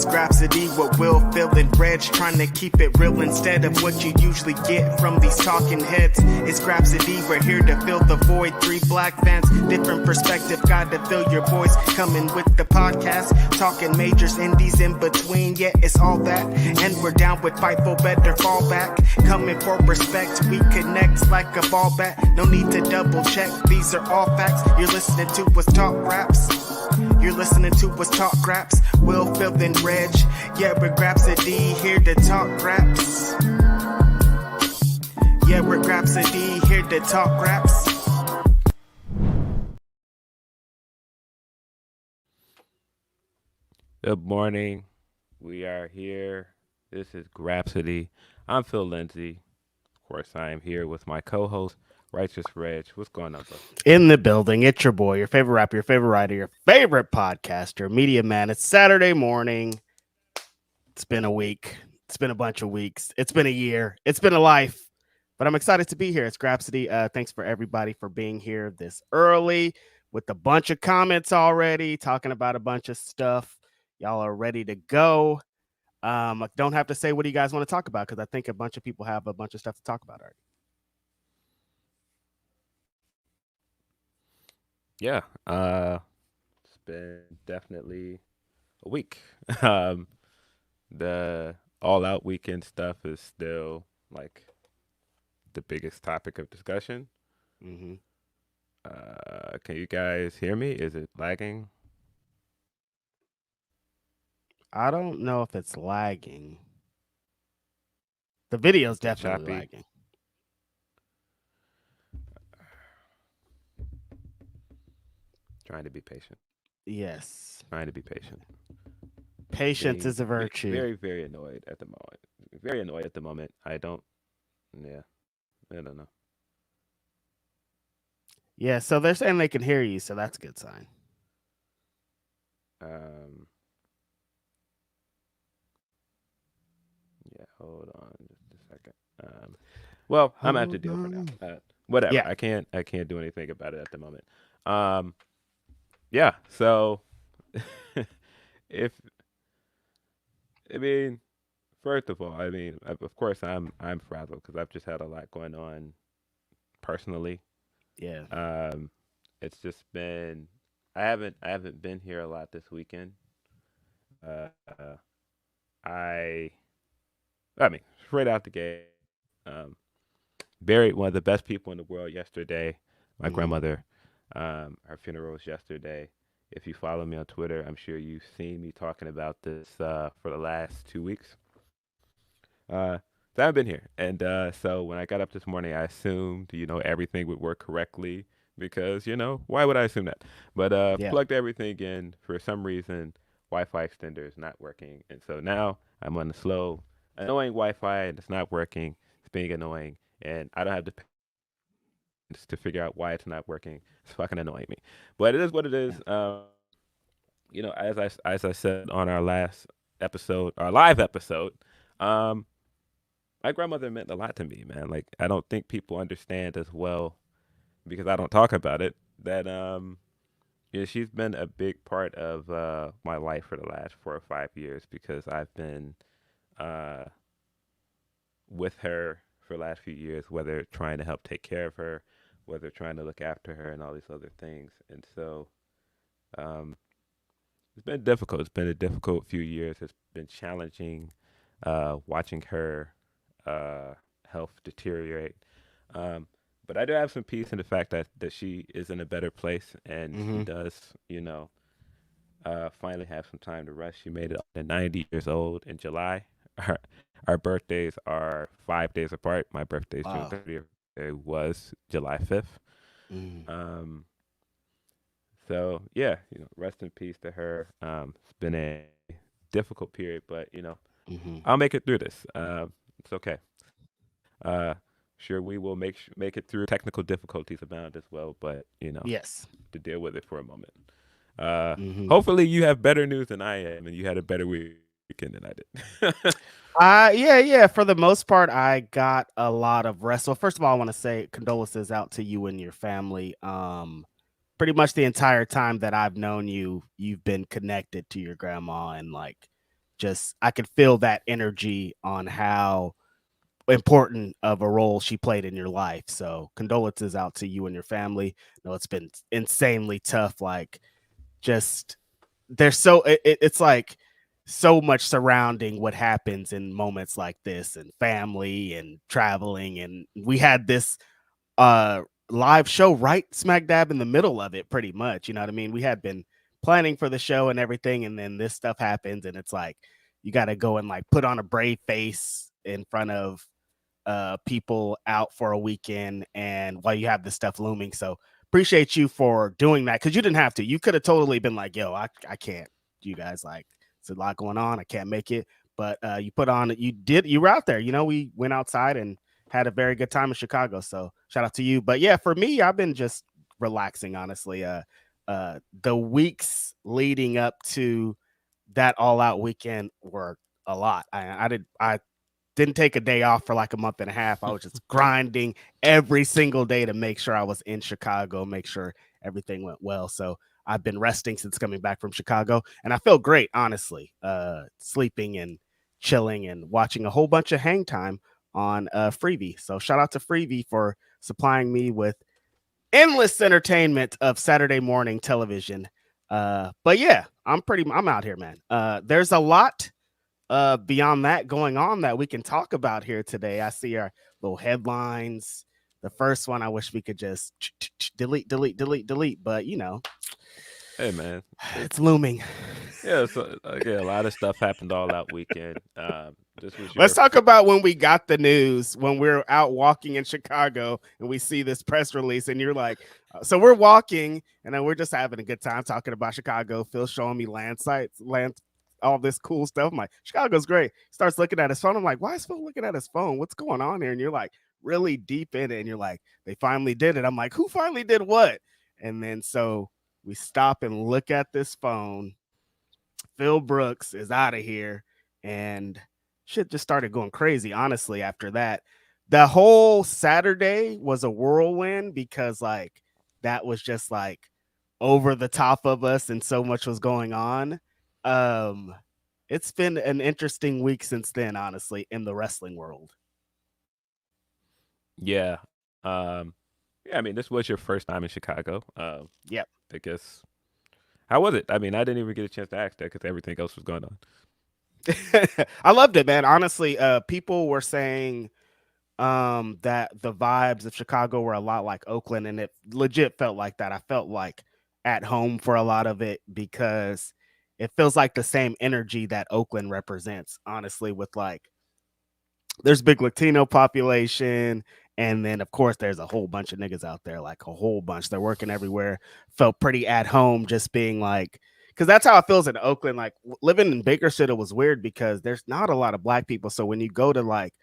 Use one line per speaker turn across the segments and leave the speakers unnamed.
It's Grapsody with Will, Phil, and Reg, trying to keep it real instead of what you usually get from these talking heads. It's Grapsody, we're here to fill the void. 3 black fans, different perspective, got to fill your voice. Coming with the podcast, talking majors, indies in between. Yeah, it's all that, and we're down with Fightful, better fall back. Coming for respect, we connect like a ball bat. No need to double check, these are all facts. You're listening to us talk raps. You're listening to us talk raps. Will, Phil, and Reg. Yeah, we're Grapsody, here to talk raps. Yeah, we're Grapsody, here to talk raps.
Good morning. We are here. This is Grapsody. I'm Phil Lindsey. Of course, I am here with my co-host, Righteous Reg. What's going on, bro?
In the building, it's your boy, your favorite rapper, your favorite writer, your favorite podcaster, media man. It's Saturday morning. It's been a week. It's been a bunch of weeks. It's been a year. It's been a life. But I'm excited to be here. It's Grapsody. Thanks for everybody for being here this early with a bunch of comments already, talking about a bunch of stuff. Y'all are ready to go. I don't have to say what do you guys want to talk about because I think a bunch of people have a bunch of stuff to talk about already.
Yeah, it's been definitely a week. The All Out weekend stuff is still like the biggest topic of discussion.
Mm-hmm.
Can you guys hear me? Is it lagging?
I don't know if it's lagging. The video's definitely
Choppy.
lagging.
Trying to be patient.
Yes.
Trying to be patient.
Patience
Being
is a virtue.
Very, very annoyed at the moment. Very annoyed at the moment. I don't know.
Yeah, so they're saying they can hear you, so that's a good sign.
Yeah, hold on just a second. Well, I'm gonna have to deal for now. Whatever.
Yeah.
I can't do anything about it at the moment. Yeah. So, first of all, of course, I'm frazzled because I've just had a lot going on personally.
Yeah.
It's just been I haven't been here a lot this weekend. Straight out the gate, buried one of the best people in the world yesterday. My grandmother. Her funeral was yesterday. If you follow me on Twitter, I'm sure you've seen me talking about this for the last 2 weeks. So I've been here, and so when I got up this morning, I assumed everything would work correctly because why would I assume that? But plugged everything in. For some reason, Wi-Fi extender is not working, and so now I'm on the slow, annoying Wi-Fi, and it's not working. It's being annoying, and I don't have the patience to figure out why it's not working. It's fucking annoying me, but it is what it is. As I said on our last episode, our live episode, my grandmother meant a lot to me, man. Like, I don't think people understand as well because I don't talk about it that she's been a big part of my life for the last 4 or 5 years because I've been with her for the last few years, whether trying to help take care of her, whether trying to look after her, and all these other things. And so it's been difficult. It's been a difficult few years. It's been challenging watching her health deteriorate. But I do have some peace in the fact that she is in a better place and she does, finally have some time to rest. She made it up to 90 years old in July. Our birthdays are 5 days apart. My birthday is June 30th. It was July 5th. So yeah, rest in peace to her. It's been a difficult period, but I'll make it through this. It's okay. Sure, we will make it through. Technical difficulties abound as well, but
Yes.
to deal with it for a moment. Hopefully, you have better news than I am, and you had a better weekend than I did.
Yeah. For the most part, I got a lot of rest. So first of all, I want to say condolences out to you and your family. Pretty much the entire time that I've known you, you've been connected to your grandma and like just I could feel that energy on how important of a role she played in your life. So condolences out to you and your family. No, it's been insanely tough. Like just there's so it's like so much surrounding what happens in moments like this and family and traveling. And we had this uh live show right smack dab in the middle of it, pretty much. You know what I mean? We had been planning for the show and everything, and then this stuff happens, and it's like you got to go and like put on a brave face in front of people out for a weekend and while you have this stuff looming. So appreciate you for doing that, because you didn't have to. You could have totally been like, yo, I can't, you guys, like it's a lot going on, I can't make it. But you put on, you were out there. You know, we went outside and had a very good time in Chicago. So shout out to you. But yeah, for me, I've been just relaxing, honestly. The weeks leading up to that All Out weekend were a lot. I didn't take a day off for like a month and a half. I was just grinding every single day to make sure I was in Chicago, make sure everything went well. So I've been resting since coming back from Chicago, and I feel great, honestly. Sleeping and chilling and watching a whole bunch of hang time on Freebie. So shout out to Freebie for supplying me with endless entertainment of Saturday morning television. But yeah, I'm out here, man. There's a lot beyond that going on that we can talk about here today. I see our little headlines. The first one, I wish we could just delete, but you know,
Hey man,
it's looming.
Yeah, so yeah, a lot of stuff happened all out weekend.
Let's talk about when we got the news, when we're out walking in Chicago and we see this press release, and you're like, so we're walking and then we're just having a good time talking about Chicago. Phil's showing me land sites, all this cool stuff. I'm like, Chicago's great. Starts looking at his phone. I'm like, why is Phil looking at his phone? What's going on here? And you're like really deep in it. And you're like, they finally did it. I'm like, who finally did what? And then so we stop and look at this phone. Phil Brooks is out of here. And shit just started going crazy, honestly, after that. The whole Saturday was a whirlwind because like that was just like over the top of us and so much was going on. It's been an interesting week since then, honestly, in the wrestling world.
Yeah. Yeah, I mean, this was your first time in Chicago.
Yep.
I guess. How was it? I mean, I didn't even get a chance to ask that because everything else was going on.
I loved it, man. Honestly, people were saying that the vibes of Chicago were a lot like Oakland, and it legit felt like that. I felt like at home for a lot of it because it feels like the same energy that Oakland represents, honestly, with like there's big Latino population, and then of course there's a whole bunch of niggas out there, like a whole bunch. They're working everywhere. Felt pretty at home, just being like, because that's how it feels in Oakland. Like living in Bakersfield was weird because there's not a lot of black people. So when you go to like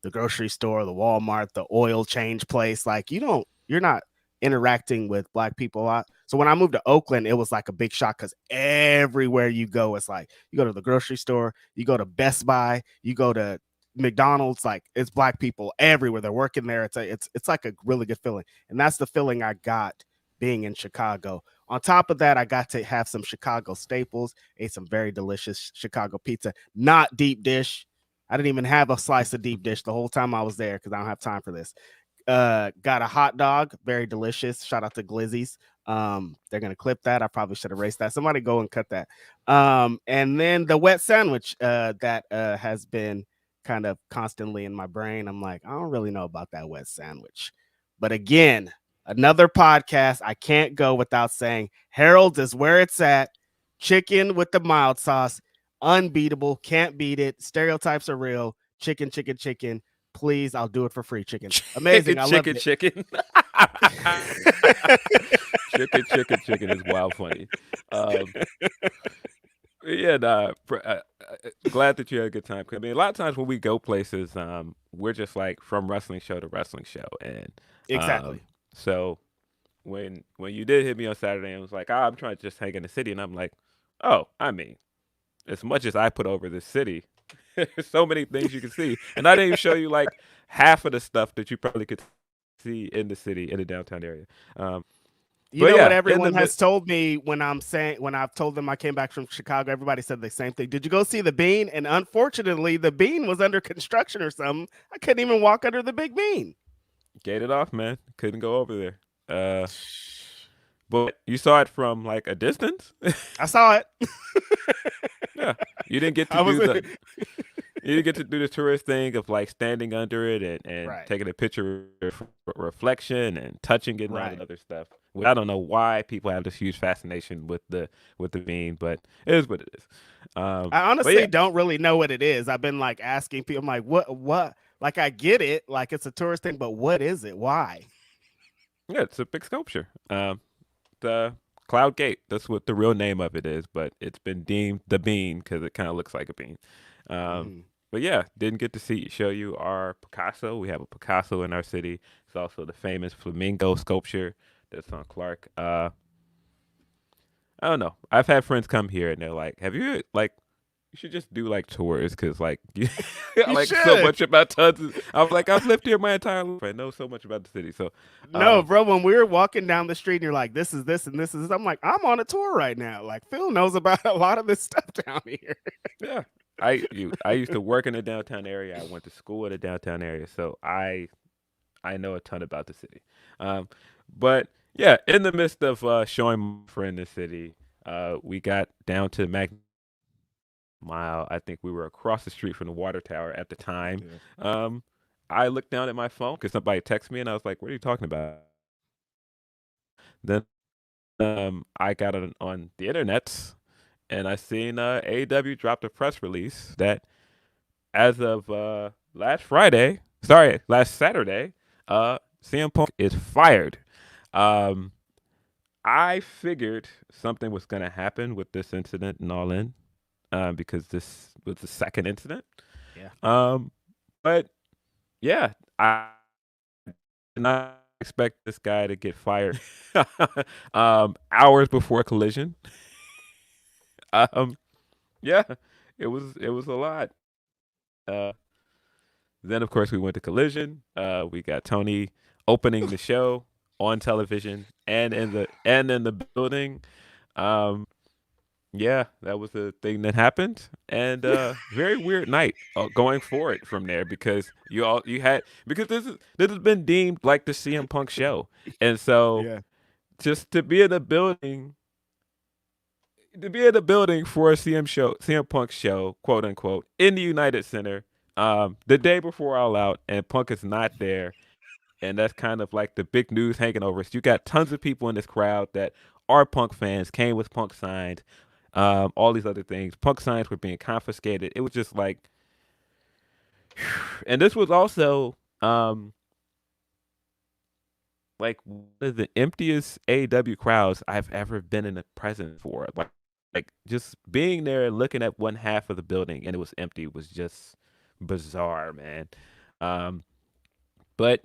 the grocery store, the Walmart, the oil change place, like you're not interacting with black people a lot. So when I moved to Oakland, it was like a big shock because everywhere you go, it's like you go to the grocery store, you go to Best Buy, you go to McDonald's, like it's black people everywhere. They're working there. It's like a really good feeling. And that's the feeling I got being in Chicago. On top of that, I got to have some Chicago staples, ate some very delicious Chicago pizza, not deep dish. I didn't even have a slice of deep dish the whole time I was there because I don't have time for this. Got a hot dog, very delicious. Shout out to Glizzy's. They're gonna clip that. I probably should erase that. Somebody go and cut that. And then the wet sandwich that has been kind of constantly in my brain. I'm like, I don't really know about that wet sandwich. But again, another podcast, I can't go without saying Harold's is where it's at. Chicken with the mild sauce, unbeatable, can't beat it. Stereotypes are real. Chicken. Please, I'll do it for free. Chicken. Amazing. I love it.
Chicken. Chicken is wild funny. Yeah, glad that you had a good time. I mean, a lot of times when we go places, we're just like from wrestling show to wrestling show, and
exactly.
So when you did hit me on Saturday and was like, I'm trying to just hang in the city, and I'm like, oh, I mean, as much as I put over this city, there's so many things you can see, and I didn't even show you like half of the stuff that you probably could see in the city in the downtown area.
You
But
know what
yeah,
everyone has told me when I've told them I came back from Chicago, everybody said the same thing. Did you go see the Bean? And unfortunately, the Bean was under construction or something. I couldn't even walk under the Big Bean.
gated off, man. Couldn't go over there. But you saw it from like a distance.
I saw it.
Yeah, you didn't get to
I was
you didn't get to do the tourist thing of like standing under it and
right.
taking a picture of reflection and touching it and all
Right.
that other stuff. Well, I don't know why people have this huge fascination with the bean, but it is what it is.
I
But
honestly
yeah,
don't really know what it is. I've been like asking people, I'm like, what? Like, I get it, like it's a tourist thing, but what is it? Why?
yeah, it's a big sculpture. The Cloud Gate. That's what the real name of it is, but it's been deemed the bean because it kind of looks like a bean. Um,
Mhm.
but yeah, didn't get to show you our Picasso. We have a Picasso in our city. It's also the famous flamingo sculpture that's on Clark. I don't know. I've had friends come here and they're like, "Have you like?" You should just do like tours because like I
You
like so
should.
much about tons. I was like, I've lived here my entire life. I know so much about the city. So
No,
um,
bro, when we were walking down the street and you're like, this is this and this is this, I'm like, I'm on a tour right now. Like, Phil knows about a lot of this stuff down here.
yeah, I used to work in the downtown area. I went to school in the downtown area, so I know a ton about the city. Um, but yeah, in the midst of showing my friend the city, we got down to Mile. I think we were across the street from the water tower at the time. Um, I looked down at my phone because somebody texted me, and I was like, "What are you talking about?" Then I got on the internet, and I seen AEW dropped a press release that as of last Saturday, CM Punk is fired. Um, I figured something was going to happen with this incident and all in, because this was the second incident.
Yeah.
But yeah, I did not expect this guy to get fired hours before Collision. Um, yeah, it was a lot. Uh, then of course we went to Collision. We got Tony opening the show on television and in the building. Um, yeah, that was the thing that happened, and very weird night going forward from there because because this has been deemed like the CM Punk show, and so
Yeah.
just to be in the building. To be in the building for a CM Punk show, quote unquote, in the United Center, the day before All Out, and Punk is not there, and that's kind of like the big news hanging over us. You got tons of people in this crowd that are Punk fans, came with Punk signs, all these other things. Punk signs were being confiscated. It was just like, and this was also like one of the emptiest AEW crowds I've ever been in the presence for. Like just being there and looking at one half of the building and it was empty was just bizarre, man. Um, but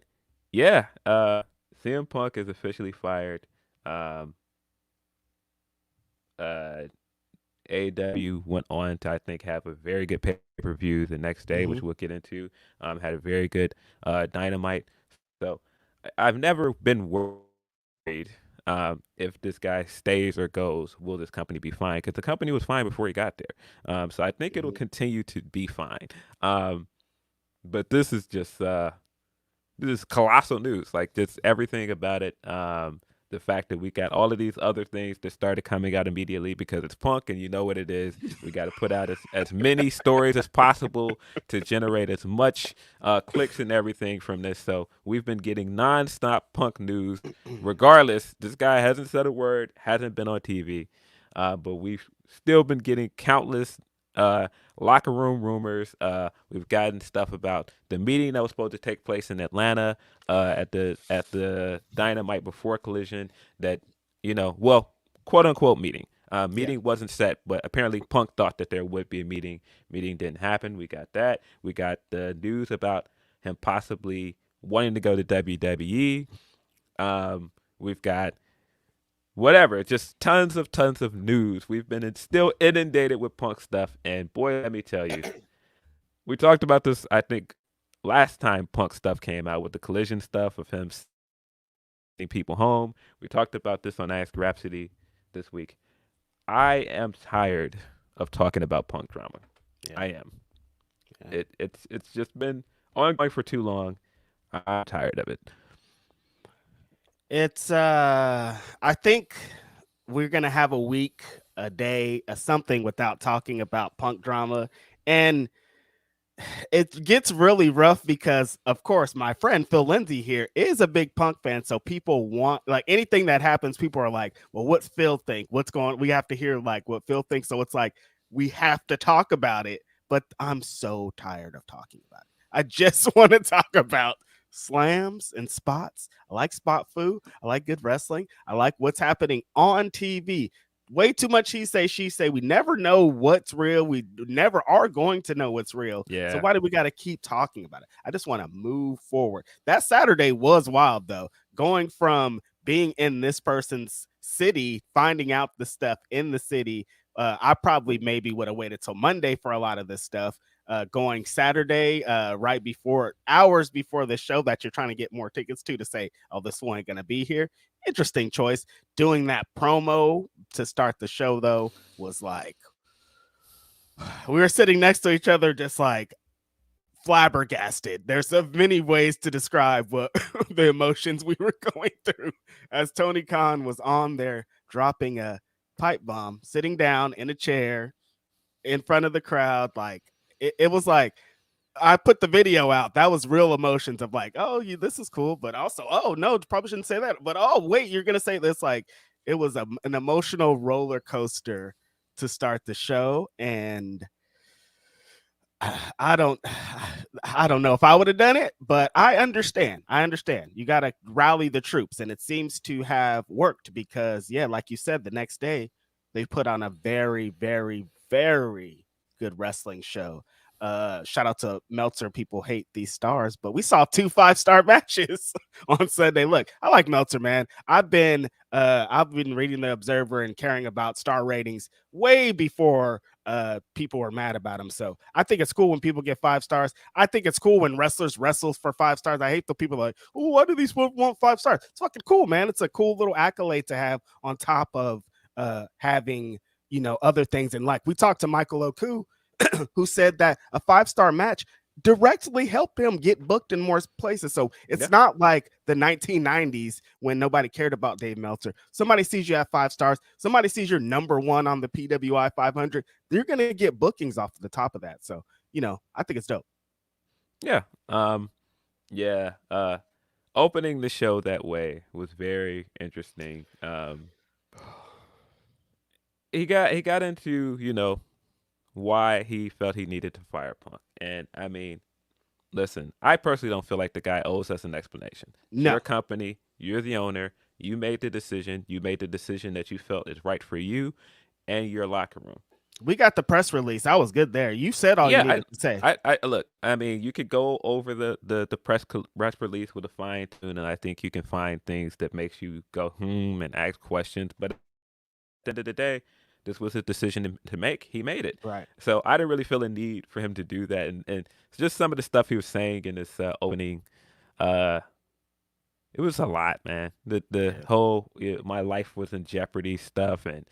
yeah, CM Punk is officially fired. Um, uh, AEW went on to I think have a very good pay-per-view the next day, which
Mhm.
we'll get into. Had a very good Dynamite. So I've never been worried if this guy stays or goes, will this company be fine? Because the company was fine before he got there. So I think it'll
Mhm.
continue to be fine. But this is just this is colossal news. Like just everything about it. The fact that we got all of these other things that started coming out immediately because it's Punk and you know what it is. We got to put out as many stories as possible to generate as much clicks and everything from this. So we've been getting nonstop Punk news. Regardless, this guy hasn't said a word, hasn't been on TV, but we've still been getting countless uh, locker room rumors. We've gotten stuff about the meeting that was supposed to take place in Atlanta at the Dynamite before Collision. That well, quote unquote meeting.
Yeah.
Meeting wasn't set, but apparently Punk thought that there would be a meeting. Meeting didn't happen. We got that. We got the news about him possibly wanting to go to WWE. We've got whatever, just tons of news. We've been still inundated with Punk stuff, and boy, let me tell you, we talked about this. I think last time Punk stuff came out with the Collision stuff of him people home. We talked about this on Ask Grapsody this week. I am tired of talking about Punk drama.
Yeah.
I am.
Yeah.
It's just been ongoing for too long. I'm tired of it.
It's I think we're gonna have a week, a day, a something without talking about Punk drama. And it gets really rough because, of course, my friend Phil Lindsey here is a big Punk fan. So people want, like, anything that happens, people are like, well, what's Phil think? What's going on? We have to hear like what Phil thinks. So it's like we have to talk about it. But I'm so tired of talking about it. I just want to talk about slams and spots. I like spot foo. I like good wrestling. I like what's happening on TV. Way too much he say, she say. We never know what's real. We never are going to know what's real.
Yeah.
So why do we got to keep talking about it? I just want to move forward. That Saturday was wild, though. Going from being in this person's city, finding out the stuff in the city. I probably maybe would have waited till Monday for a lot of this stuff. Going Saturday, right before, hours before the show that you're trying to get more tickets to say, oh, this one ain't gonna be here. Interesting choice. Doing that promo to start the show, though, was like, we were sitting next to each other, just like flabbergasted. There's so many ways to describe what the emotions we were going through as Tony Khan was on there dropping a pipe bomb, sitting down in a chair in front of the crowd. Like, it was like, I put the video out. That was real emotions of like, oh, this is cool, but also, oh no, probably shouldn't say that. But oh wait, you're gonna say this. Like, it was an emotional roller coaster to start the show, and I don't, I don't know if I would have done it, but I understand. I understand. You got to rally the troops, and it seems to have worked because, yeah, like you said, the next day they put on a very, very, very good wrestling show. Shout out to Meltzer. People hate these stars, but we saw 2 5-star matches on Sunday. Look, I like Meltzer, man. I've been reading the Observer and caring about star ratings way before people were mad about him. So I think it's cool when people get 5 stars. I think it's cool when wrestlers wrestle for 5 stars. I hate the people like, oh, why do these people want 5 stars? It's fucking cool, man. It's a cool little accolade to have on top of having, other things. And like we talked to Michael Oku, who said that a 5-star match directly helped him get booked in more places. So it's not like the 1990s when nobody cared about Dave Meltzer. Somebody sees you at 5 stars. Somebody sees you're number 1 on the PWI 500. They're going to get bookings off the top of that. So, I think it's dope.
Yeah. Opening the show that way was very interesting. He got into, why he felt he needed to fire Punk. And I mean, listen, I personally don't feel like the guy owes us an explanation.
No.
Your company, you're the owner, you made the decision that you felt is right for you and your locker room.
We got the press release. I was good there. You said all you needed to say.
I look, I mean, you could go over the press release with a fine tune, and I think you can find things that makes you go and ask questions. But at the end of the day, this was his decision to make. He made it.
Right.
So I didn't really feel a need for him to do that. And just some of the stuff he was saying in this opening, it was a lot, man. The whole my life was in jeopardy stuff and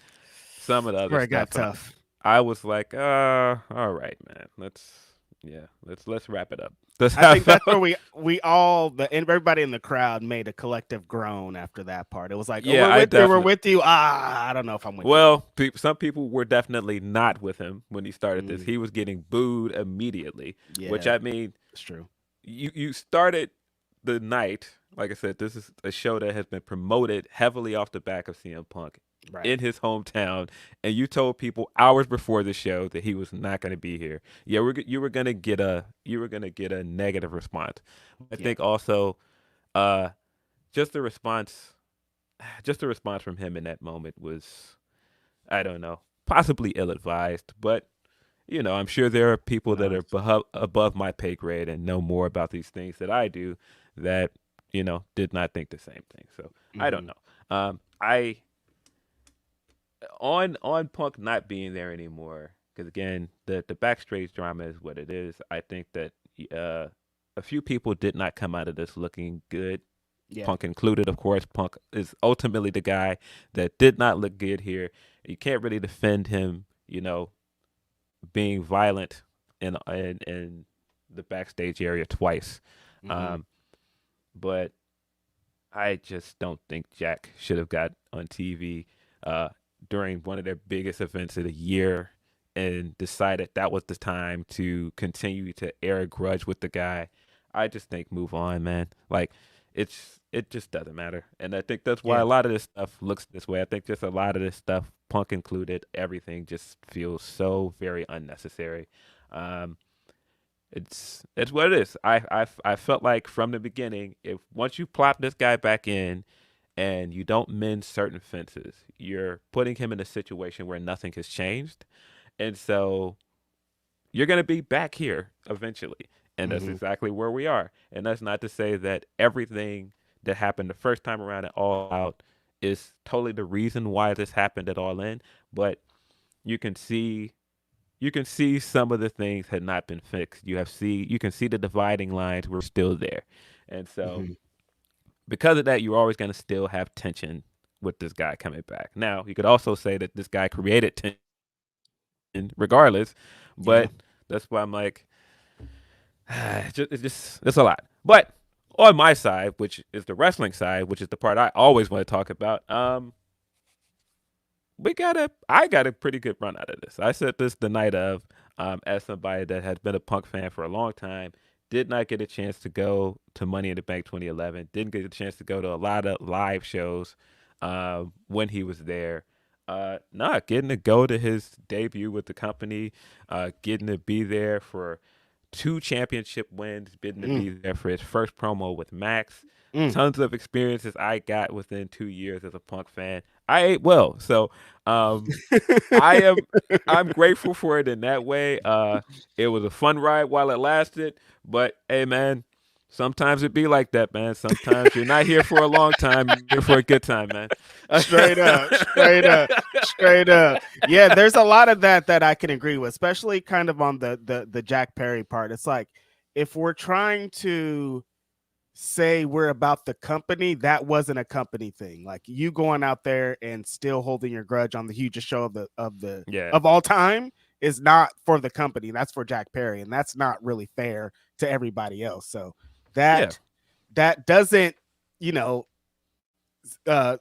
some of the other
Where it
stuff.
got tough.
I was like, all right, man. Let's wrap it up.
I think that's where everybody in the crowd made a collective groan after that part. It was like, we're with you. I don't know if I'm with you.
Well, some people were definitely not with him when he started this. He was getting booed immediately, which I mean,
it's true.
You started the night, like I said, this is a show that has been promoted heavily off the back of CM Punk. Right. In his hometown, and you told people hours before the show that he was not going to be here. Yeah, you were going to get a negative response. I think also, just the response from him in that moment was, I don't know, possibly ill-advised. But I'm sure there are people that are above my pay grade and know more about these things that I do that did not think the same thing. So I don't know. On Punk not being there anymore, because again, the backstage drama is what it is. I think that a few people did not come out of this looking good.
Yeah.
Punk included, of course. Punk is ultimately the guy that did not look good here. You can't really defend him, being violent in the backstage area twice.
Mm-hmm.
Um, but I just don't think Jack should have got on TV uh, during one of their biggest events of the year and decided that was the time to continue to air a grudge with the guy. I just think move on, man. Like it just doesn't matter. And I think that's why
Yeah.
a lot of this stuff looks this way. I think just a lot of this stuff, Punk included, everything just feels so very unnecessary. Um, it's what it is. I felt like from the beginning, if once you plop this guy back in and you don't mend certain fences, you're putting him in a situation where nothing has changed, and so you're gonna be back here eventually, and that's
Mm-hmm.
exactly where we are. And that's not to say that everything that happened the first time around at All Out is totally the reason why this happened at All In, but you can see some of the things had not been fixed. You can see the dividing lines were still there. And so
Mm-hmm.
because of that, you're always going to still have tension with this guy coming back. Now, you could also say that this guy created tension regardless,
Yeah.
but that's why I'm like, it's a lot. But on my side, which is the wrestling side, which is the part I always want to talk about, I got a pretty good run out of this. I said this the night of, as somebody that has been a Punk fan for a long time, did not get a chance to go to Money in the Bank 2011, didn't get a chance to go to a lot of live shows when he was there. Not getting to go to his debut with the company, getting to be there for 2 championship wins, getting to
Mm.
be there for his first promo with Max.
Mm.
Tons of experiences I got within 2 years as a Punk fan. I ate well, so um, I'm grateful for it in that way. It was a fun ride while it lasted, but hey, man, sometimes it be like that, man. Sometimes you're not here for a long time; you're here for a good time, man.
Straight up, straight up, straight up. Yeah, there's a lot of that I can agree with, especially kind of on the Jack Perry part. It's like if we're trying to say we're about the company, that wasn't a company thing. Like you going out there and still holding your grudge on the hugest show
Yeah,
of all time is not for the company. That's for Jack Perry, and that's not really fair to everybody else. So
yeah.
that doesn't, you know, uh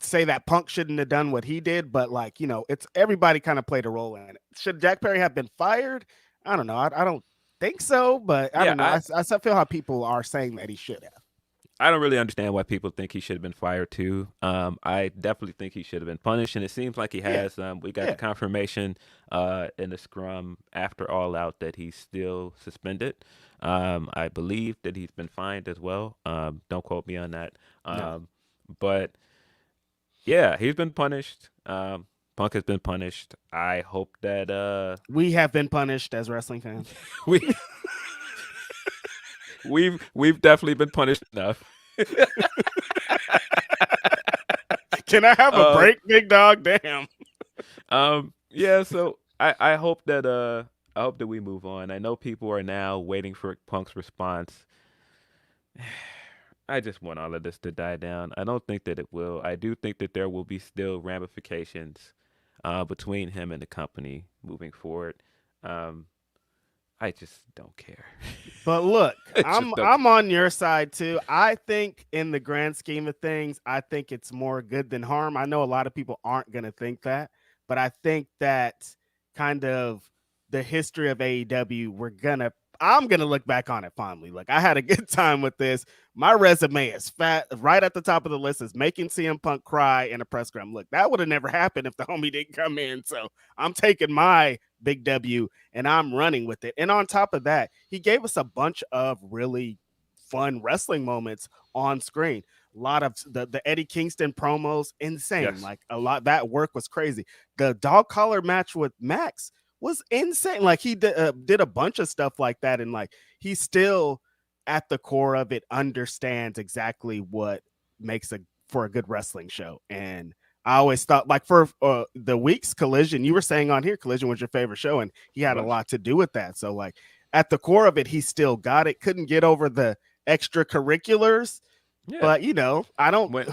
say that Punk shouldn't have done what he did, but like, it's everybody kind of played a role in it. Should Jack Perry have been fired? I don't know. I don't think so, but I
Yeah,
don't know. I feel how people are saying that he should have.
I don't really understand why people think he should have been fired too. I definitely think he should have been punished, and it seems like he
Yeah.
has. We got the confirmation in the scrum after All Out that he's still suspended. I believe that he's been fined as well. Don't quote me on that.
No.
But yeah, he's been punished. Punk has been punished. I hope that
We have been punished as wrestling fans.
we we've definitely been punished enough.
Can I have a break, big dog? Damn.
Yeah, so I hope that we move on. I know people are now waiting for Punk's response. I just want all of this to die down. I don't think that it will. I do think that there will be still ramifications between him and the company moving forward. I just don't care.
But look,
Just don't
I'm on your side too. I think in the grand scheme of things, I think it's more good than harm. I know a lot of people aren't going to think that, but I think that kind of the history of AEW, I'm gonna look back on it fondly. Like I had a good time with this. My resume is fat. Right at the top of the list is making CM Punk cry in a press scrum. Look, that would have never happened if the homie didn't come in. So I'm taking my big W and I'm running with it. And on top of that, he gave us a bunch of really fun wrestling moments on screen. A lot of the Eddie Kingston promos, insane.
Yes.
Like a lot, that work was crazy. The dog collar match with Max was insane. Like he did a bunch of stuff like that, and like he still at the core of it understands exactly what makes for a good wrestling show. And I always thought, like for the week's Collision, you were saying on here, Collision was your favorite show, and he had a lot to do with that. So like at the core of it, he still got it. Couldn't get over the extracurriculars,
Yeah.
But I don't.
When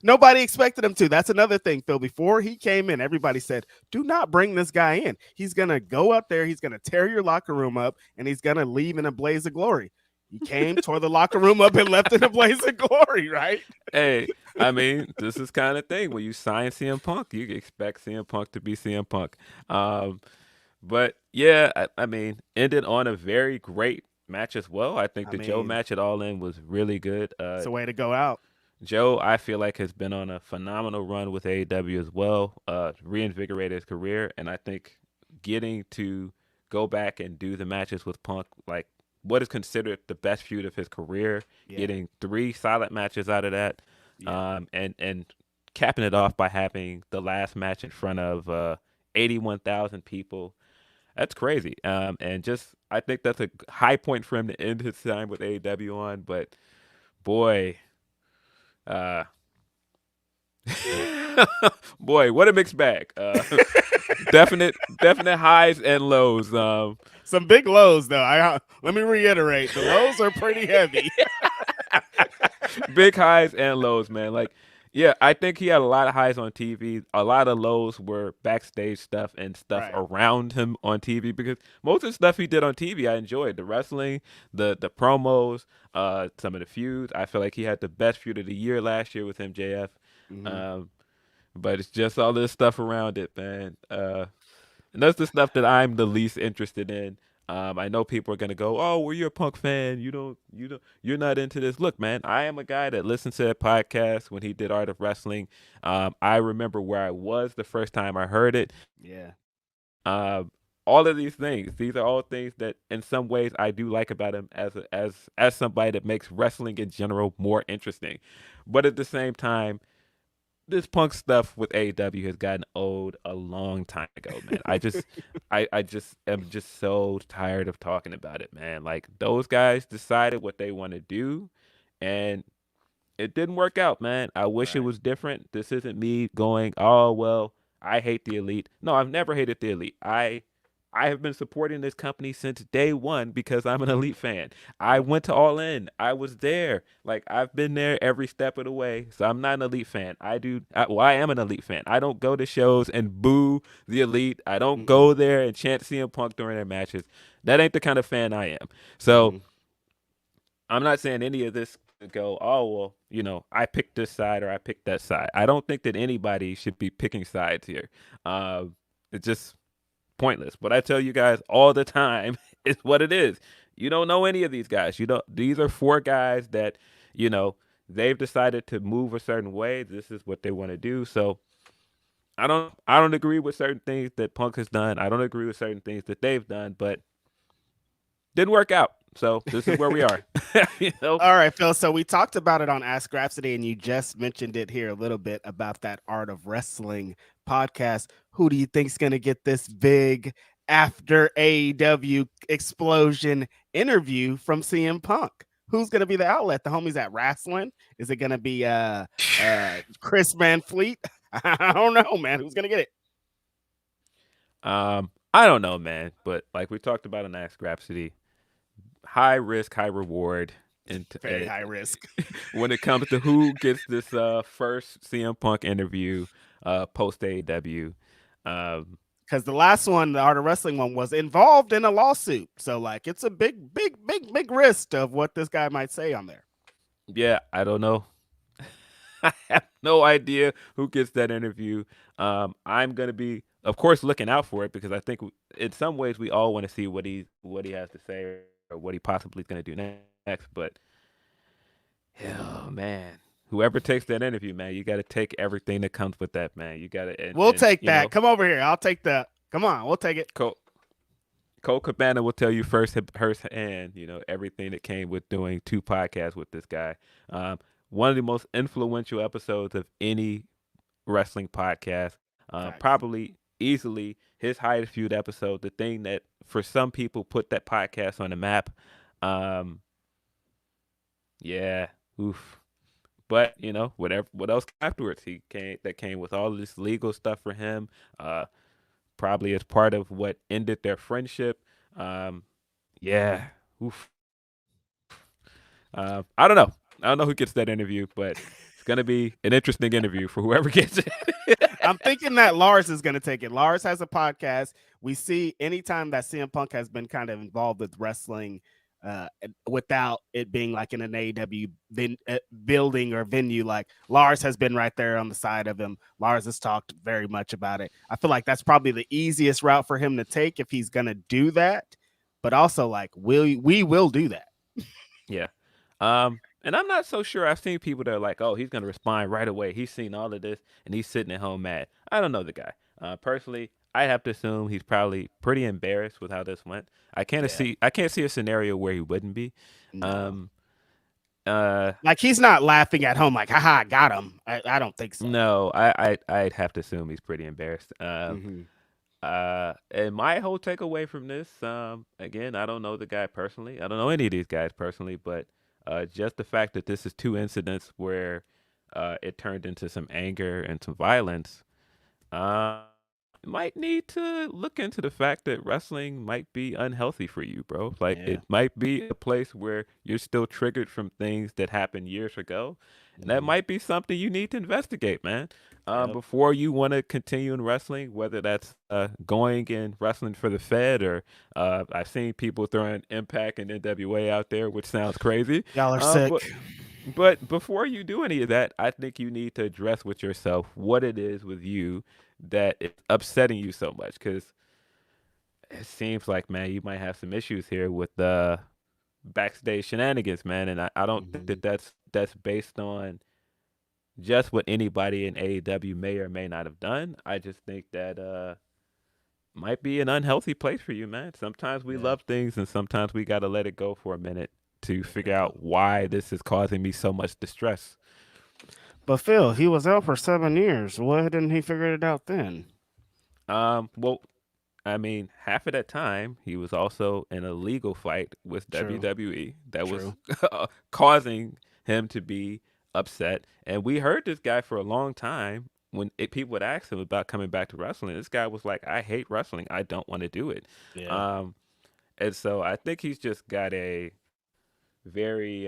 Nobody expected him to. That's another thing, Phil. Before he came in, everybody said, "Do not bring this guy in. He's gonna go up there. He's gonna tear your locker room up, and he's gonna leave in a blaze of glory." He came, tore the locker room up, and left in a blaze of glory. Right?
hey, I mean, this is kind of thing when you sign CM Punk, you expect CM Punk to be CM Punk. Um, but yeah, I mean, ended on a very great match as well. I think
I
the Joe
mean,
match at All In was really good.
it's a way to go out.
Joe, I feel like, has been on a phenomenal run with AEW as well, reinvigorated his career, and I think getting to go back and do the matches with Punk, like what is considered the best feud of his career,
Yeah.
getting 3 solid matches out of that,
Yeah.
and capping it off by having the last match in front of 81,000 people. That's crazy. And just I think that's a high point for him to end his time with AEW on, but boy. Uh, Boy, what a mixed bag. Definite highs and lows.
Some big lows, though. Let me reiterate: the lows are pretty heavy.
Big highs and lows, man. Like, yeah, I think he had a lot of highs on TV. A lot of lows were backstage stuff and stuff
Right.
around him on TV, because most of the stuff he did on TV I enjoyed. The wrestling, the promos, some of the feuds. I feel like he had the best feud of the year last year with MJF.
Mhm.
But it's just all this stuff around it, man. And that's the stuff that I'm the least interested in. I know people are gonna go, "Oh, well, you're a Punk fan. You're not into this." Look, man, I am a guy that listens to that podcast when he did Art of Wrestling. I remember where I was the first time I heard it.
Yeah.
All of these things, these are all things that, in some ways, I do like about him as somebody that makes wrestling in general more interesting. But at the same time, this Punk stuff with AEW has gotten old a long time ago, man. I just am just so tired of talking about it, man. Like, those guys decided what they want to do, and it didn't work out, man. I wish it
Right.
was different. This isn't me going, "Oh, well, I hate the Elite." No, I've never hated the Elite. I have been supporting this company since day one because I'm an Elite fan. I went to All In. I was there. Like, I've been there every step of the way. So I'm not an Elite fan. I am an Elite fan. I don't go to shows and boo the Elite. I don't
Mm-mm.
go there and chant CM Punk during their matches. That ain't the kind of fan I am. So
Mhm.
I'm not saying any of this could go, "Oh, well, I picked this side or I picked that side." I don't think that anybody should be picking sides here. It's just pointless. What I tell you guys all the time is what it is. You don't know any of these guys. These are 4 guys that, they've decided to move a certain way. This is what they want to do. So I don't agree with certain things that Punk has done. I don't agree with certain things that they've done, but didn't work out. So this is where we are.
All right, Phil. So we talked about it on Ask Grapsody, and you just mentioned it here a little bit about that Art of Wrestling podcast. Who do you think's going to get this big after AEW explosion interview from CM Punk? Who's going to be the outlet? The homies at Wrestling? Is it going to be Chris Manfleet? I don't know, man. Who's going to get it?
I don't know, man. But like we talked about in Ask Grapsody, high risk, high reward.
Very high risk.
When it comes to who gets this first CM Punk interview post AEW.
Because the last one, the Art of Wrestling one, was involved in a lawsuit. So, like, it's a big, big, big, big risk of what this guy might say on there.
Yeah, I don't know. I have no idea who gets that interview. I'm gonna be, of course, looking out for it, because I think in some ways we all want to see what he has to say or what he possibly is gonna do next. But oh man, whoever takes that interview, man, you got to take everything that comes with that, man. You got to.
We'll take that. Come over here. I'll take that. Come on, we'll take it.
Cole Cabana will tell you firsthand, everything that came with doing 2 podcasts with this guy. One of the most influential episodes of any wrestling podcast. Probably easily his highest viewed episode. The thing that for some people put that podcast on the map. Yeah. Oof. But what else afterwards? That came with all this legal stuff for him. Probably as part of what ended their friendship. Yeah. Oof. I don't know. I don't know who gets that interview, but it's gonna be an interesting interview for whoever gets it.
I'm thinking that Lars is going to take it. Lars has a podcast. We see anytime that CM Punk has been kind of involved with wrestling without it being like in an AEW building or venue, like Lars has been right there on the side of him. Lars has talked very much about it. I feel like that's probably the easiest route for him to take if he's going to do that. But also, like, we will do that.
Yeah. And I'm not so sure. I've seen people that are like, oh, he's going to respond right away. He's seen all of this and he's sitting at home mad. I don't know the guy. Personally, I have to assume he's probably pretty embarrassed with how this went. I can't see a scenario where he wouldn't be.
No. Like he's not laughing at home like, haha, I got him. I don't think so.
No, I'd have to assume he's pretty embarrassed. And my whole takeaway from this, again, I don't know the guy personally. I don't know any of these guys personally, but just the fact that this is two incidents where it turned into some anger and some violence, might need to look into the fact that wrestling might be unhealthy for you, bro. Like it might be a place where you're still triggered from things that happened years ago. And that might be something you need to investigate, man. Before you want to continue in wrestling, whether that's going and wrestling for the Fed or I've seen people throwing Impact and NWA out there, which sounds crazy.
Y'all are sick.
But before you do any of that, I think you need to address with yourself what it is with you that is upsetting you so much. Because it seems like, man, you might have some issues here with the backstage shenanigans, man. And I don't think that's based on just what anybody in AEW may or may not have done. I just think that might be an unhealthy place for you, man. Sometimes we love things and sometimes we got to let it go for a minute to figure out why this is causing me so much distress.
But Phil, he was out for 7 years. Why didn't he figure it out then?
Well, I mean, half of that time he was also in a legal fight with WWE that was causing him to be upset. And we heard this guy for a long time. When people would ask him about coming back to wrestling, this guy was like, I hate wrestling. I don't want to do it.
Yeah.
And so I think he's just got a very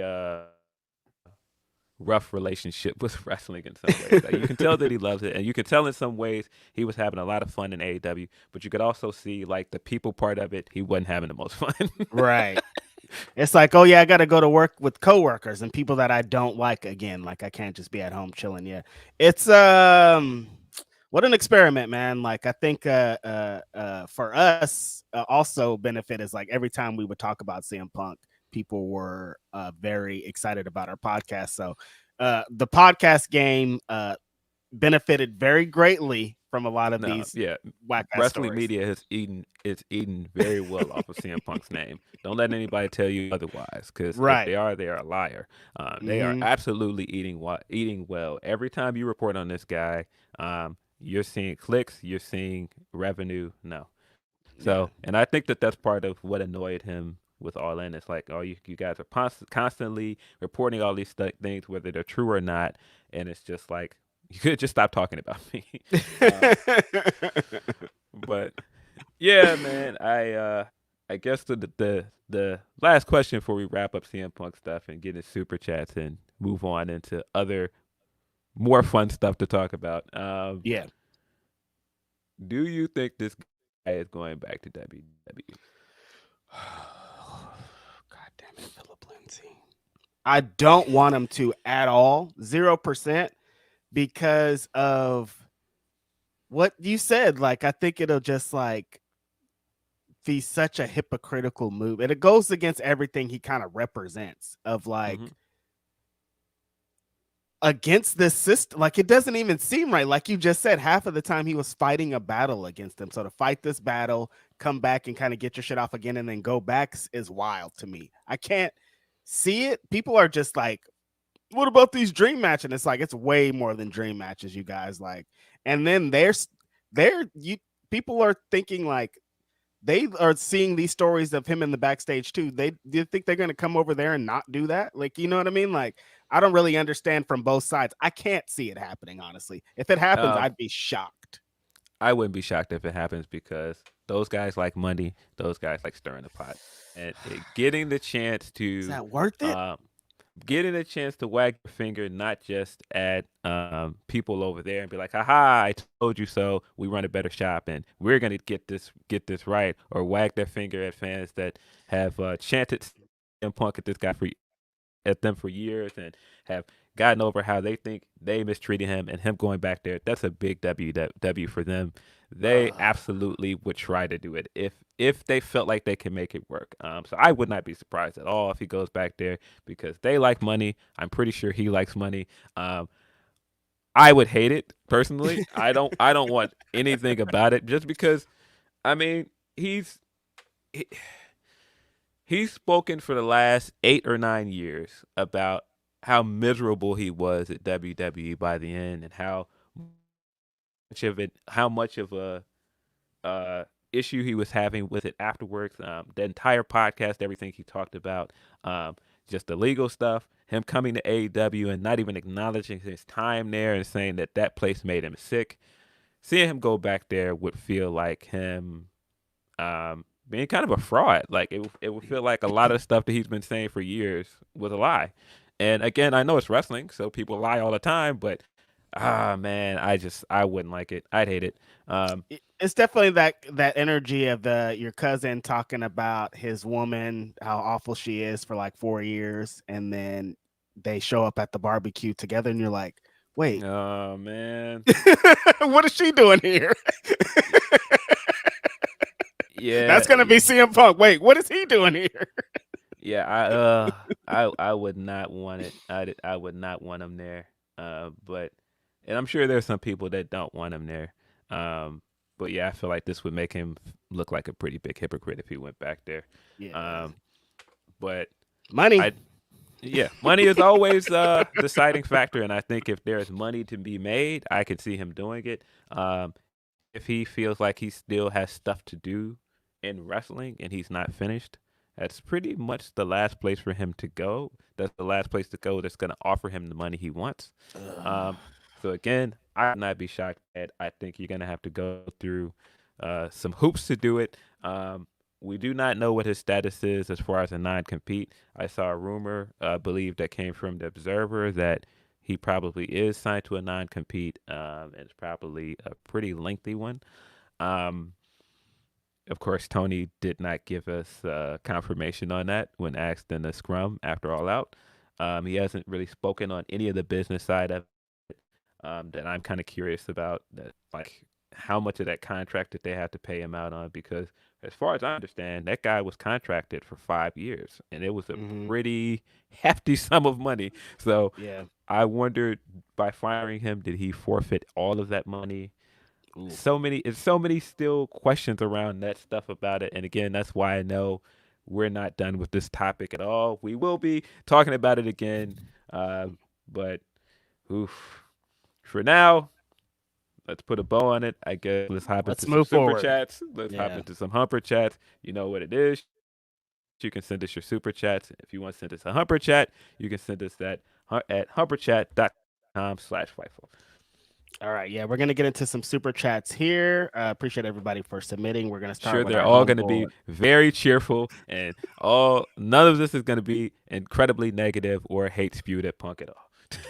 rough relationship with wrestling in some ways. Like, you can tell that he loves it, and you can tell in some ways he was having a lot of fun in AEW, but you could also see, like, the people part of it, he wasn't having the most fun.
Right. It's like, oh yeah, I got to go to work with coworkers and people that I don't like again. Like I can't just be at home chilling. Yeah. It's what an experiment, man. Like I think for us also benefit is like every time we would talk about CM Punk, people were very excited about our podcast. So the podcast game benefited very greatly from a lot of these whack
wrestling
stories.
media has eaten very well off of CM Punk's name. Don't let anybody tell you otherwise, because if they are a liar. They are absolutely eating well. Every time you report on this guy, you're seeing clicks, you're seeing revenue. No, so and I think that that's part of what annoyed him with All In. It's like, oh, you guys are constantly reporting all these things, whether they're true or not, and it's just like, you could just stop talking about me. But yeah, man, I guess the last question before we wrap up CM Punk stuff and get into super chats and move on into other more fun stuff to talk about. Do you think this guy is going back to WWE?
God damn it, Philip Lindsey. I don't want him to at all. 0%. Because of what you said. Like, I think it'll just like be such a hypocritical move. And it goes against everything he kind of represents of like against this system. Like, it doesn't even seem right. Like you just said, half of the time he was fighting a battle against them. So to fight this battle, come back and kind of get your shit off again and then go back is wild to me. I can't see it. People are just like, what about these dream matches? And it's like, it's way more than dream matches, you guys. Like, and then people are thinking like they are seeing these stories of him in the backstage too. Do you think they're going to come over there and not do that? Like, you know what I mean? Like, I don't really understand from both sides. I can't see it happening, honestly. If it happens, I'd be shocked.
I wouldn't be shocked if it happens because those guys like money. Those guys like stirring the pot and getting the chance to.
Is that worth it?
getting a chance to wag your finger not just at people over there and be like, haha, I told you so, we run a better shop and we're gonna get this right, or wag their finger at fans that have chanted CM Punk at them for years and have gotten over how they think they mistreated him, and him going back there. That's a big W for them. They absolutely would try to do it if they felt like they can make it work. So I would not be surprised at all if he goes back there, because they like money. I'm pretty sure he likes money. I would hate it personally. I don't want anything about it, just because, I mean, he's spoken for the last 8 or 9 years about how miserable he was at WWE by the end, and how much of a issue he was having with it afterwards. The entire podcast, everything he talked about, just the legal stuff, him coming to AEW and not even acknowledging his time there and saying that place made him sick. Seeing him go back there would feel like him being kind of a fraud. Like it would feel like a lot of stuff that he's been saying for years was a lie. And again, I know it's wrestling, so people lie all the time, but man, I wouldn't like it. I'd hate it.
It's definitely that energy of your cousin talking about his woman, how awful she is for like 4 years, and then they show up at the barbecue together, and you're like, wait,
oh man,
what is she doing here?
Yeah,
that's gonna be CM Punk. Wait, what is he doing here?
Yeah, I would not want it. I would not want him there. But and I'm sure there's some people that don't want him there. But yeah, I feel like this would make him look like a pretty big hypocrite if he went back there.
Yeah.
But
money.
Money is always the deciding factor, and I think if there's money to be made, I could see him doing it. If he feels like he still has stuff to do in wrestling and he's not finished, that's pretty much the last place for him to go. That's the last place to go that's going to offer him the money he wants. So again, I would not be shocked at. I think you're going to have to go through some hoops to do it. We do not know what his status is as far as a non-compete. I saw a rumor, I believe, that came from the Observer that he probably is signed to a non-compete, and it's probably a pretty lengthy one. Of course, Tony did not give us confirmation on that when asked in the scrum after All Out. He hasn't really spoken on any of the business side of it that I'm kind of curious about, that like how much of that contract that they have to pay him out on, because as far as I understand, that guy was contracted for 5 years, and it was a pretty hefty sum of money. So
yeah,
I wondered, by firing him, did he forfeit all of that money?
Ooh.
So many still questions around that stuff about it. And again, that's why I know we're not done with this topic at all. We will be talking about it again. But for now, let's put a bow on it. I guess let's hop into some super chats. Let's hop into some humper chats. You know what it is. You can send us your super chats. If you want to send us a humper chat, you can send us that at humperchat.com/Fightful.
All right, yeah, we're gonna get into some super chats here. Appreciate everybody for submitting. We're gonna start.
Sure, they're all gonna be very cheerful, and none of this is gonna be incredibly negative or hate spewed at Punk at all.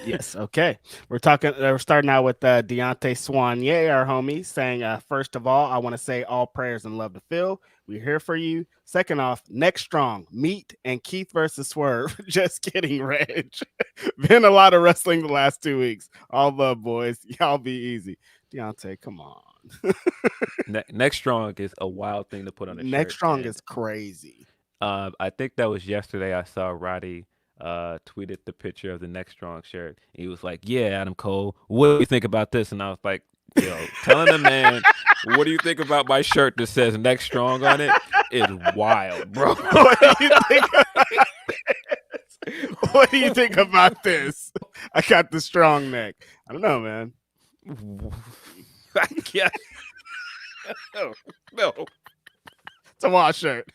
Yes, okay. We're starting out with Deontay Soigné, our homie, saying, first of all, I want to say all prayers and love to Phil. We're here for you. Second off, next strong, Meat and Keith versus Swerve. Just kidding, Reg. Been a lot of wrestling the last 2 weeks. All love, boys. Y'all be easy. Deontay, come on.
Next strong is a wild thing to put on a shirt.
Next strong is crazy.
I think that was yesterday. I saw Roddy tweeted the picture of the Next Strong shirt. He was like, yeah, Adam Cole, what do you think about this? And I was like, telling the man, what do you think about my shirt that says Next Strong on it is wild, bro.
What do you think about this? What do you think about this? I got the strong neck. I don't know, man.
I guess. No.
It's a wash shirt.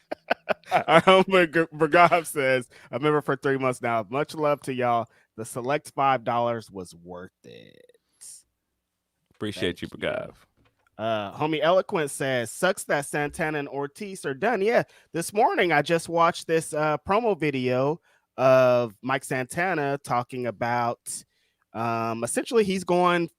Our homie Bergov says, I've been here for 3 months now. Much love to y'all. The select $5 was worth it.
Appreciate you, Bergov.
Homie Eloquent says, sucks that Santana and Ortiz are done. Yeah, this morning I just watched this promo video of Mike Santana talking about essentially he's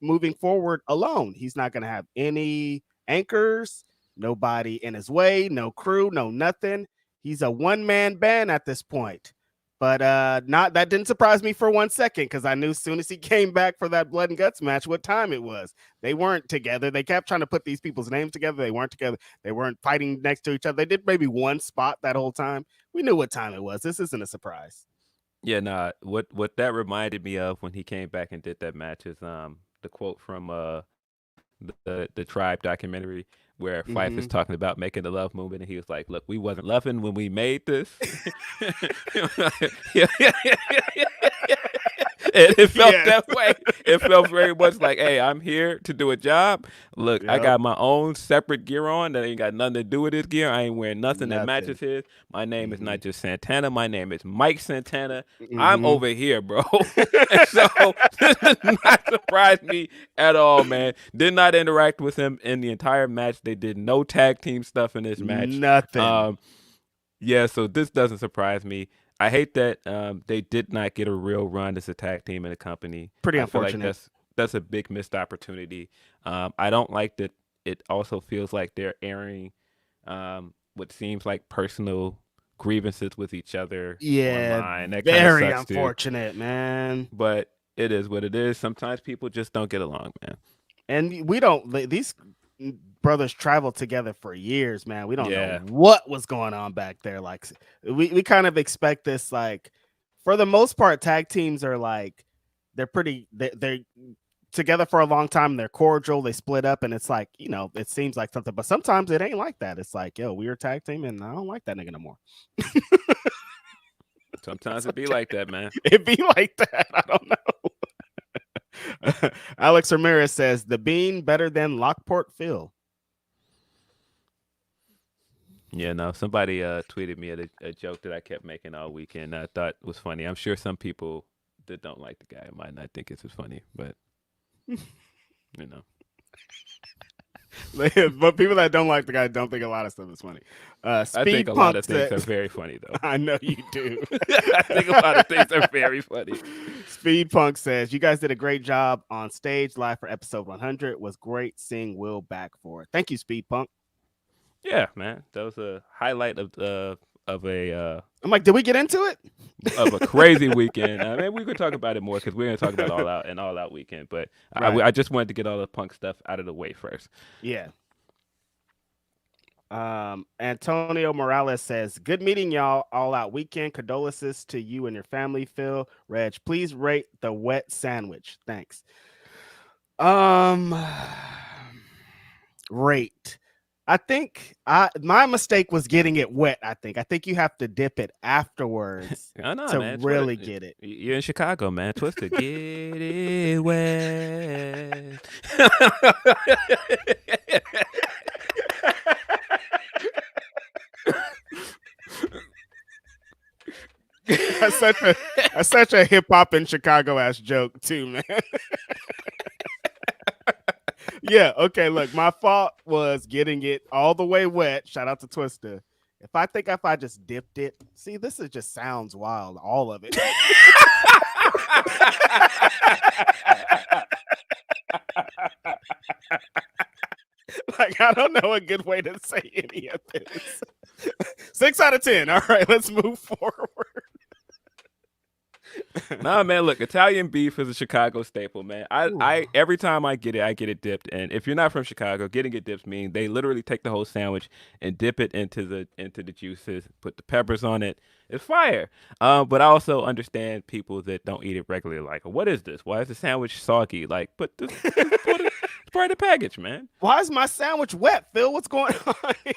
moving forward alone. He's not going to have any anchors, nobody in his way, no crew, no nothing. He's a one-man band at this point. But not that didn't surprise me for 1 second, because I knew as soon as he came back for that blood and guts match what time it was. They weren't together. They kept trying to put these people's names together. They weren't together. They weren't fighting next to each other. They did maybe one spot that whole time. We knew what time it was. This isn't a surprise.
Yeah, nah. What that reminded me of when he came back and did that match is the quote from the Tribe documentary where Fife is talking about making the love movement, and he was like, "Look, we wasn't loving when we made this." And it felt that way. It felt very much like, hey, I'm here to do a job. Look, I got my own separate gear on that ain't got nothing to do with his gear. I ain't wearing nothing that matches his. My name is not just Santana. My name is Mike Santana. I'm over here, bro. And so this did not surprise me at all, man. Did not interact with him in the entire match. They did no tag team stuff in this match.
Nothing.
Yeah, so this doesn't surprise me. I hate that they did not get a real run as a tag team in the company.
Pretty
I feel
unfortunate.
like that's a big missed opportunity. I don't like that it also feels like they're airing what seems like personal grievances with each other online. That
very
kinda sucks,
unfortunate, man.
But it is what it is. Sometimes people just don't get along, man.
And we don't. These brothers traveled together for years, man. We don't
Yeah.
know what was going on back there. Like we kind of expect this. Like for the most part, tag teams are like they're together for a long time. They're cordial. They split up, and it's like, you know, it seems like something. But sometimes it ain't like that. It's like, yo, we were a tag team, and I don't like that nigga no more.
Sometimes it be like that, man.
It be like that. I don't know. Alex Ramirez says the Bean better than Lockport Phil.
Yeah, no. Somebody tweeted me at a joke that I kept making all weekend. I thought was funny. I'm sure some people that don't like the guy might not think it's as funny, but you know.
But people that don't like the guy don't think a lot of stuff is funny.
I think a lot of things are very funny, though.
I know you do.
I think a lot of things are very funny.
Speed Punk says, you guys did a great job on stage live for episode 100. It was great seeing Will back for it. Thank you, Speed Punk.
Yeah, man. That was a highlight of a
I'm like, did we get into it?
Of a crazy weekend. I mean, we could talk about it more because we're going to talk about All Out and All Out weekend. But
Right.
I just wanted to get all the Punk stuff out of the way first.
Yeah. Antonio Morales says, good meeting y'all. All Out weekend. Condolences to you and your family, Phil. Reg, please rate the wet sandwich. Thanks. Rate. I think my mistake was getting it wet. I think you have to dip it afterwards
man,
really get it.
You're in Chicago, man. Twister, get it wet.
That's such a hip hop in Chicago ass joke too, man. Yeah, okay, look, my fault was getting it all the way wet. Shout out to Twister. If I just dipped it, see, this is just sounds wild, all of it. Like, I don't know a good way to say any of this. 6 out of 10. All right, let's move forward.
Nah, man, look, Italian beef is a Chicago staple, man. I every time I get it dipped. And if you're not from Chicago, getting it dipped means they literally take the whole sandwich and dip it into the juices, put the peppers on it. It's fire. But I also understand people that don't eat it regularly. Like, what is this? Why is the sandwich soggy? Like, but this it's part of the package, man.
Why is my sandwich wet, Phil? What's going on here?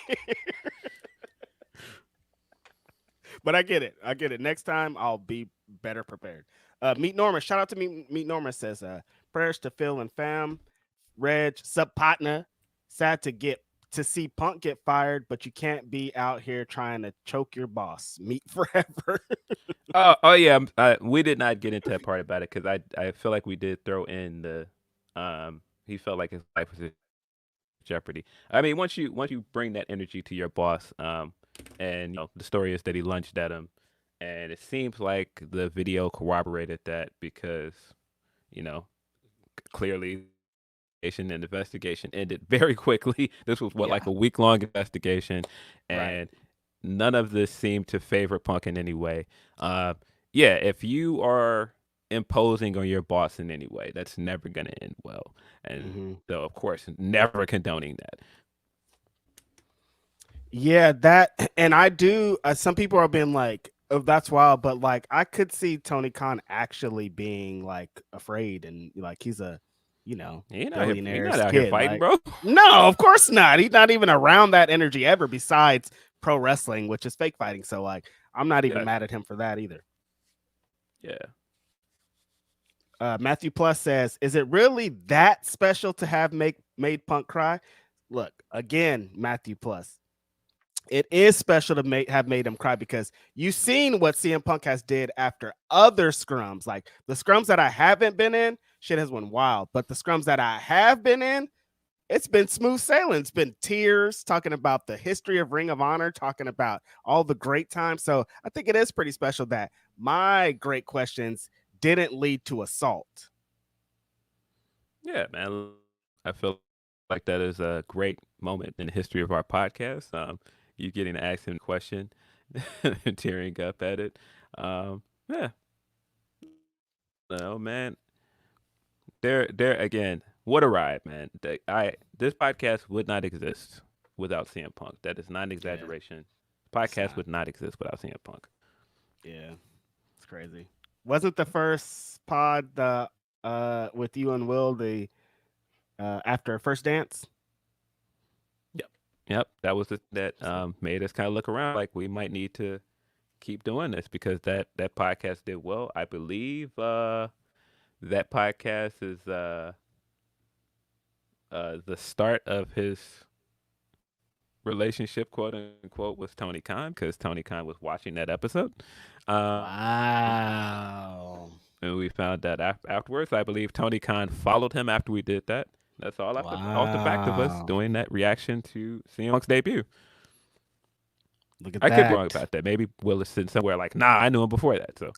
But I get it. Next time I'll be better prepared. Meet Norma. Shout out to Meet Norma says, prayers to Phil and fam. Reg, sub partner. Sad to see Punk get fired, but you can't be out here trying to choke your boss. Meet forever.
Oh yeah. We did not get into that part about it because I feel like we did throw in the he felt like his life was in jeopardy. I mean, once you bring that energy to your boss, and the story is that he lunged at him And it seems like the video corroborated that because, you know, clearly the investigation ended very quickly. This was like a week-long investigation, and none of this seemed to favor Punk in any way. If you are imposing on your boss in any way, that's never going to end well. And so, of course, never condoning that.
Yeah, that, and I do. Some people are being like, "Oh, that's wild," but like, I could see Tony Khan actually being like afraid, and like he's a, billionaire's
out
kid.
here fighting,
like,
bro.
no, of course not. He's not even around that energy ever. Besides pro wrestling, which is fake fighting. So like, I'm not even mad at him for that either.
Yeah.
Matthew Plus says, "Is it really that special to have made Punk cry?" Look, again, Matthew Plus. It is special to have made him cry because you've seen what CM Punk has did after other scrums. Like the scrums that I haven't been in, shit has went wild. But the scrums that I have been in, it's been smooth sailing. It's been tears, talking about the history of Ring of Honor, talking about all the great times. So I think it is pretty special that my great questions didn't lead to assault.
Yeah, man. I feel like that is a great moment in the history of our podcast. You getting to ask him a question and tearing up at it. Yeah. No, man. There again. What a ride, man. This podcast would not exist without CM Punk. That is not an exaggeration. Podcast would not exist without CM Punk.
Yeah. It's crazy. Wasn't the first pod with you and Will the after First Dance?
Yep, that was that made us kind of look around like we might need to keep doing this because that podcast did well. I believe that podcast is the start of his relationship, quote unquote, with Tony Khan because Tony Khan was watching that episode.
Wow.
And we found that afterwards. I believe Tony Khan followed him after we did that. That's all off the back of us doing that reaction to CM Punk's debut.
Look at
I
that.
could be wrong about that. Maybe Will is sitting somewhere like, nah, I knew him before that. So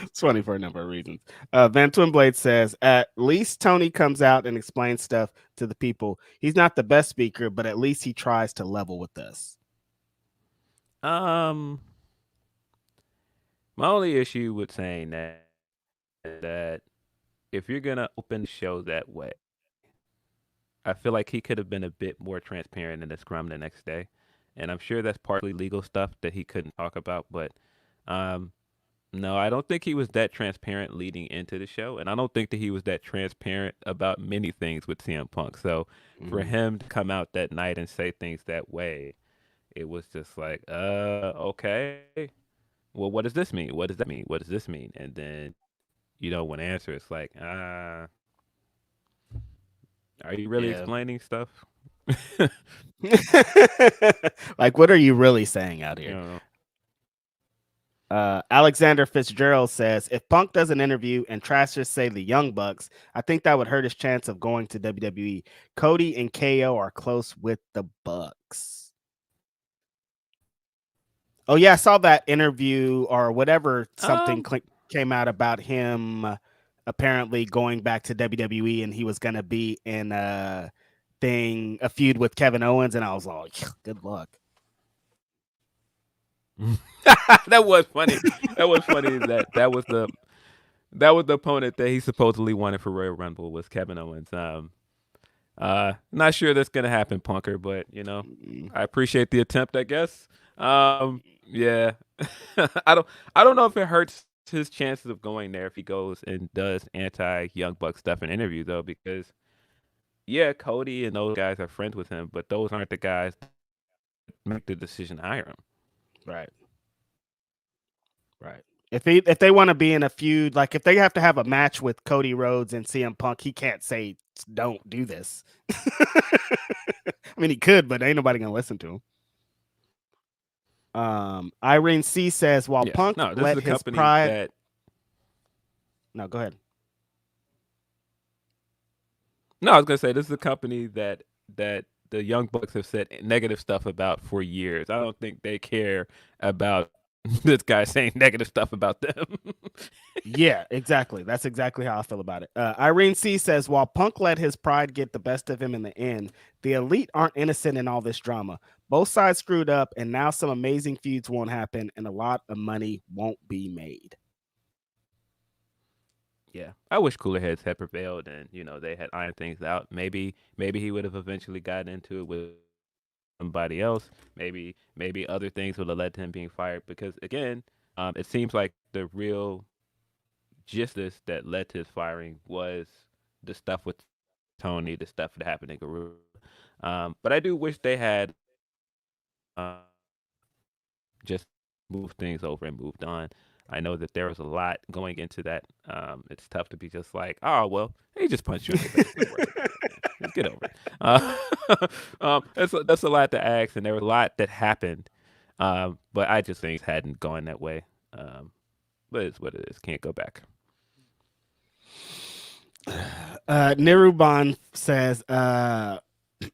it's funny for a number of reasons. Van Twinblade says, at least Tony comes out and explains stuff to the people. He's not the best speaker, but at least he tries to level with us.
My only issue with saying that if you're gonna open the show that way, I feel like he could have been a bit more transparent in the scrum the next day, and I'm sure that's partly legal stuff that he couldn't talk about. But no, I don't think he was that transparent leading into the show, and I don't think that he was that transparent about many things with CM Punk. So for him to come out that night and say things that way, it was just like, okay. Well, what does this mean? What does that mean? What does this mean? And then you don't want to answer. It's like, are you really explaining stuff?
Like, what are you really saying out here? Alexander Fitzgerald says, if Punk does an interview and tries to say the Young Bucks, I think that would hurt his chance of going to WWE. Cody and KO are close with the Bucks. Oh, yeah, I saw that interview or whatever. Something came out about him apparently going back to WWE and he was going to be in a feud with Kevin Owens. And I was like, good luck.
That was funny. That was funny that was the opponent that he supposedly wanted for Royal Rumble was Kevin Owens. Not sure that's going to happen, Punker, but, I appreciate the attempt, I guess. Yeah, I don't know if it hurts his chances of going there if he goes and does anti-Young Buck stuff in interviews though, because Cody and those guys are friends with him, but those aren't the guys that make the decision to hire him.
Right. If they want to be in a feud, like if they have to have a match with Cody Rhodes and CM Punk, he can't say don't do this. I mean, he could, but ain't nobody gonna listen to him. Irene C says while Punk let his pride. No, go ahead.
No, I was gonna say this is a company that the Young Bucks have said negative stuff about for years. I don't think they care about this guy saying negative stuff about them.
Yeah, exactly. That's exactly how I feel about it. Irene C says, while Punk let his pride get the best of him in the end, the Elite aren't innocent in all this drama. Both sides screwed up, and now some amazing feuds won't happen, and a lot of money won't be made.
Yeah, I wish cooler heads had prevailed, and they had ironed things out. Maybe he would have eventually gotten into it with somebody else. Maybe other things would have led to him being fired. Because again, it seems like the real gist of this that led to his firing was the stuff with Tony, the stuff that happened in Garou. But I do wish they had just moved things over and moved on. I know that there was a lot going into that. It's tough to be just like, oh well, he just punched you in the face. Don't worry about it, man. Just get over it. That's a lot to ask, and there was a lot that happened. But I just think it hadn't gone that way. But it's what it is. Can't go back.
Niruban says,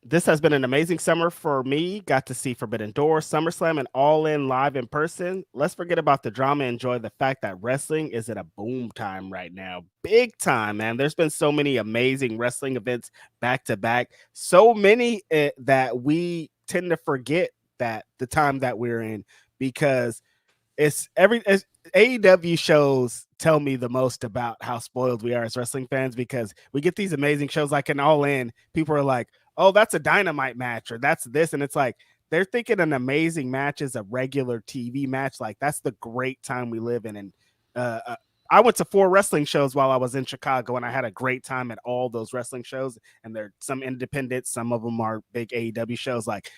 this has been an amazing summer for me. Got to see Forbidden Door, SummerSlam, and All In live in person. Let's forget about the drama. Enjoy the fact that wrestling is at a boom time right now. Big time, man. There's been so many amazing wrestling events back to back. So many that we tend to forget that the time that we're in, because it's AEW shows tell me the most about how spoiled we are as wrestling fans, because we get these amazing shows like an All In. People are like, oh, that's a Dynamite match, or that's this. And it's like, they're thinking an amazing match is a regular TV match. Like, that's the great time we live in. And I went to 4 wrestling shows while I was in Chicago, and I had a great time at all those wrestling shows. And they're some independent, some of them are big AEW shows. Like,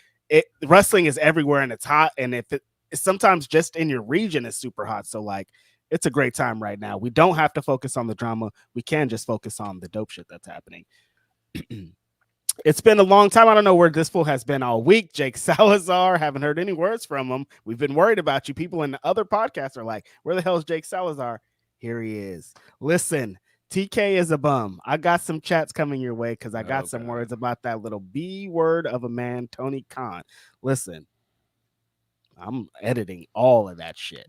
wrestling is everywhere, and it's hot. And if it's sometimes just in your region is super hot. So like, it's a great time right now. We don't have to focus on the drama. We can just focus on the dope shit that's happening. It's been a long time. I don't know where this fool has been all week. Jake Salazar, haven't heard any words from him. We've been worried about you. People in the other podcasts are like, where the hell is Jake Salazar? Here he is. Listen, TK is a bum. I got some chats coming your way because I got some words about that little B word of a man, Tony Khan. Listen, I'm editing all of that shit.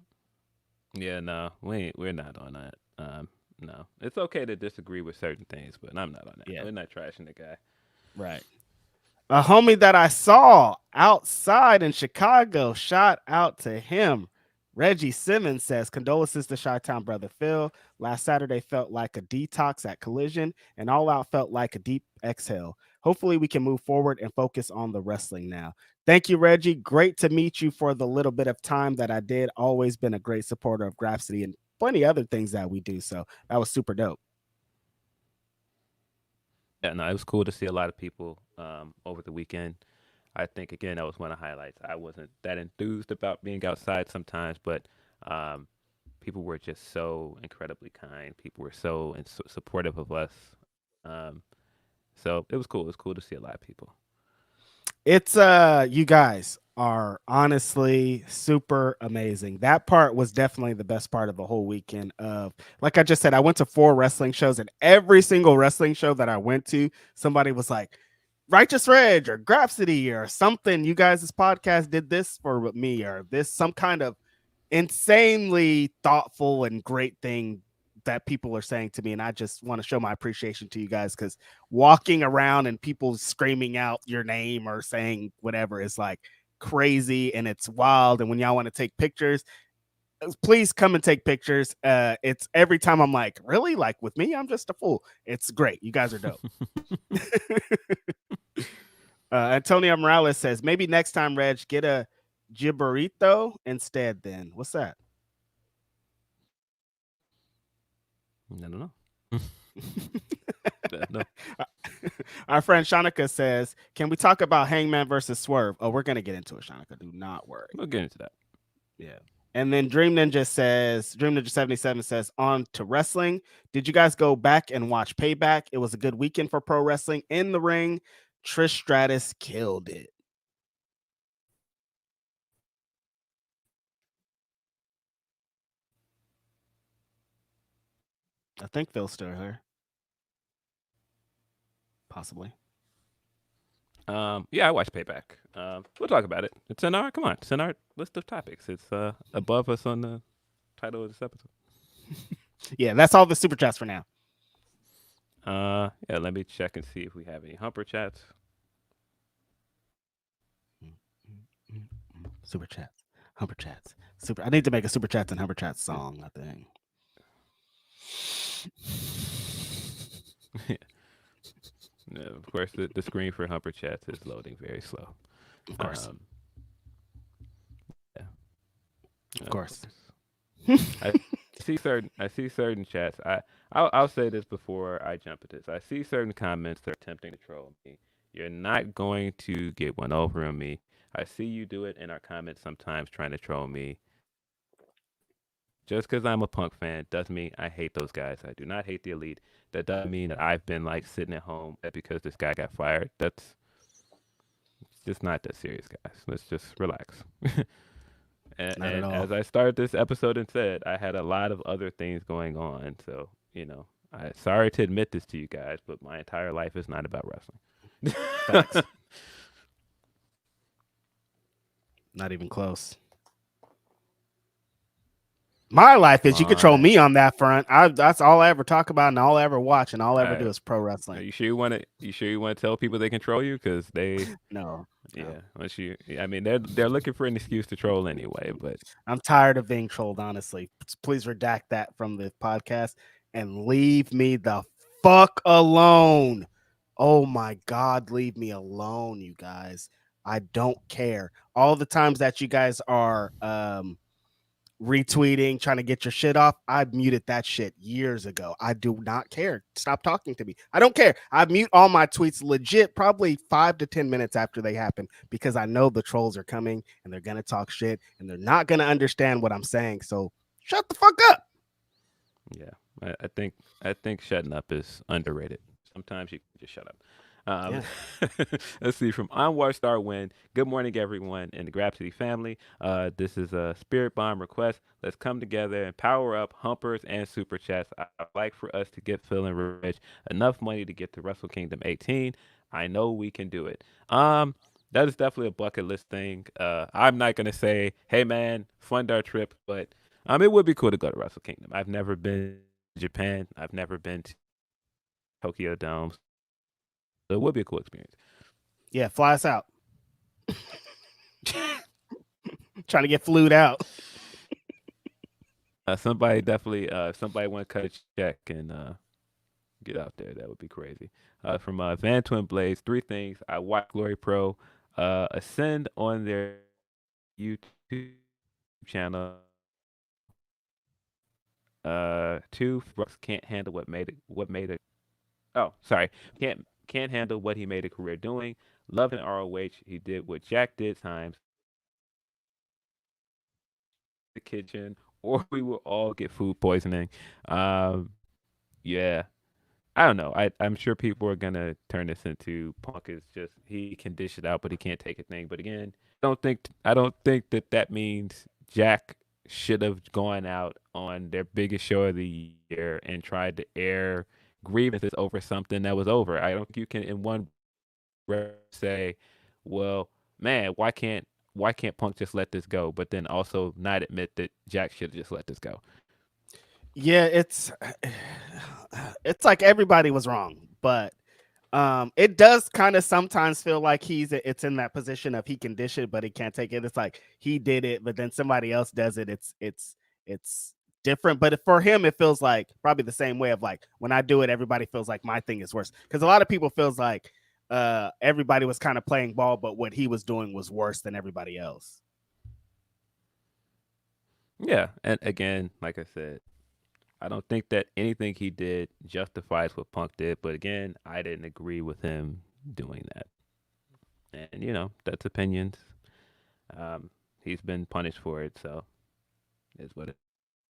Yeah, no, we're not on that. No, it's okay to disagree with certain things, but I'm not on that. Yeah. We're not trashing the guy.
Right. A homie that I saw outside in Chicago, shout out to him. Reggie Simmons says, condolences to Chi-Town brother Phil. Last Saturday felt like a detox at Collision, and All Out felt like a deep exhale. Hopefully we can move forward and focus on the wrestling now. Thank you, Reggie. Great to meet you for the little bit of time that I did. Always been a great supporter of Grapsody and plenty other things that we do. So that was super dope.
Yeah, no, it was cool to see a lot of people over the weekend. I think, again, that was one of the highlights. I wasn't that enthused about being outside sometimes, but people were just so incredibly kind. People were so supportive of us. So it was cool. It was cool to see a lot of people.
It's you guys are honestly super amazing. That part was definitely the best part of the whole weekend. Like I just said, I went to 4 wrestling shows, and every single wrestling show that I went to, somebody was like, Righteous Reg or Grapsody or something. You guys' podcast did this for me, or this some kind of insanely thoughtful and great thing that people are saying to me. And I just want to show my appreciation to you guys, because walking around and people screaming out your name or saying whatever is like crazy, and it's wild. And when y'all want to take pictures, please come and take pictures. It's every time I'm like, really? Like with me, I'm just a fool. It's great. You guys are dope. Antonio Morales says, maybe next time, Reg, get a Jibarito instead then. What's that?
I don't know. No.
Our friend Shanika says, can we talk about Hangman versus Swerve? Oh, we're going to get into it, Shanika. Do not worry.
We'll get into that.
Yeah. And then Dream Ninja 77 says, on to wrestling. Did you guys go back and watch Payback? It was a good weekend for pro wrestling. In the ring, Trish Stratus killed it. I think Phil's still here. Possibly.
Yeah, I watched Payback. We'll talk about it. It's in our list of topics. It's above us on the title of this episode.
Yeah, that's all the super chats for now.
Yeah, let me check and see if we have any humper chats.
Super chats, humper chats, super. I need to make a super chats and humper chats song. I think.
No, of course, the screen for humper chats is loading very slow.
Of course,
Yeah,
of course.
I see certain chats. I'll say this before I jump at this. I see certain comments that are attempting to troll me. You're not going to get one over on me. I see you do it in our comments sometimes, trying to troll me. Just because I'm a Punk fan doesn't mean I hate those guys. I do not hate the Elite. That doesn't mean that I've been like sitting at home because this guy got fired. That's just not that serious, guys. Let's just relax.
Not at
And
all.
as I started this episode and said, I had a lot of other things going on. So, I sorry to admit this to you guys, but my entire life is not about wrestling.
Facts. Not even close. My life is you control me on that front. That's all I ever talk about and all I ever watch and all I ever do is pro
Are
wrestling.
you sure you want to? You sure you want to tell people they control you? Because they,
No.
yeah. Once you, I mean, they're looking for an excuse to troll anyway. But
I'm tired of being trolled, honestly. Please redact that from the podcast and leave me the fuck alone. Oh my God, leave me alone, you guys. I don't care. All the times that you guys are retweeting, trying to get your shit off, I muted that shit years ago. I do not care. Stop talking to me. I don't care. I mute all my tweets legit probably 5 to 10 minutes after they happen because I know the trolls are coming and they're going to talk shit and they're not going to understand what I'm saying. So shut the fuck up.
yeah, I think shutting up is underrated. Sometimes you can just shut up. Um, let's see from Onward Star Win. Good morning, everyone in the Grapsody family. This is a Spirit Bomb request. Let's come together and power up humpers and super chats. I'd like for us to get Phil and Rich enough money to get to Wrestle Kingdom 18. I know we can do it. That is definitely a bucket list thing. I'm not gonna say, hey man, fund our trip, but it would be cool to go to Wrestle Kingdom. I've never been to Japan. I've never been to Tokyo Dome. So it would be a cool experience.
Yeah, fly us out. Trying to get flued out.
Somebody definitely, somebody want to cut a check and get out there. That would be crazy. From Van Twin Blades, three things. I watch Glory Pro ascend on their YouTube channel. Two, Brooks can't handle can't handle what he made a career doing. Loving ROH, he did what Jack did times the kitchen, or we will all get food poisoning. Yeah, I don't know. I'm sure people are gonna turn this into Punk is just he can dish it out, but he can't take a thing. But again, I don't think that means Jack should have gone out on their biggest show of the year and tried to air grievances over something that was over. I don't think you can in one breath say, well, man, why can't Punk just let this go? But then also not admit that Jack should have just let this go.
Yeah, it's like everybody was wrong, but it does kind of sometimes feel like it's in that position of he can dish it but he can't take it. It's like he did it but then somebody else does it. It's different, but for him it feels like probably the same way of like when I do it everybody feels like my thing is worse because a lot of people feels like everybody was kind of playing ball but what he was doing was worse than everybody else.
Yeah, and again, like I said, I don't think that anything he did justifies what Punk did, but again, I didn't agree with him doing that. And that's opinions. He's been punished for it, so it's what it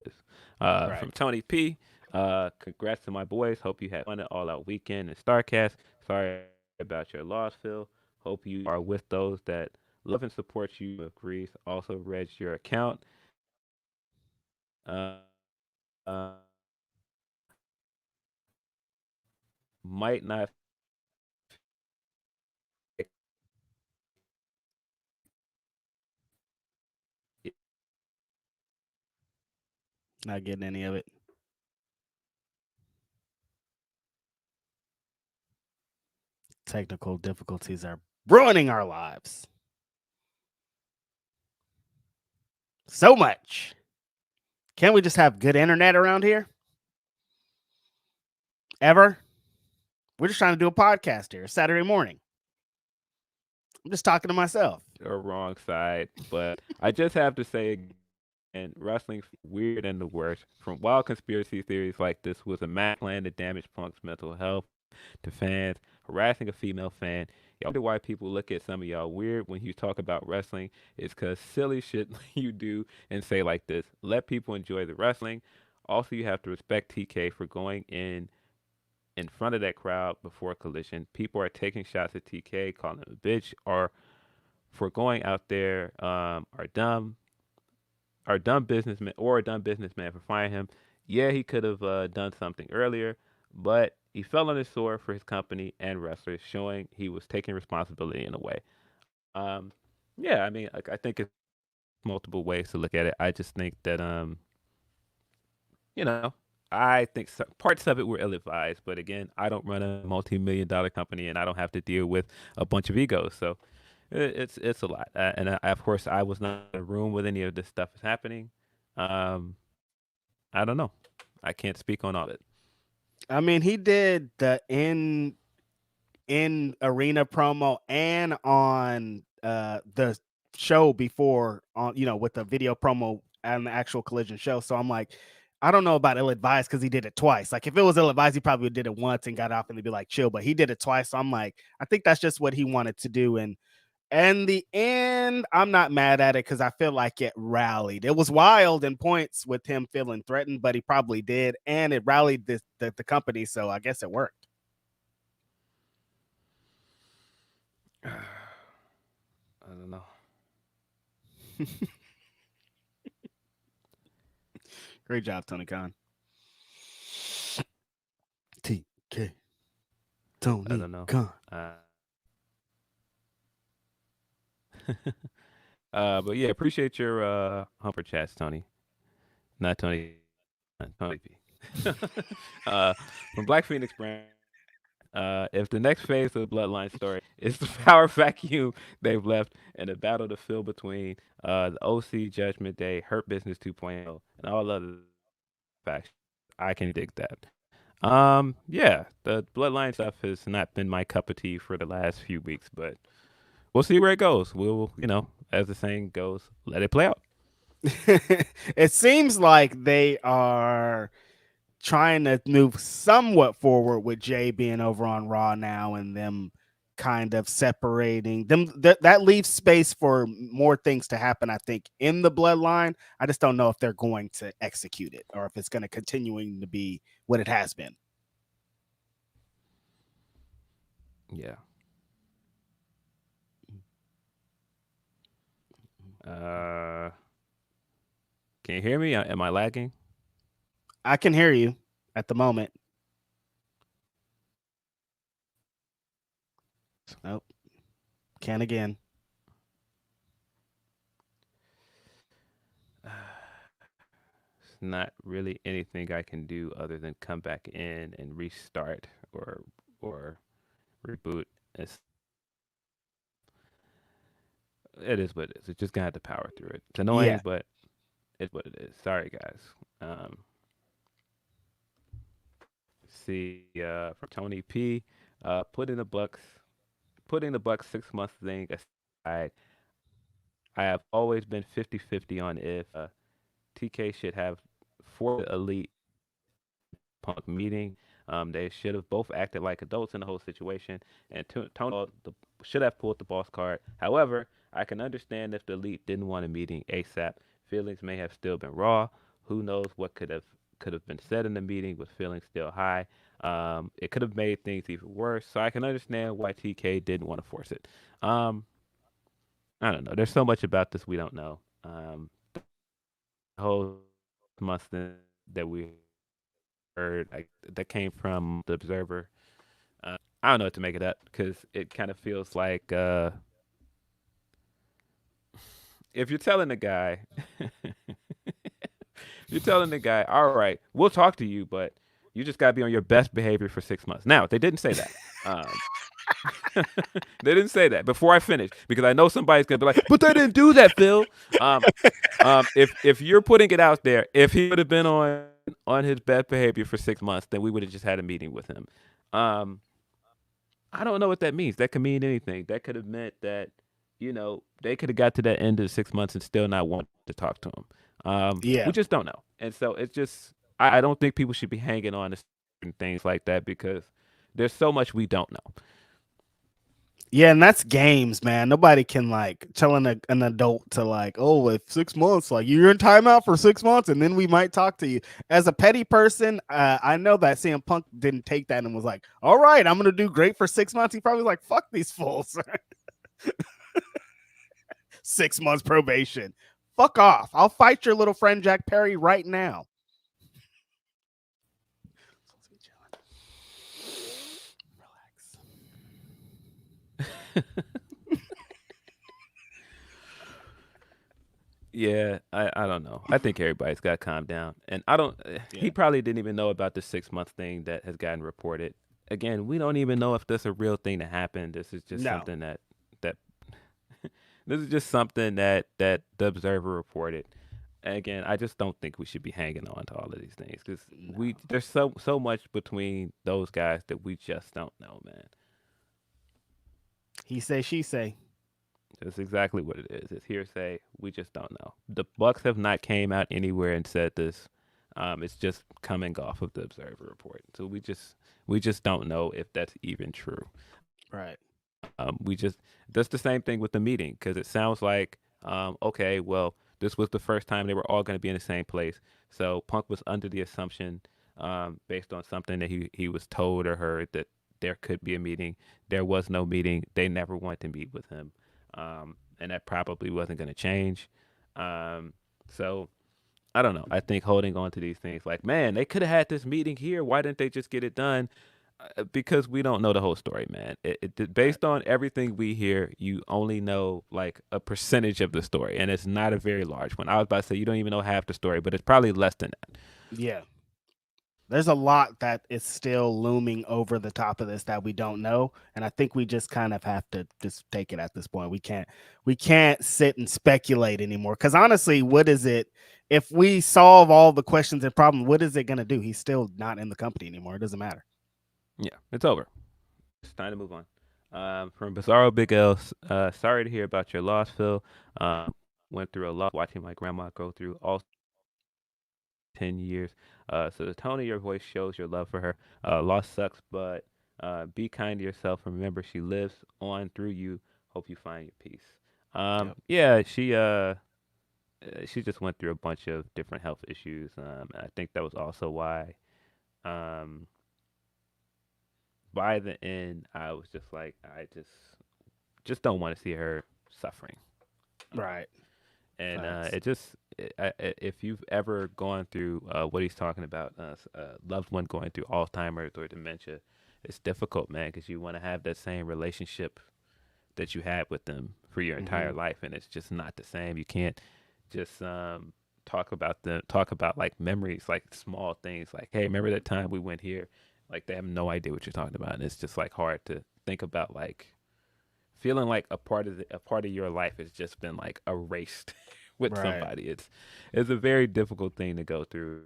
is.
Right.
From Tony P. Congrats to my boys. Hope you had fun at All Out Weekend and Starcast. Sorry about your loss, Phil. Hope you are with those that love and support you with Greece. Also, read your account. Uh, uh, might not
Not getting any of it. Technical difficulties are ruining our lives. So much. Can't we just have good internet around here? Ever? We're just trying to do a podcast here, Saturday morning. I'm just talking to myself.
Or wrong side, but I just have to say, and wrestling's weird and the worst. From wild conspiracy theories like this was a mad plan to damage Punk's mental health to fans, harassing a female fan. Y'all wonder why people look at some of y'all weird when you talk about wrestling. It's because silly shit you do and say like this. Let people enjoy the wrestling. Also, you have to respect TK for going in front of that crowd before Collision. People are taking shots at TK, calling him a bitch, or for going out there are dumb businessman or a dumb businessman for firing him. Yeah, he could have done something earlier, but he fell on his sword for his company and wrestlers, showing he was taking responsibility in a way. Um, yeah, I mean, I think it's multiple ways to look at it. I just think that you know, I think parts of it were ill-advised, but again, I don't run a multi-million-dollar company, and I don't have to deal with a bunch of egos, so it's a lot. And of course, I was not in a room with any of this stuff is happening. Um, I don't know. I can't speak on all of it.
I mean, he did the in arena promo and on the show before on with the video promo and the actual Collision show. So I'm like, I don't know about ill advised because he did it twice. Like if it was ill advised, he probably did it once and got off and they'd be like chill, but he did it twice. So I'm like, I think that's just what he wanted to do. And the end, I'm not mad at it because I feel like it rallied. It was wild in points with him feeling threatened, but he probably did, and it rallied the company. So I guess it worked.
I don't know.
Great job, Tony Khan. TK. Tony
I don't know.
Khan.
But yeah, appreciate your humper chats, Tony. Not Tony. Tony P. From Black Phoenix Brand. If the next phase of the Bloodline story is the power vacuum they've left and the battle to fill between the OC Judgment Day, Hurt Business 2.0, and all other factions, I can dig that. Yeah, the Bloodline stuff has not been my cup of tea for the last few weeks, but we'll see where it goes. We'll, as the saying goes, let it play out.
It seems like they are trying to move somewhat forward with Jay being over on Raw now and them kind of separating them. That leaves space for more things to happen, I think, in the Bloodline. I just don't know if they're going to execute it or if it's going to continuing to be what it has been.
Yeah. Can you hear me? Am I lagging?
I can hear you at the moment. Nope. Can again.
It's not really anything I can do other than come back in and restart or reboot. It is what it is. It's just gonna have to power through it. It's annoying, but it's what it is. Sorry, guys. See, from Tony P, putting the Bucks 6 month thing aside, I have always been 50-50 on if TK should have for the elite Punk meeting. They should have both acted like adults in the whole situation, and Tony should have pulled the boss card. However, I can understand if the elite didn't want a meeting ASAP. Feelings may have still been raw. Who knows what could have been said in the meeting with feelings still high. It could have made things even worse. So I can understand why TK didn't want to force it. I don't know. There's so much about this we don't know. The whole month that we heard that came from the Observer. I don't know what to make it up because it kind of feels like if you're telling a guy, if You're telling the guy, all right, we'll talk to you, but you just got to be on your best behavior for 6 months. Now, they didn't say that. They didn't say that before I finish, because I know somebody's gonna be like, but they didn't do that, Phil. If you're putting it out there, if he would have been on his best behavior for 6 months, then we would have just had a meeting with him. I don't know what that means. That could mean anything. That could have meant that, they could have got to that end of the 6 months and still not want to talk to him.
Yeah.
We just don't know. And so it's just, I don't think people should be hanging on to certain things like that, because there's so much we don't know.
Yeah, and that's games, man. Nobody can tell an adult to oh, if 6 months, you're in timeout for 6 months, and then we might talk to you. As a petty person, I know that CM Punk didn't take that and was like, all right, I'm gonna do great for 6 months. He probably was like, fuck these fools. 6 months probation. Fuck off. I'll fight your little friend Jack Perry right now.
Yeah, I don't know. I think everybody's got to calm down. And I don't, he probably didn't even know about the 6 month thing that has gotten reported. Again, we don't even know if this is a real thing that happened. This is just something that this is just something that the Observer reported. And again, I just don't think we should be hanging on to all of these things, because there's so much between those guys that we just don't know, man.
He say, she say.
That's exactly what it is. It's hearsay. We just don't know. The Bucks have not came out anywhere and said this. It's just coming off of the Observer report. So we just don't know if that's even true.
Right.
That's the same thing with the meeting, because it sounds like, okay, well, this was the first time they were all going to be in the same place. So Punk was under the assumption, based on something that he was told or heard, that there could be a meeting. There was no meeting. They never wanted to meet with him. And that probably wasn't going to change. So I don't know. I think holding on to these things, man, they could have had this meeting here. Why didn't they just get it done? Because we don't know the whole story, man. Based on everything we hear, you only know a percentage of the story, and it's not a very large one. I was about to say you don't even know half the story, but it's probably less than that.
Yeah. There's a lot that is still looming over the top of this that we don't know, and I think we just kind of have to just take it at this point. We can't sit and speculate anymore, because honestly, what is it if we solve all the questions and problems? What is it going to do? He's still not in the company anymore. It doesn't matter.
Yeah, it's over. It's time to move on. From Bizarro Big L, sorry to hear about your loss, Phil. Went through a lot watching my grandma go through all 10 years. So the tone of your voice shows your love for her. Loss sucks, but be kind to yourself. Remember, she lives on through you. Hope you find your peace. Yeah, she just went through a bunch of different health issues. I think that was also why, by the end, I was just like, I just don't want to see her suffering.
Right.
And if you've ever gone through what he's talking about, loved one going through Alzheimer's or dementia, it's difficult, man, because you want to have that same relationship that you had with them for your entire life, and it's just not the same. You can't just talk about memories, small things, hey, remember that time we went here? They have no idea what you're talking about, and it's just hard to think about, feeling like a part of your life has just been erased with somebody. It's a very difficult thing to go through,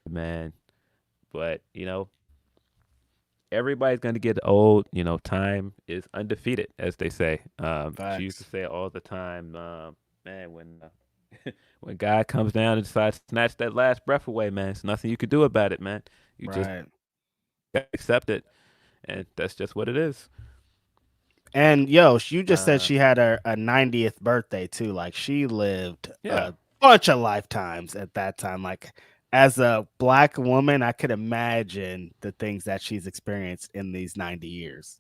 man. But everybody's gonna get old. Time is undefeated, as they say. She used to say it all the time, man. When God comes down and decides to snatch that last breath away, man, there's nothing you can do about it, man. You just accept it, and that's just what it is.
And you just said she had a 90th birthday too. She lived a bunch of lifetimes at that time. As a Black woman, I could imagine the things that she's experienced in these 90 years.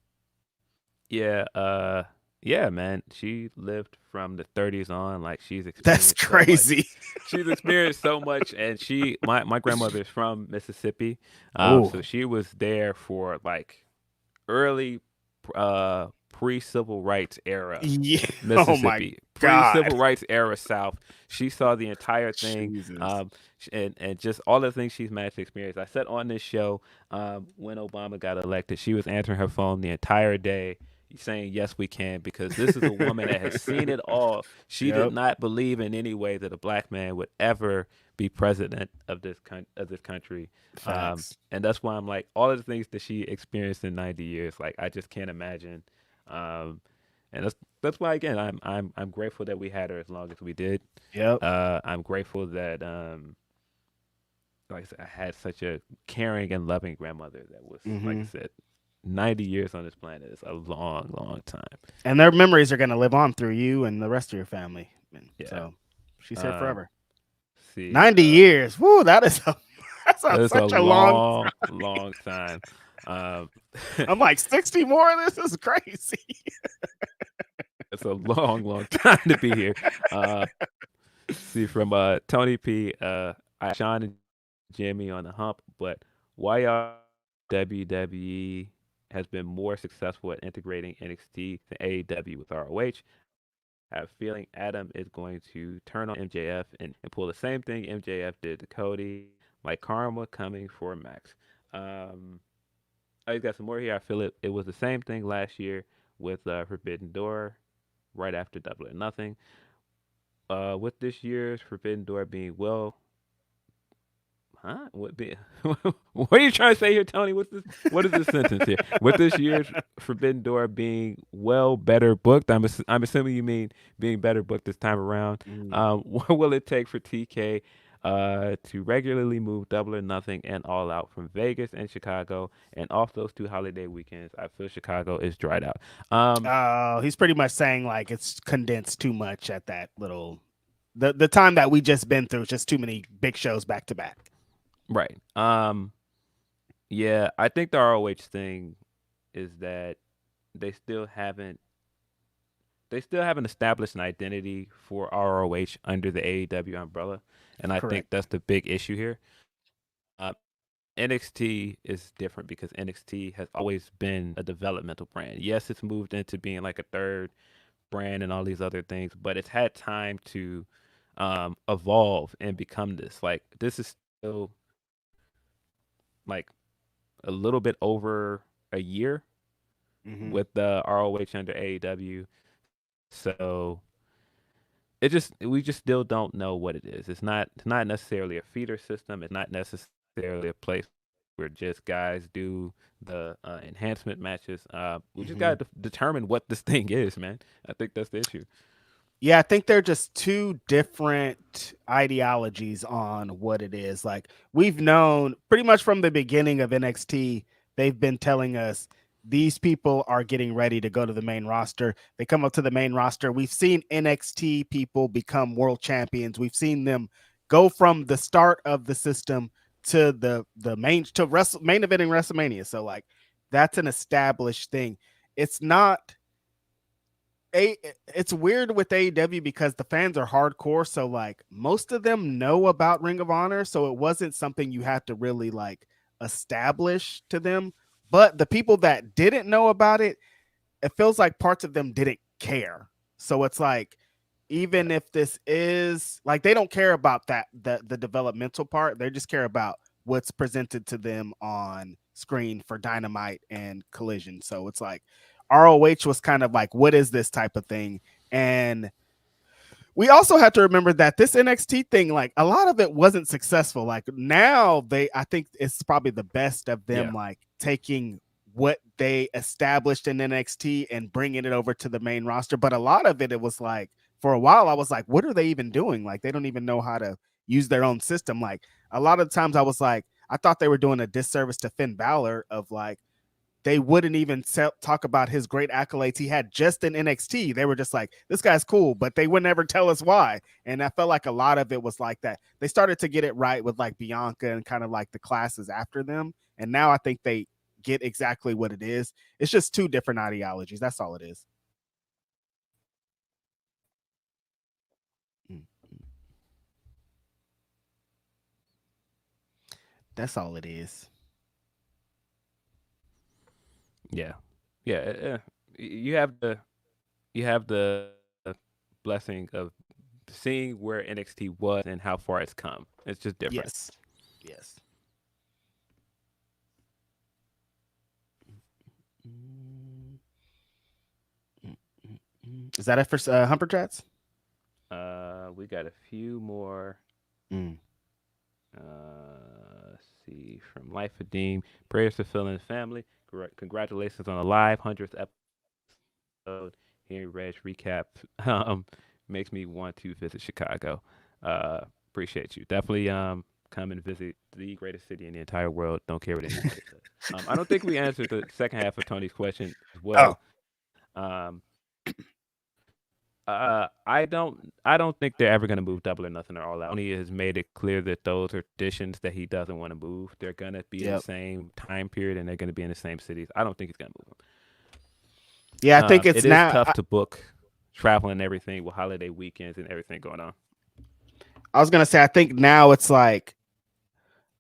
Yeah, man. She lived from the 30s on. She's experienced.
That's crazy.
She's experienced so much, and my grandmother is from Mississippi, so she was there for early pre-civil rights era Mississippi. pre-civil rights era South. She saw the entire thing,
Jesus.
and just all the things she's managed to experience. I said on this show, when Obama got elected, she was answering her phone the entire day, saying "Yes, we can," because this is a woman that has seen it all. She did not believe in any way that a black man would ever be president of this country. And that's why I'm like, all of the things that she experienced in 90 years, like I just can't imagine. And that's why again I'm grateful that we had her as long as we did. I'm grateful that like I said, I had such a caring and loving grandmother that was like I said, 90 years on this planet is a long, long time.
And their memories are gonna live on through you and the rest of your family.
Yeah.
So she's here forever.
See,
90 years. Woo, that's such a
long time.
I'm like 60 more. This is crazy.
It's a long, long time to be here. See, from Tony P, I Sean and Jimmy on the hump, but why y'all WWE has been more successful at integrating NXT than AEW with ROH? I have a feeling Adam is going to turn on MJF and pull the same thing MJF did to Cody, like karma coming for Max. I got some more here. I feel it was the same thing last year with Forbidden Door, right after Double or Nothing. With this year's Forbidden Door being what are you trying to say here, Tony? What is this sentence here? With this year's Forbidden Door being better booked, I'm assuming you mean being better booked this time around. What will it take for TK to regularly move Double or Nothing and All Out from Vegas and Chicago, and off those 2 holiday weekends? I feel Chicago is dried out.
He's pretty much saying like it's condensed too much at that little the time that we just been through. Just too many big shows back to back.
Right. Yeah, I think the ROH thing is that they still haven't established an identity for ROH under the AEW umbrella, and I think that's the big issue here. NXT is different because NXT has always been a developmental brand. Yes, it's moved into being like a third brand and all these other things, but it's had time to evolve and become this. Like, this is still like a little bit over a year with the ROH under AEW. So we just still don't know what it is. It's not necessarily a feeder system. It's not necessarily a place where just guys do the enhancement matches. We just got to determine what this thing is, man. I think that's the issue.
Yeah, I think they're just two different ideologies on what it is. Like, we've known pretty much from the beginning of NXT, they've been telling us these people are getting ready to go to the main roster. They come up to the main roster. We've seen NXT people become world champions. We've seen them go from the start of the system to the main eventing WrestleMania. So like, that's an established thing. It's weird with AEW because the fans are hardcore. So like, most of them know about Ring of Honor. So it wasn't something you had to really like establish to them. But the people that didn't know about it, it feels like parts of them didn't care. So it's like, even if this is like, they don't care about the developmental part. They just care about what's presented to them on screen for Dynamite and Collision. So it's like, ROH was kind of like, what is this type of thing? And we also have to remember that this NXT thing, like, a lot of it wasn't successful. Like, now I think it's probably the best of them, like taking what they established in NXT and bringing it over to the main roster. But a lot of it was like, for a while, I was like, what are they even doing? Like, they don't even know how to use their own system. Like, a lot of times I was like, I thought they were doing a disservice to Finn Balor of like, they wouldn't even talk about his great accolades he had just in NXT. They were just like, this guy's cool, but they would never tell us why. And I felt like a lot of it was like that. They started to get it right with like Bianca and kind of like the classes after them. And now I think they get exactly what it is. It's just two different ideologies. That's all it is. That's all it is.
Yeah. You have the blessing of seeing where NXT was and how far it's come. It's just different.
Yes. Is that it for Humper Chats?
We got a few more. See, from Life of Dean. Prayers to Phil and his family. Congratulations on the live 100th episode. Hearing Reg recap makes me want to visit Chicago. Appreciate you. Definitely come and visit the greatest city in the entire world. Don't care what anybody says. I don't think we answered the second half of Tony's question as well. I don't think they're ever going to move Double or Nothing or All Out. Tony has made it clear that those are traditions that he doesn't want to move. They're going to be in the same time period and they're going to be in the same cities. I don't think he's going to move them.
Yeah, I think it is
tough to book travel and everything with holiday weekends and everything going on.
I was going to say, I think now it's like,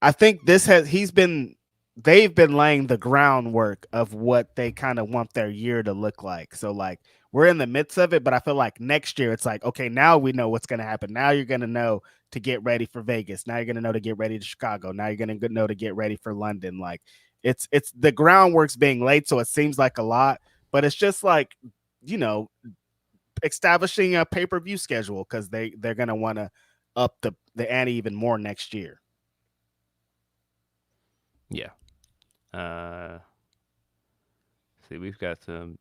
I think they've been laying the groundwork of what they kind of want their year to look like. So like, we're in the midst of it, but I feel like next year it's like, okay, now we know what's going to happen. Now you're going to know to get ready for Vegas. Now you're going to know to get ready to Chicago. Now you're going to know to get ready for London. Like it's the groundwork's being laid. So it seems like a lot, but it's just like, you know, establishing a pay-per-view schedule because they're going to want to up the ante even more next year.
Yeah. See, we've got some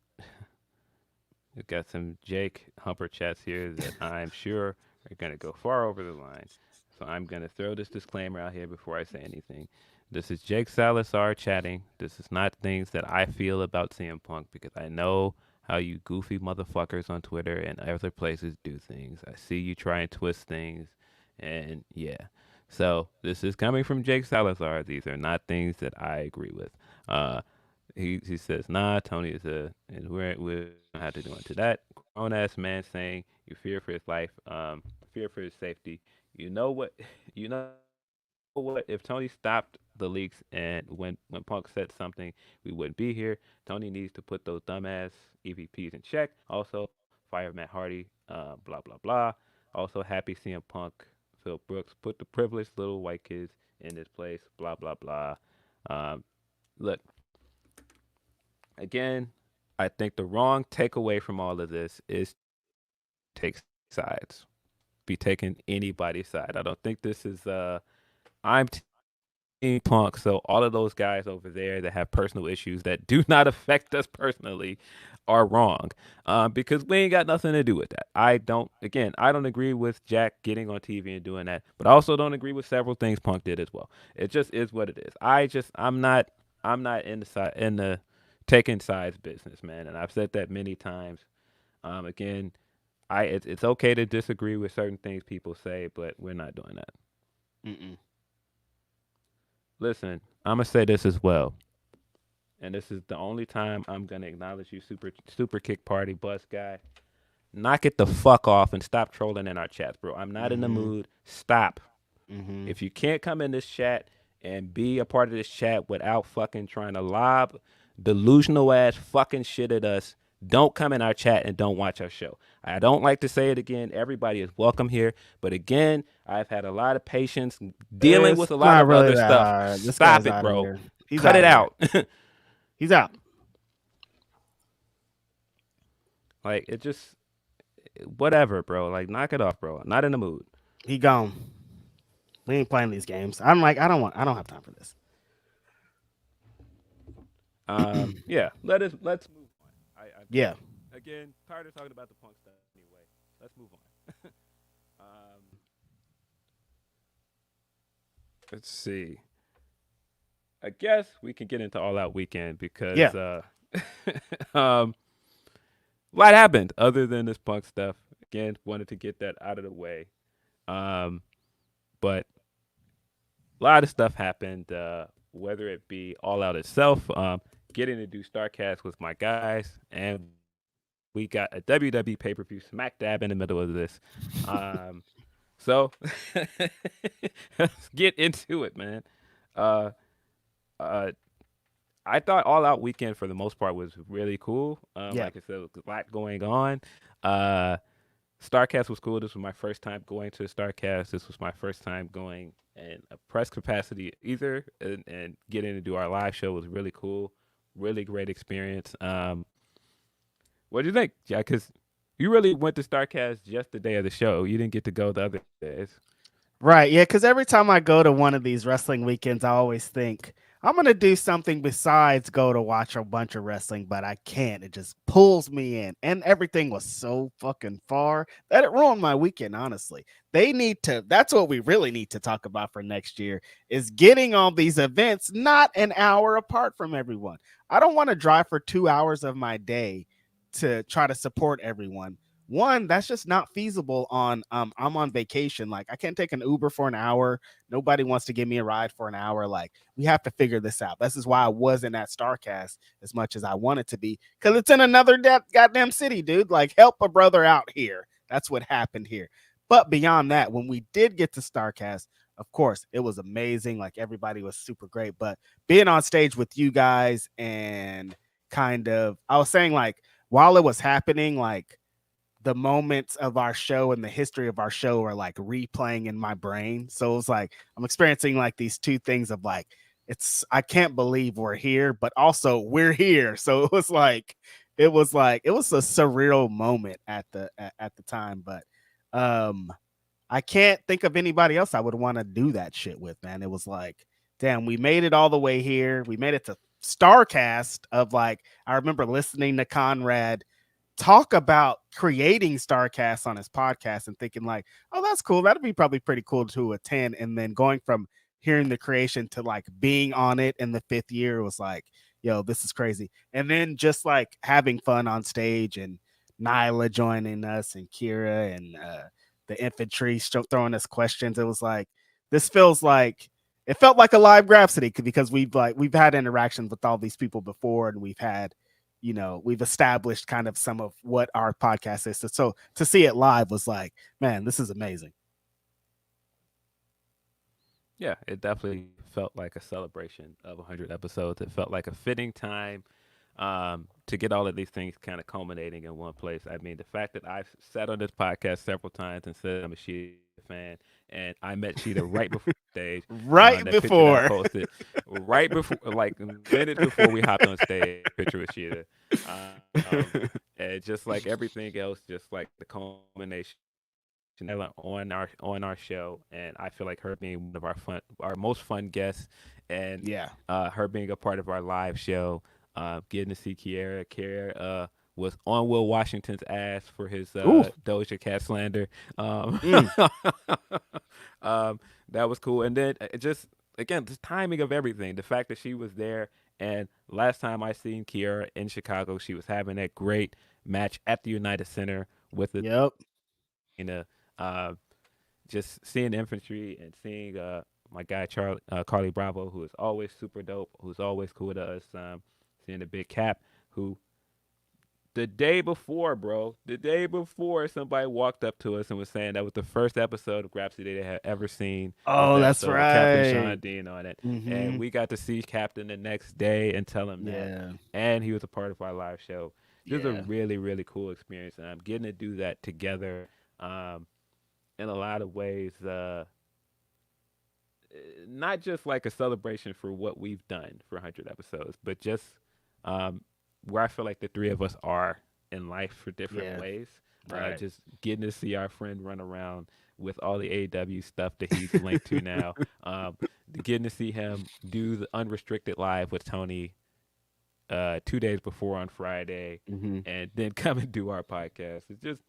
Jake Humper chats here that I'm sure are going to go far over the line. So I'm going to throw this disclaimer out here before I say anything. This is Jake Salazar chatting. This is not things that I feel about CM Punk because I know how you goofy motherfuckers on Twitter and other places do things. I see you try and twist things. And yeah. So this is coming from Jake Salazar. These are not things that I agree with. He says, nah, Tony is and we don't have to do into that. Grown ass man saying you fear for his life, fear for his safety. You know what? If Tony stopped the leaks and when Punk said something, we wouldn't be here. Tony needs to put those dumbass EVPs in check. Also, fire Matt Hardy. Blah blah blah. Also, happy seeing Punk. Phil Brooks put the privileged little white kids in this place. Blah blah blah. Look. Again, I think the wrong takeaway from all of this is take sides. Be taking anybody's side. I don't think this is I'm Team Punk, so all of those guys over there that have personal issues that do not affect us personally are wrong. Because we ain't got nothing to do with that. I don't agree with Jack getting on TV and doing that, but I also don't agree with several things Punk did as well. It just is what it is. I'm not in the taking sides business, man, and I've said that many times. Again, it's okay to disagree with certain things people say, but we're not doing that. Listen, I'm gonna say this as well, and this is the only time I'm gonna acknowledge you, super kick party bus guy. Knock it the fuck off and stop trolling in our chats, bro. I'm not in the mood. Stop. If you can't come in this chat and be a part of this chat without fucking trying to lob delusional ass fucking shit at us, don't come in our chat and don't watch our show. I don't like to say it again. Everybody is welcome here. But again, I've had a lot of patience dealing with a lot of other stuff. Stop it, bro. Cut it out.
He's out.
Like, it just, whatever, bro. Like, knock it off, bro. I'm not in the mood.
He gone. We ain't playing these games. I'm like, I don't have time for this.
Yeah, let's move on.
Yeah.
Again, tired of talking about the Punk stuff anyway. Let's move on. Let's see. I guess we can get into All Out Weekend because a lot happened other than this Punk stuff. Again, wanted to get that out of the way. But a lot of stuff happened, whether it be All Out itself, getting to do StarCast with my guys, and we got a WWE pay-per-view smack dab in the middle of this. So let's get into it, man. I thought All Out Weekend for the most part was really cool. Like I said, there was a lot going on. Starcast was cool. This was my first time going to a Starcast. This was my first time going in a press capacity either, and getting to do our live show was really cool. Really great experience. What do you think? Yeah, because you really went to Starcast just the day of the show. You didn't get to go the other days.
Right. Yeah. Because every time I go to one of these wrestling weekends, I always think I'm going to do something besides go to watch a bunch of wrestling, but I can't. It just pulls me in. And everything was so fucking far that it ruined my weekend, honestly. That's what we really need to talk about for next year is getting all these events not an hour apart from everyone. I don't want to drive for 2 hours of my day to try to support everyone. One, that's just not feasible on I'm on vacation. Like I can't take an Uber for an hour. Nobody wants to give me a ride for an hour. Like we have to figure this out. This is why I wasn't at Starcast as much as I wanted to be, because it's in another goddamn city, dude. Like help a brother out here. That's what happened here. But beyond that, when we did get to Starcast, of course, it was amazing. Like everybody was super great. But being on stage with you guys and I was saying like while it was happening, like the moments of our show and the history of our show are like replaying in my brain. So it was like I'm experiencing like these two things of like I can't believe we're here, but also we're here. So it was a surreal moment at the time. But I can't think of anybody else I would want to do that shit with, man. It was like, damn, we made it all the way here. We made it to Starcast of like I remember listening to Conrad talk about creating Starcast on his podcast and thinking like, oh, that's cool. That'd be probably pretty cool to attend. And then going from hearing the creation to like being on it in the 5th year was like, yo, this is crazy. And then just like having fun on stage and Nyla joining us and Kira and the infantry throwing us questions. It was like, it felt like a live Grapsody because we've had interactions with all these people before and we've established kind of some of what our podcast is. So to see it live was like, man, this is amazing.
Yeah, it definitely felt like a celebration of 100 episodes. It felt like a fitting time to get all of these things kind of culminating in one place. I mean, the fact that I've sat on this podcast several times and said I'm a Sheeta fan, and I met Sheeta right before stage.
Right before.
Posted, right before, like minutes before we hopped on stage, picture with Sheeta. And just like everything else, just like the culmination on our show, and I feel like her being one of our most fun guests, and her being a part of our live show, getting to see Kiera. Kiera was on Will Washington's ass for his Doja Cat slander. That was cool, and then just again the timing of everything, the fact that she was there, and last time I seen Kiera in Chicago, she was having that great match at the United Center with the just seeing infantry and seeing my guy Carly Bravo, who is always super dope, who's always cool to us. Seeing the Big Cap, who the day before somebody walked up to us and was saying that was the first episode of Grapsody they had ever seen.
Oh, that's right.
Captain Sean Dean on it. Mm-hmm. And we got to see Captain the next day and tell him that. And he was a part of our live show. It was a really, really cool experience. And I'm getting to do that together in a lot of ways. Not just like a celebration for what we've done for 100 episodes, but just where I feel like the three of us are in life for different ways. Right. Just getting to see our friend run around with all the AEW stuff that he's linked to now. Getting to see him do the unrestricted live with Tony 2 days before on Friday, and then come and do our podcast. It's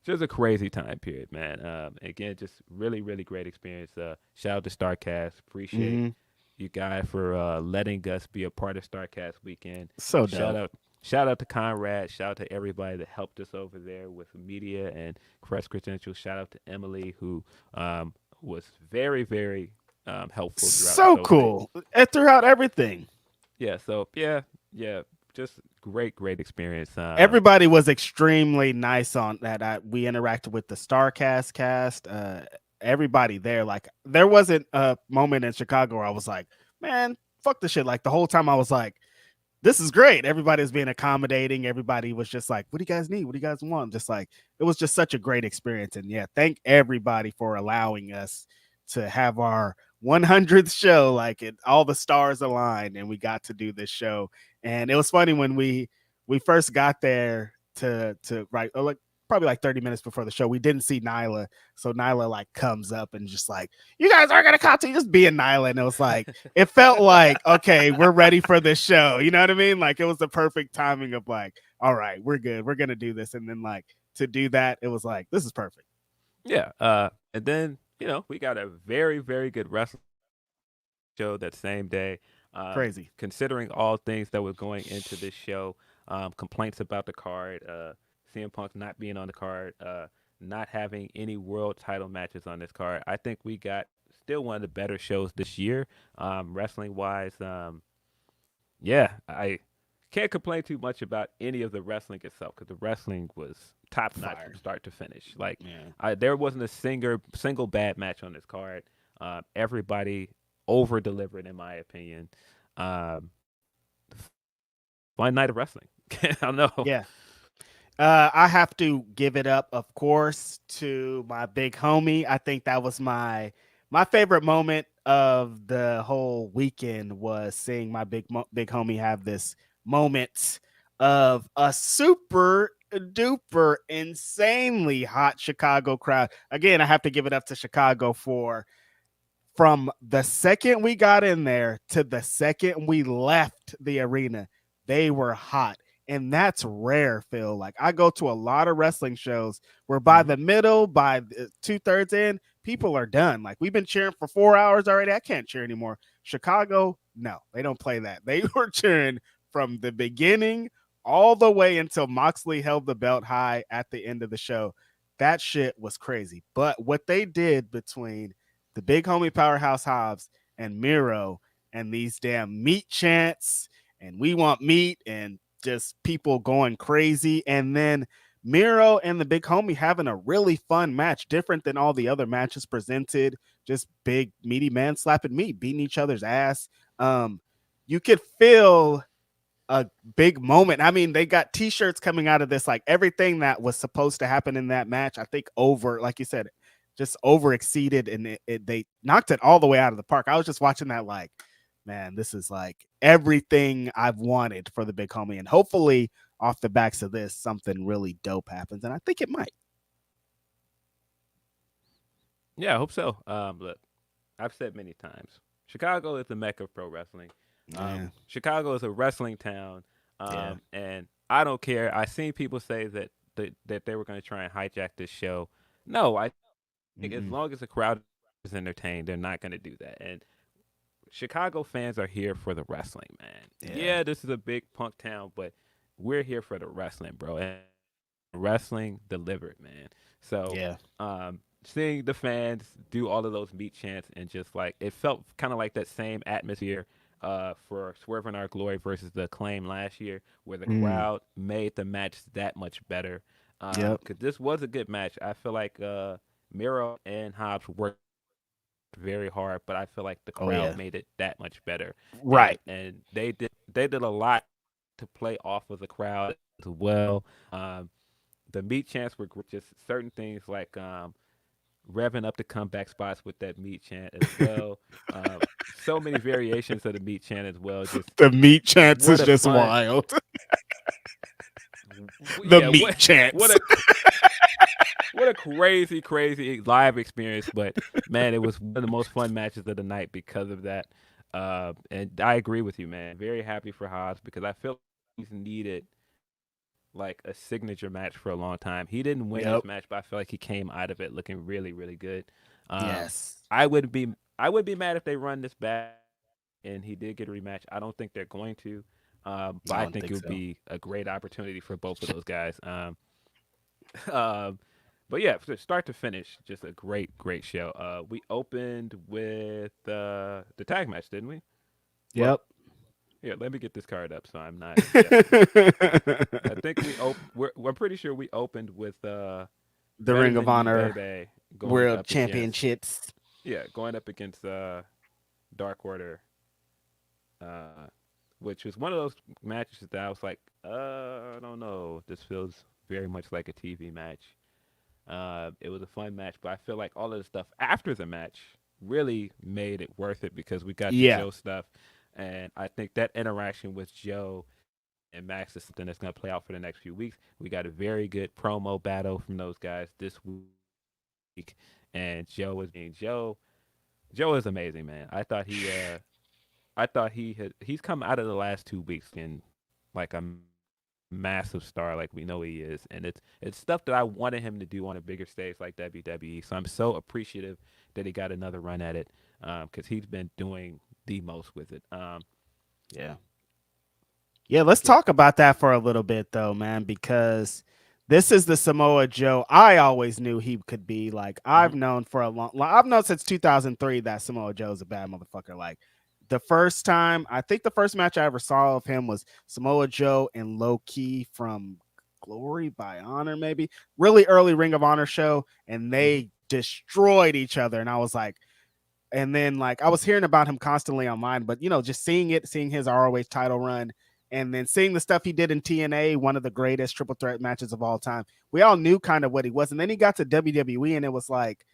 just a crazy time period, man. Again, just really, really great experience. Shout out to Starcast. Appreciate you guys for letting us be a part of Starcast weekend.
So dope.
Shout out to Conrad. Shout out to everybody that helped us over there with media and press credentials. Shout out to Emily, who was very, very helpful throughout.
So cool. And throughout everything.
Yeah. So yeah. Just great experience.
Everybody was extremely nice on that. We interacted with the Starcast cast. Everybody there, like there wasn't a moment in Chicago where I was like, man, fuck this shit. Like the whole time I was like, this is great. Everybody was being accommodating. Everybody was just like, what do you guys need? What do you guys want? Just like, it was just such a great experience. And yeah, thank everybody for allowing us to have our 100th show. Like all the stars aligned and we got to do this show. And it was funny when we first got there to right, like probably like 30 minutes before the show, we didn't see Nyla. So Nyla like comes up and just like, you guys are gonna continue just being Nyla. And it was like, it felt like, okay, we're ready for this show. You know what I mean? Like it was the perfect timing of like, all right, we're good. We're gonna do this. And then like to do that, it was like, this is perfect.
Yeah. And then, we got a very, very good wrestling show that same day.
Crazy.
Considering all things that were going into this show, complaints about the card, CM Punk not being on the card, not having any world title matches on this card. I think we got still one of the better shows this year, wrestling wise. Yeah, I can't complain too much about any of the wrestling itself because the wrestling was top notch from start to finish. Like, there wasn't a single bad match on this card. Everybody over delivered, in my opinion. Um, Fun night of wrestling. I don't know.
Yeah. I have to give it up, of course, to my big homie. I think that was my favorite moment of the whole weekend was seeing my big homie have this moment of a super duper insanely hot Chicago crowd. Again, I have to give it up to Chicago for from the second we got in there to the second we left the arena, they were hot. And that's rare, Phil. Like I go to a lot of wrestling shows where by the middle, by 2/3 in, people are done. Like we've been cheering for 4 hours already. I can't cheer anymore. Chicago, no, they don't play that. They were cheering from the beginning all the way until Moxley held the belt high at the end of the show. That shit was crazy. But what they did between the big homie Powerhouse Hobbs and Miro and these damn meat chants and we want meat and just people going crazy. And then Miro and the big homie having a really fun match, different than all the other matches presented. Just big meaty man slapping meat, beating each other's ass. You could feel a big moment. I mean, they got t-shirts coming out of this, like everything that was supposed to happen in that match, I think over, like you said, just over exceeded and they knocked it all the way out of the park. I was just watching that like, man, this is like everything I've wanted for the big homie. And hopefully off the backs of this, something really dope happens. And I think it might.
Yeah, I hope so. Look, I've said many times, Chicago is the mecca of pro wrestling. Chicago is a wrestling town, and I don't care. I seen people say that they were going to try and hijack this show. No, I think as long as the crowd is entertained, they're not going to do that. And Chicago fans are here for the wrestling, man. Yeah, this is a big punk town, but we're here for the wrestling, bro. And wrestling delivered, man. So, seeing the fans do all of those meat chants and just like it felt kind of like that same atmosphere for Swerve in Our Glory versus the Acclaim last year, where the crowd made the match that much better. Because this was a good match. I feel like Miro and Hobbs worked very hard, but I feel like the crowd made it that much better.
Right.
And they did a lot to play off of the crowd as well. The meat chants were just certain things like revving up the comeback spots with that meat chant as well. So many variations of the meat chant as well. Just
the meat chants is just wild. The meat chants.
What a crazy, crazy live experience. But man, it was one of the most fun matches of the night because of that. And I agree with you, man. Very happy for Hobbs because I feel like he's needed like a signature match for a long time. He didn't win this match, but I feel like he came out of it looking really, really good. I wouldn't be mad if they run this back and he did get a rematch. I don't think they're going to. But I think it would be a great opportunity for both of those guys. But yeah, from start to finish, just a great, great show. We opened with the tag match, didn't we?
Yep.
Yeah, let me get this card up so I'm not. I think we're pretty sure we opened with the
Ring of Honor World Championships.
Going up against Dark Order. which was one of those matches that I was like, I don't know. This feels very much like a TV match. It was a fun match, but I feel like all of the stuff after the match really made it worth it because we got the
Yeah.
Joe stuff, and I think that interaction with Joe and Max is something that's going to play out for the next few weeks. We got a very good promo battle from those guys this week, and Joe was being Joe. Joe is amazing, man. I thought he's come out of the last 2 weeks in like a massive star like we know he is, and it's stuff that I wanted him to do on a bigger stage like WWE. So I'm so appreciative that he got another run at it because he's been doing the most with it.
Yeah. Yeah, let's talk about that for a little bit though, man, because this is the Samoa Joe I always knew he could be. Like I've known for a I've known since 2003 that Samoa Joe's a bad motherfucker. Like the first time, I think the first match I ever saw of him was Samoa Joe and Low Key from Glory by Honor, maybe really early Ring of Honor show, and they destroyed each other. And I was like, and then like I was hearing about him constantly online, but just seeing his ROH title run, and then seeing the stuff he did in TNA, one of the greatest triple threat matches of all time. We all knew kind of what he was, and then he got to WWE, and it was like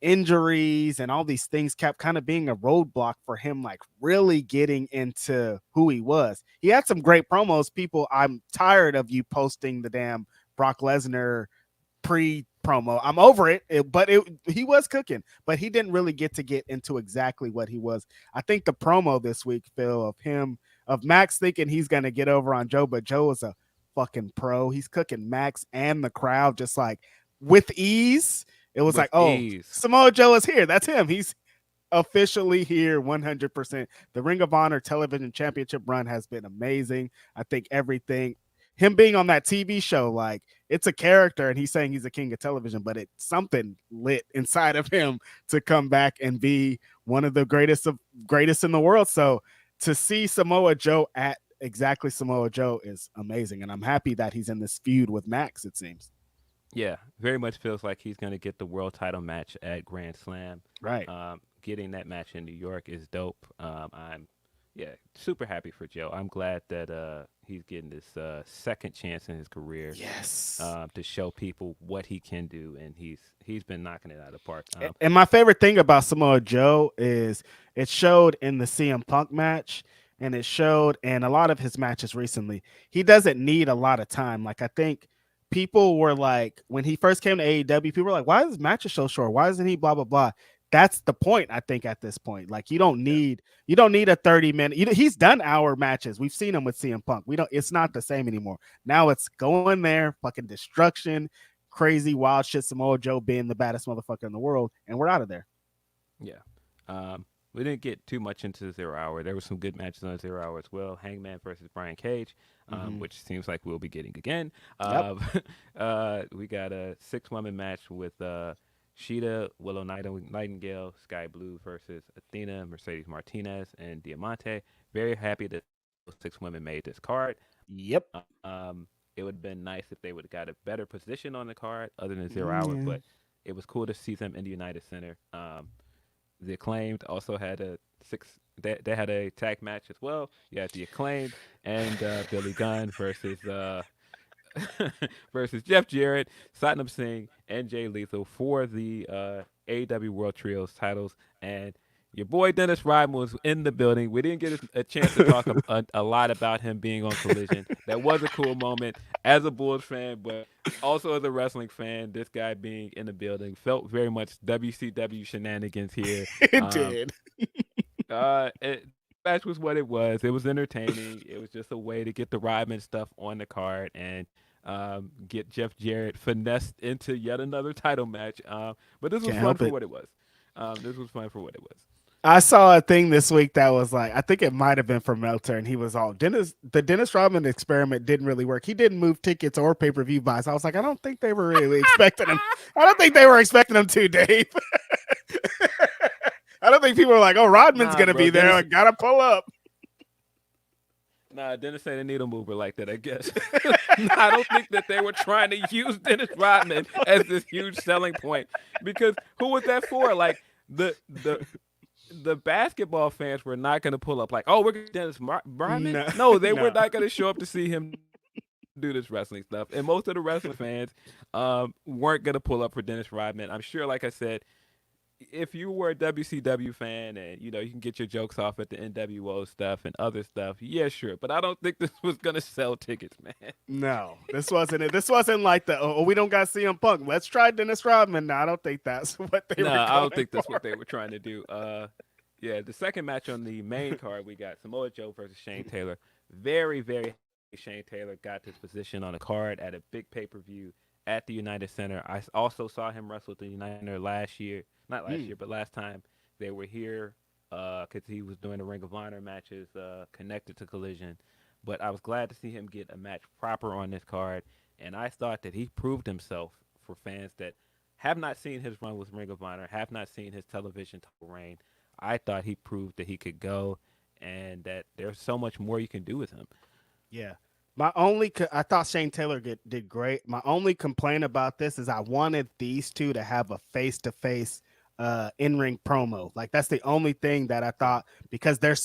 injuries and all these things kept kind of being a roadblock for him, like really getting into who he was. He had some great promos. People, I'm tired of you posting the damn Brock Lesnar pre-promo. I'm over it, but he was cooking, but he didn't really get into exactly what he was. I think the promo this week, Phil, of Max thinking he's going to get over on Joe, but Joe is a fucking pro. He's cooking Max and the crowd just like with ease. It was like, Samoa Joe is here. That's him. He's officially here 100%. The Ring of Honor Television Championship run has been amazing. I think everything, him being on that TV show, like it's a character and he's saying he's a king of television, but it's something lit inside of him to come back and be one of the greatest in the world. So to see Samoa Joe at exactly Samoa Joe is amazing. And I'm happy that he's in this feud with Max, it seems.
Yeah, very much feels like he's going to get the world title match at Grand Slam.
Right.
Getting that match in New York is dope. I'm super happy for Joe. I'm glad that he's getting this second chance in his career.
Yes.
To show people what he can do, and he's been knocking it out of the park.
And my favorite thing about Samoa Joe is it showed in the CM Punk match, and it showed in a lot of his matches recently. He doesn't need a lot of time. Like I think people were like, when he first came to AEW, people were like, why is his matches so short? Why isn't he blah, blah, blah? That's the point, I think, at this point. Like you don't need a 30-minute. He's done hour matches. We've seen him with CM Punk. It's not the same anymore. Now it's going there, fucking destruction, crazy, wild shit, Samoa Joe being the baddest motherfucker in the world, and we're out of there.
Yeah. We didn't get too much into the 0 hour. There were some good matches on the 0 hour as well. Hangman versus Brian Cage, which seems like we'll be getting again. We got a 6-woman match with Sheeta, Willow Nightingale, Sky Blue versus Athena, Mercedes Martinez, and Diamante. Very happy that those 6 women made this card.
Yep.
It would have been nice if they would have got a better position on the card other than 0 hour, but it was cool to see them in the United Center. The Acclaimed also had they had a tag match as well. You had the Acclaimed and Billy Gunn versus versus Jeff Jarrett, Satnam Singh, and Jay Lethal for the AEW World Trios titles. And your boy Dennis Rodman was in the building. We didn't get a chance to talk a lot about him being on Collision. That was a cool moment as a Bulls fan, but also as a wrestling fan. This guy being in the building felt very much WCW shenanigans here.
It did.
Match was what it was. It was entertaining. It was just a way to get the Rodman stuff on the card and get Jeff Jarrett finessed into yet another title match. But this was fun for what it was.
I saw a thing this week that was like, I think it might have been from Meltzer, and he was all the Dennis Rodman experiment didn't really work. He didn't move tickets or pay-per-view buys. I was like, I don't think they were really expecting him. I don't think they were expecting him to, Dave. I don't think people were like, oh, Rodman's going to be there. I got to pull up.
Nah, Dennis said a needle mover like that, I guess. I don't think that they were trying to use Dennis Rodman as this huge selling point, because who was that for? Like the the basketball fans were not going to pull up like, oh, we're going to Dennis Rodman.
No,
No, they were
no.
not going to show up to see him do this wrestling stuff. And most of the wrestling fans weren't going to pull up for Dennis Rodman. I'm sure, like I said, if you were a WCW fan and you can get your jokes off at the NWO stuff and other stuff, yeah, sure. But I don't think this was going to sell tickets, man.
No, this wasn't it. This wasn't like we don't got CM Punk. Let's try Dennis Rodman. No, I don't think that's what they
No,
were going
I don't think
for.
that's what they were trying to do. Yeah, the second match on the main card, we got Samoa Joe versus Shane Taylor. Very, very happy Shane Taylor got his position on a card at a big pay-per-view at the United Center. I also saw him wrestle at the United Center last year. Not last year, but last time they were here because he was doing the Ring of Honor matches connected to Collision. But I was glad to see him get a match proper on this card, and I thought that he proved himself for fans that have not seen his run with Ring of Honor, have not seen his television title reign. I thought he proved that he could go and that there's so much more you can do with him.
Yeah. I thought Shane Taylor did great. My only complaint about this is I wanted these two to have a face-to-face in-ring promo. Like that's the only thing that I thought, because they're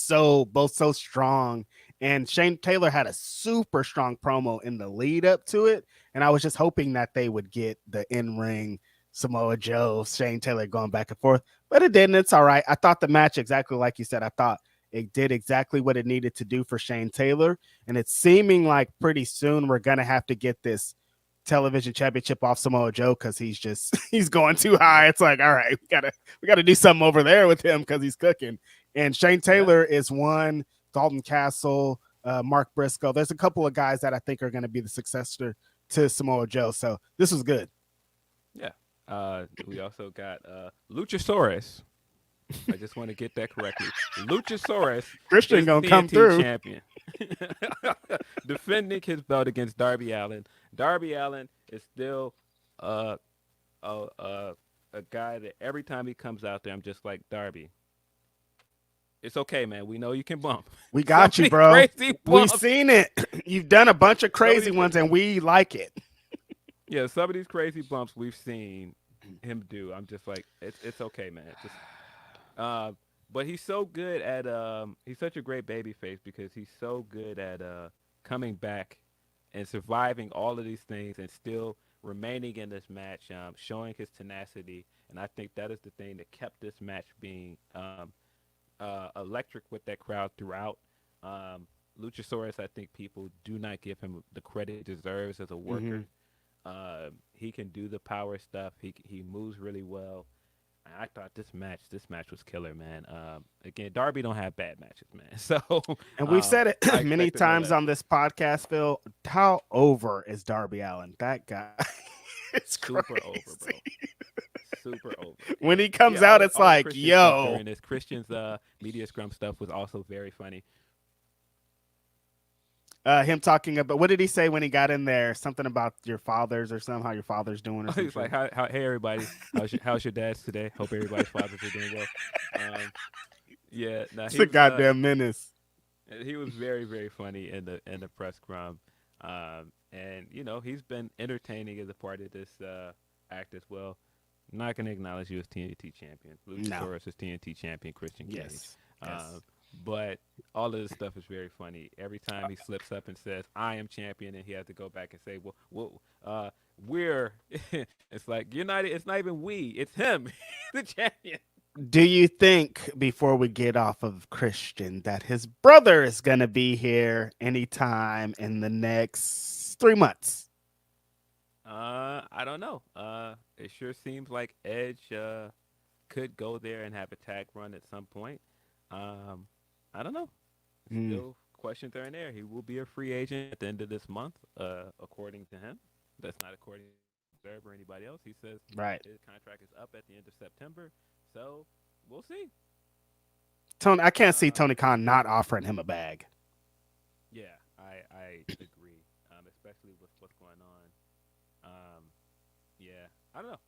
both so strong, and Shane Taylor had a super strong promo in the lead up to it, and I was just hoping that they would get the in-ring Samoa Joe, Shane Taylor going back and forth, but it didn't. It's all right. I thought the match, exactly like you said, I thought it did exactly what it needed to do for Shane Taylor, and it's seeming like pretty soon we're gonna have to get this television championship off Samoa Joe because he's going too high. It's like, all right, we gotta do something over there with him because he's cooking. And Shane Taylor is one. Dalton Castle, Mark Briscoe. There's a couple of guys that I think are going to be the successor to Samoa Joe. So this was good.
Yeah. We also got Luchasaurus. I just want to get that correctly. Luchasaurus
Christian
is
gonna
TNT
come through.
champion, defending his belt against Darby Allin. Darby Allin is still a guy that every time he comes out there, I'm just like, Darby, it's okay, man. We know you can bump.
We got you, bro.
Crazy
We've
bumps.
seen it. You've done a bunch of crazy ones, and we like it.
Yeah, some of these crazy bumps we've seen him do. I'm just like, it's okay, man. Just, but he's so good at he's such a great baby face because he's so good at coming back and surviving all of these things and still remaining in this match, showing his tenacity. And I think that is the thing that kept this match being electric with that crowd throughout. Luchasaurus, I think people do not give him the credit he deserves as a worker. He can do the power stuff. He moves really well. I thought this match was killer, man. Again, Darby don't have bad matches, man. So,
and we've said it many times on this podcast, Phil. How over is Darby Allin? That guy, it's
super
crazy.
over, bro. Super over.
When he comes out, it's like, yo.
During this Christian's media scrum stuff was also very funny.
Him talking about, what did he say when he got in there? Something about your fathers or something, how your father's doing. Or
He's like, hey everybody, how's your dads today? Hope everybody's fathers are doing well. Yeah,
it's a goddamn menace.
He was very, very funny in the press scrum, and he's been entertaining as a part of this act as well. I'm not gonna acknowledge you as TNT champion. Luchasaurus is TNT champion. Christian Cage.
Yes.
But all of this stuff is very funny. Every time he slips up and says, I am champion, and he has to go back and say, we're, it's like, it's not even we, it's him, the champion.
Do you think, before we get off of Christian, that his brother is going to be here anytime in the next 3 months?
I don't know. It sure seems like Edge could go there and have a tag run at some point. I don't know. Still questions are in there. He will be a free agent at the end of this month, according to him. That's not according to Observer or anybody else. He says his contract is up at the end of September, so we'll see.
Tony, I can't see Tony Khan not offering him a bag.
Yeah, I agree, especially with what's going on. Yeah, I don't know.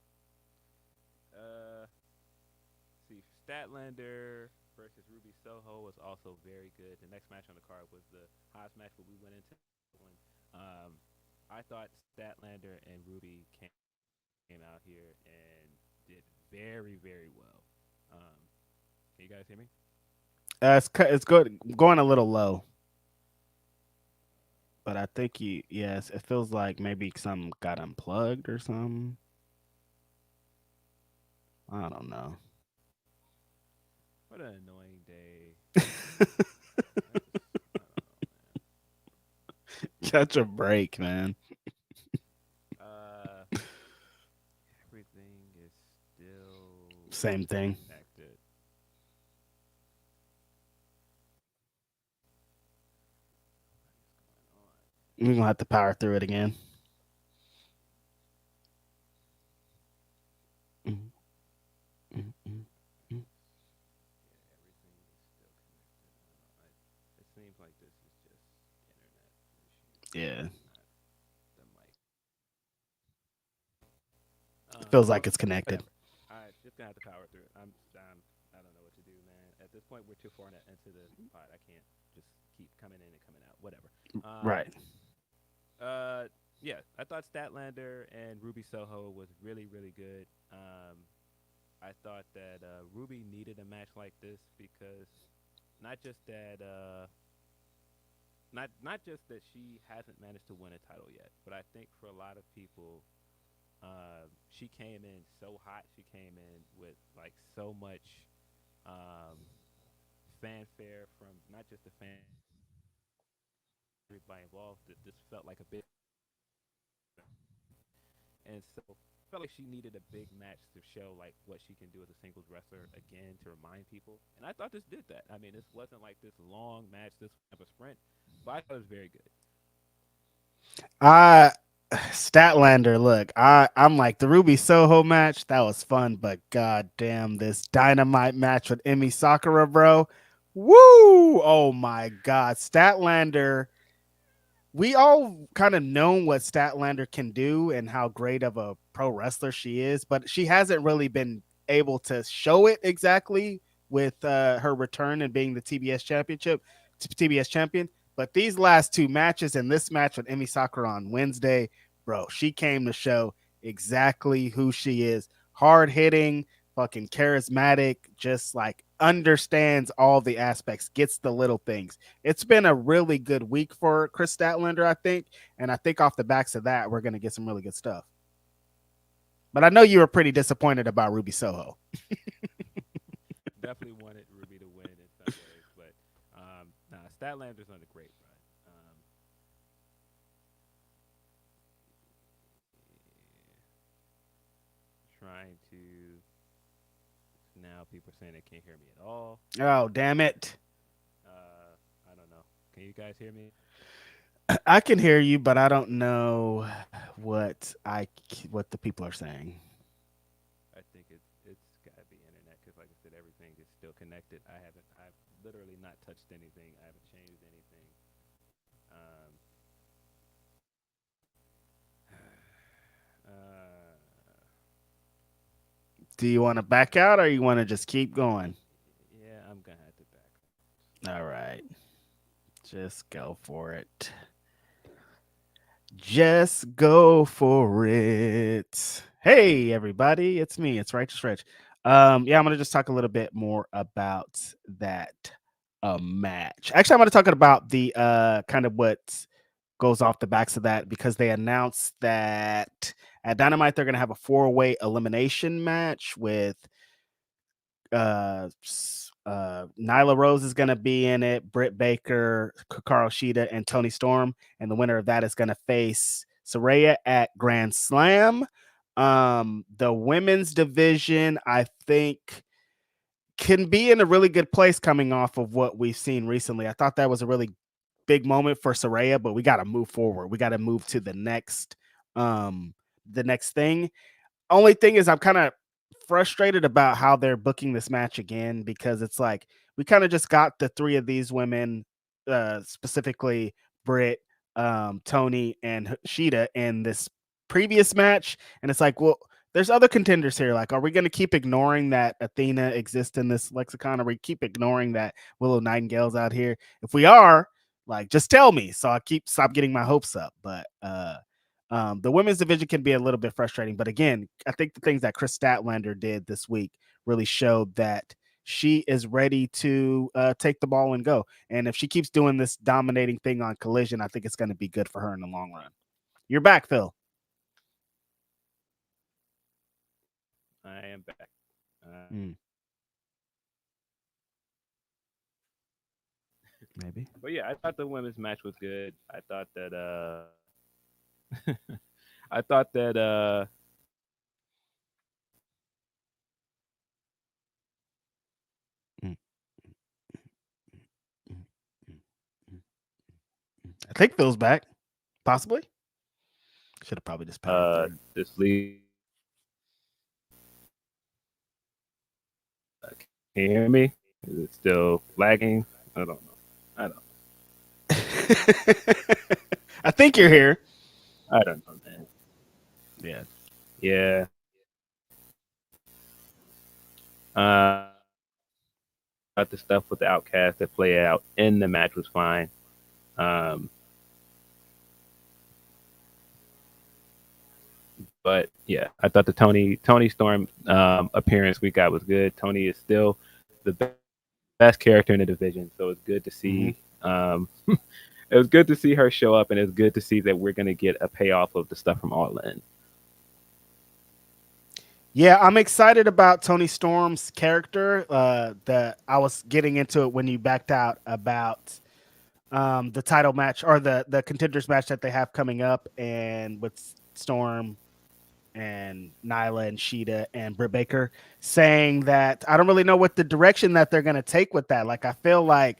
See, Statlander versus Ruby Soho was also very good. The next match on the card was the Haas match, but we went into one. I thought Statlander and Ruby came out here and did very, very well. Can you guys hear me?
It's good, going a little low, but I think yes, it feels like maybe some got unplugged or something. I don't know.
What an annoying day. I don't know,
Catch a break, man.
man. Everything is still
Same thing.
connected. What is going on?
We're gonna have to power through it again. Mm, mm, mm, mm.
Yeah, everything is still connected. I don't know. It seems like this is just internet issues,
Yeah,
not the mic.
feels
Well,
like it's connected.
whatever. I just gonna have to power through it. I don't know what to do, man. At this point, we're too far into the pod. I can't just keep coming in and coming out. Whatever. Um,
Right.
uh, yeah, I thought Statlander and Ruby Soho was really, really good. I thought that Ruby needed a match like this because not just that, not just that she hasn't managed to win a title yet, but I think for a lot of people, she came in so hot. She came in with like so much um, fanfare from not just the fans, everybody involved. That this felt like a big, and so felt like she needed a big match to show like what she can do as a singles wrestler again to remind people. And I thought this did that. I mean, this wasn't like this long match, this type of sprint, but I thought it was very good.
I Statlander, look, I'm like the Ruby Soho match, that was fun, but god damn this dynamite match with Emi Sakura, bro. Woo! Oh my god. Statlander, we all kind of know what Statlander can do and how great of a pro wrestler she is, but she hasn't really been able to show it exactly with her return and being the TBS champion. But these last two matches and this match with Emi Sakura on Wednesday, bro, she came to show exactly who she is. Hard hitting, fucking charismatic, just like understands all the aspects, gets the little things. It's been a really good week for Chris Statlander, I think. And I think off the backs of that, we're going to get some really good stuff. But I know you were pretty disappointed about Ruby Soho.
Definitely wanted Ruby to win in some ways, but nah, Statlander's on a great run. Trying to now people saying they can't hear me at all.
Oh, damn it.
I don't know. Can you guys hear me?
I can hear you, but I don't know what the people are saying.
I think it's got to be internet because, like I said, everything is still connected. I've literally not touched anything. I haven't changed anything. Um, uh,
Do you want to back out or you want to just keep going?
yeah, I'm gonna have to back.
All right. Just go for it. Just go for it. Hey everybody, it's me. It's Righteous Reg. Yeah, I'm gonna just talk a little bit more about that match. Actually, I'm gonna talk about the kind of what goes off the backs of that because they announced that at Dynamite they're gonna have a 4-way elimination match with Nyla Rose is going to be in it, Britt Baker, Hikaru Shida, and Tony Storm. And the winner of that is going to face Saraya at Grand Slam. The women's division, I think, can be in a really good place coming off of what we've seen recently. I thought that was a really big moment for Saraya, but we got to move forward. We got to move to the next thing. Only thing is I'm kind of frustrated about how they're booking this match again because it's like we kind of just got the three of these women, specifically Britt, Tony, and Sheeta in this previous match, and it's like, well, there's other contenders here. Like, are we going to keep ignoring that Athena exists in this lexicon? Are we keep ignoring that Willow Nightingale's out here? If we are, like, just tell me so I stop getting my hopes up. But the women's division can be a little bit frustrating, but again, I think the things that Chris Statlander did this week really showed that she is ready to take the ball and go. And if she keeps doing this dominating thing on Collision, I think it's going to be good for her in the long run. You're back, Phil.
I am back.
Maybe.
But yeah, I thought the women's match was good. I thought that I thought that
I think Phil's back. Possibly. Should have probably just powered through.
this league. Can you hear me? Is it still lagging? I don't know.
I think you're here.
I don't know, man.
Yeah.
Yeah. The stuff with the Outcast that played out in the match was fine. But yeah, I thought the Tony Storm appearance we got was good. Tony is still the best character in the division, so it's good to see. It was good to see her show up, and it's good to see that we're going to get a payoff of the stuff from All In.
Yeah, I'm excited about Tony Storm's character. That I was getting into it when you backed out about the title match or the contenders match that they have coming up, and with Storm and Nyla and Sheeta and Britt Baker, saying that I don't really know what the direction that they're going to take with that. Like, I feel like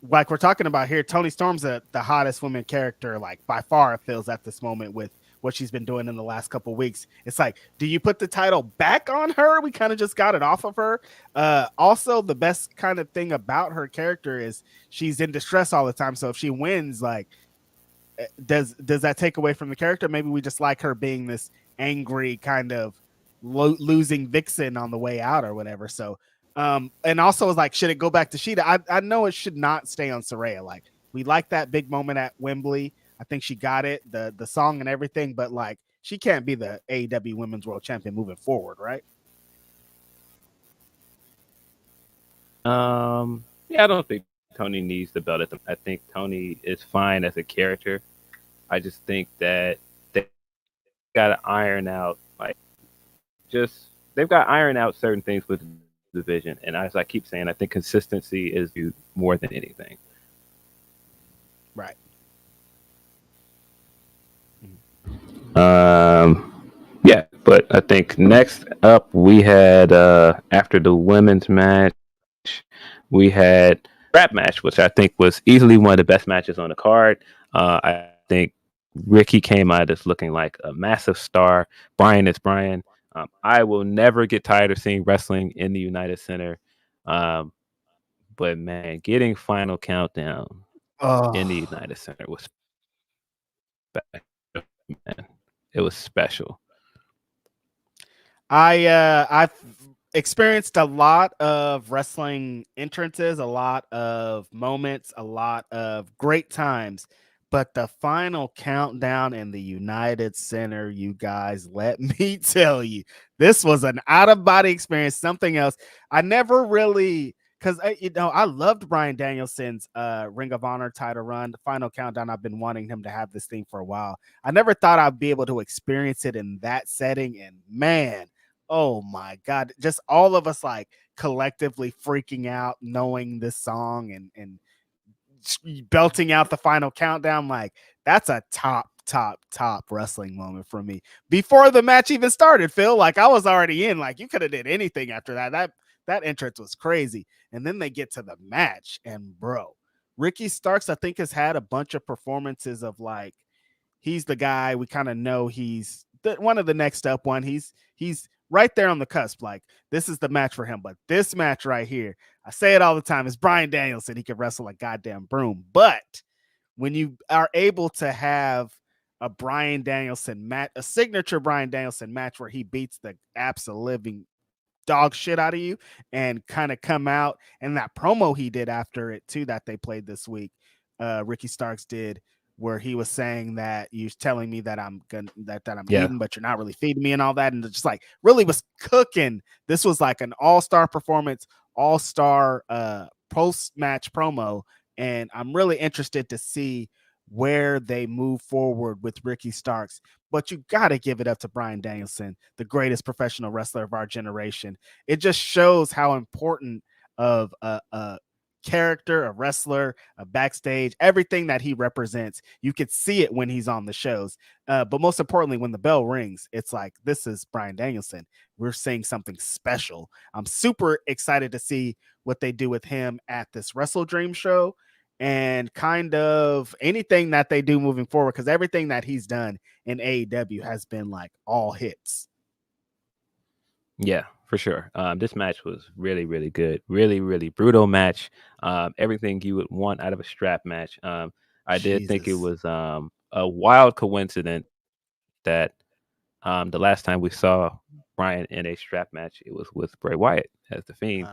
we're talking about here, Tony Storm's the hottest woman character, like by far, it feels at this moment with what she's been doing in the last couple of weeks. It's like, do you put the title back on her? We kind of just got it off of her. Also, the best kind of thing about her character is she's in distress all the time. So if she wins, like, does that take away from the character? Maybe we just like her being this angry kind of losing vixen on the way out or whatever. So and also is like, should it go back to Sheeta? I know it should not stay on Saraya. Like, we like that big moment at Wembley. I think she got it, the song and everything, but like, she can't be the AEW Women's World Champion moving forward, right?
Yeah, I don't think Tony needs the belt. I think Tony is fine as a character. I just think that they got to iron out, like, they've got to iron out certain things with the division. And as I keep saying, I think consistency is more than anything.
Right.
Yeah, but I think next up we had after the women's match, we had rap match, which I think was easily one of the best matches on the card. I think Ricky came out as looking like a massive star. Brian is Brian. I will never get tired of seeing wrestling in the United Center. But man, getting Final Countdown in the United Center was special, man. It was special.
I've experienced a lot of wrestling entrances, a lot of moments, a lot of great times, but the Final Countdown in the United Center, you guys, let me tell you, this was an out-of-body experience, something else. I never really, because I loved Bryan Danielson's Ring of Honor title run. The Final Countdown, I've been wanting him to have this thing for a while. I never thought I'd be able to experience it in that setting, and man, oh my God, just all of us like collectively freaking out knowing this song and belting out the Final Countdown. Like, that's a top wrestling moment for me. Before the match even started, Phil, like, I was already in. Like, you could have did anything after that. That entrance was crazy. And then they get to the match, and bro, Ricky Starks, I think, has had a bunch of performances of like, he's the guy we kind of know he's one of the next up one. He's right there on the cusp. Like, this is the match for him. But this match right here, I say it all the time, is Bryan Danielson. He can wrestle a goddamn broom. But when you are able to have a Bryan Danielson match, a signature Bryan Danielson match where he beats the absolute living dog shit out of you and kind of come out, and that promo he did after it too that they played this week, Ricky Starks did, where he was saying that you're telling me that I'm I'm
Yeah.
eating, but you're not really feeding me and all that, and just like really was cooking. This was like an all-star performance, all-star post-match promo, and I'm really interested to see where they move forward with Ricky Starks. But you got to give it up to Bryan Danielson, the greatest professional wrestler of our generation. It just shows how important of a character, a wrestler, a backstage, everything that he represents. You could see it when he's on the shows. But most importantly, when the bell rings, it's like, this is Bryan Danielson. We're seeing something special. I'm super excited to see what they do with him at this Wrestle Dream show and kind of anything that they do moving forward, because everything that he's done in AEW has been like all hits.
Yeah, for sure. This match was really, really good. Really, really brutal match. Everything you would want out of a strap match. I did think it was a wild coincidence that the last time we saw Bryan in a strap match, it was with Bray Wyatt as the Fiend.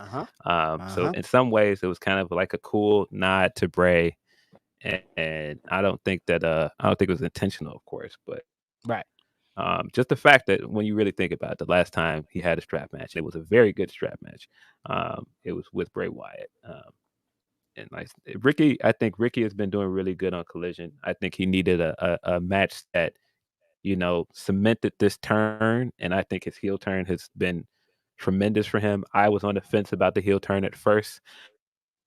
So in some ways, it was kind of like a cool nod to Bray, and I don't think it was intentional, of course, but
right.
Just the fact that when you really think about it, the last time he had a strap match, it was a very good strap match. It was with Bray Wyatt. And like Ricky, I think Ricky has been doing really good on Collision. I think he needed a match that, cemented this turn. And I think his heel turn has been tremendous for him. I was on the fence about the heel turn at first,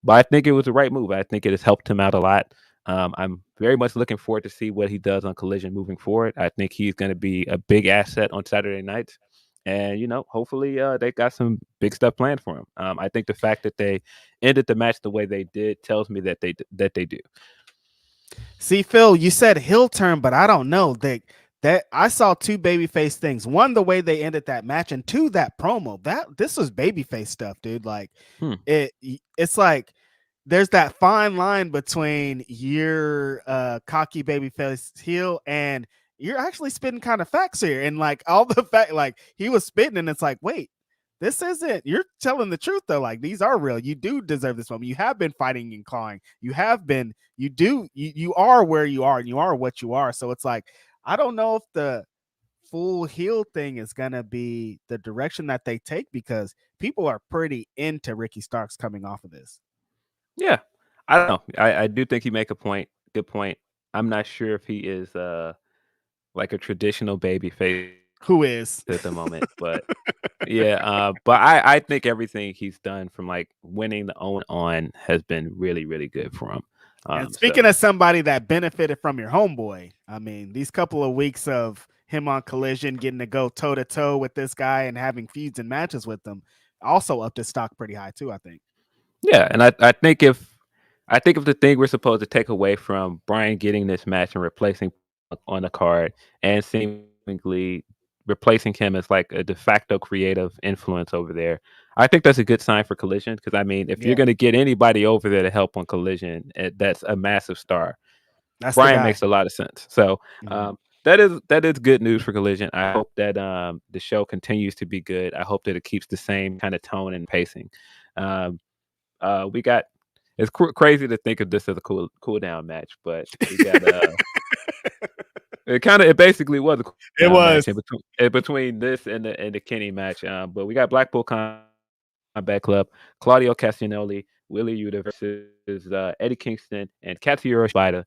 but I think it was the right move. I think it has helped him out a lot. I'm very much looking forward to see what he does on Collision moving forward. I think he's going to be a big asset on Saturday nights. And, hopefully they got some big stuff planned for him. I think the fact that they ended the match the way they did tells me that they do.
See, Phil, you said heel turn, but I don't know that I saw two babyface things. One, the way they ended that match, and two, that promo. This was babyface stuff, dude. Like it's like there's that fine line between your cocky babyface heel and you're actually spitting kind of facts here. And like all the fact, like he was spitting, and it's like, wait, this isn't, you're telling the truth though. Like these are real. You do deserve this moment. You have been fighting and clawing. You have been, you are where you are and you are what you are. So it's like, I don't know if the full heel thing is going to be the direction that they take, because people are pretty into Ricky Starks coming off of this.
Yeah. I don't know. I do think you make a point. Good point. I'm not sure if he is like a traditional baby face
Who is
at the moment, but yeah, but I think everything he's done from like winning the Owen on has been really, really good for him.
And speaking of somebody that benefited from your homeboy, I mean, these couple of weeks of him on Collision, getting to go toe to toe with this guy and having feuds and matches with them, also upped his stock pretty high too, I think.
Yeah, and I think if the thing we're supposed to take away from Bryan getting this match and replacing on the card and seemingly replacing him as like a de facto creative influence over there, I think that's a good sign for Collision. Because I mean, if you're going to get anybody over there to help on Collision, that's a massive star.
That's
Bryan makes a lot of sense. So that is good news for Collision. I hope that the show continues to be good. I hope that it keeps the same kind of tone and pacing. We got, it's crazy to think of this as a cool down match, but we got it basically was a cool match in between this and the Kenny match. But we got Blackpool Combat Club, Claudio Castagnoli, Willie Yuta versus Eddie Kingston and Katsuyori Shibata.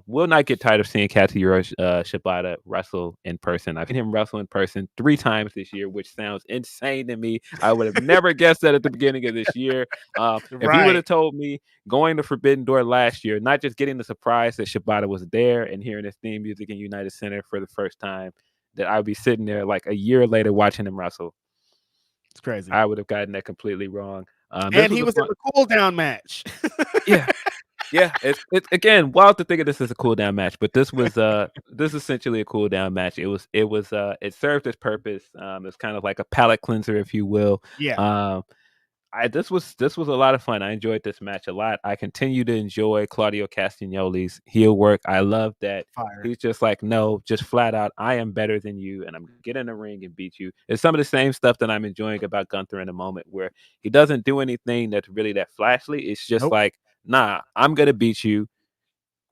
Will not get tired of seeing Katsuyori Shibata wrestle in person. I've seen him wrestle in person 3 times this year, which sounds insane to me. I would have never guessed that at the beginning of this year. If he would have told me going to Forbidden Door last year, not just getting the surprise that Shibata was there and hearing his theme music in United Center for the first time, that I'd be sitting there like a year later watching him wrestle.
It's crazy.
I would have gotten that completely wrong.
And he was in a cool down match.
Yeah. It's again wild to think of this as a cool down match, but this was this is essentially a cool down match. It served its purpose. It's kind of like a palate cleanser, if you will.
Yeah.
This was a lot of fun. I enjoyed this match a lot. I continue to enjoy Claudio Castagnoli's heel work. I love that he's just like, no, just flat out, I am better than you, and I'm gonna get in the ring and beat you. It's some of the same stuff that I'm enjoying about Gunther in a moment, where he doesn't do anything that's really that flashy. It's just like, nah, I'm gonna beat you.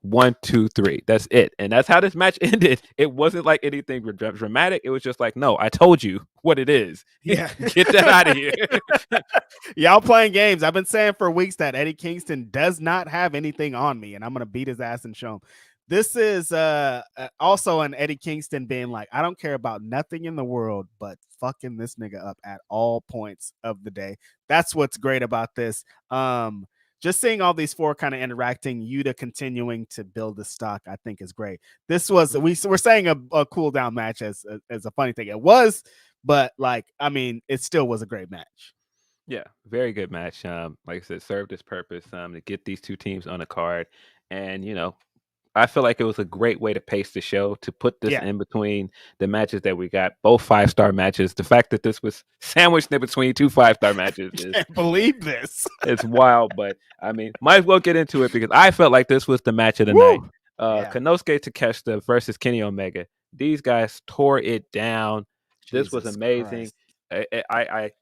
1, 2, 3. That's it. And that's how this match ended. It wasn't like anything dramatic. It was just like, no, I told you what it is.
Yeah.
Get that out of here.
Y'all playing games. I've been saying for weeks that Eddie Kingston does not have anything on me, and I'm gonna beat his ass and show him. This is also an Eddie Kingston being like, I don't care about nothing in the world but fucking this nigga up at all points of the day. That's what's great about this. Just seeing all these four kind of interacting, Yuta continuing to build the stock, I think is great. This was we're saying a cool down match as a funny thing. It was, but like, I mean, it still was a great match.
Yeah, very good match. Like I said, served its purpose to get these two teams on the card. And, I feel like it was a great way to pace the show, to put this in between the matches that we got, both 5-star matches. The fact that this was sandwiched in between 2 5-star matches is
Can't believe this.
It's wild, but I mean, might as well get into it because I felt like this was the match of the night. Konosuke Takeshita versus Kenny Omega. These guys tore it down. This was amazing. I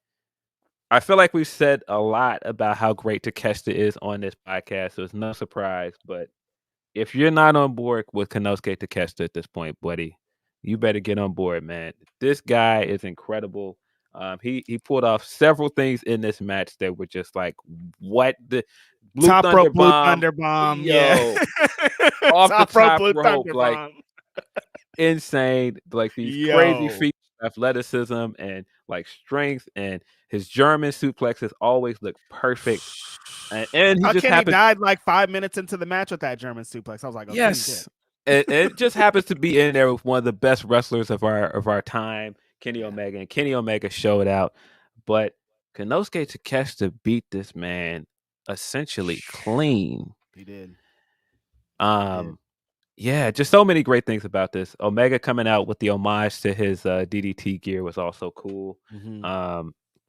feel like we've said a lot about how great Takeshita is on this podcast, so it's no surprise. But if you're not on board with Konosuke Takeshita at this point, buddy, you better get on board, man. This guy is incredible. He pulled off several things in this match that were just like, what the
top rope blue thunder bomb,
yo, off the top rope, like insane, like these crazy feats of athleticism and like strength, and his German suplexes always look perfect. And he just
died like 5 minutes into the match with that German suplex. I was like, oh,
yes, it just happens to be in there with one of the best wrestlers of our time, Kenny Omega, and Kenny Omega showed out. But Konosuke Takeshita beat this man essentially clean.
He did.
Yeah, just so many great things about this. Omega coming out with the homage to his DDT gear was also cool.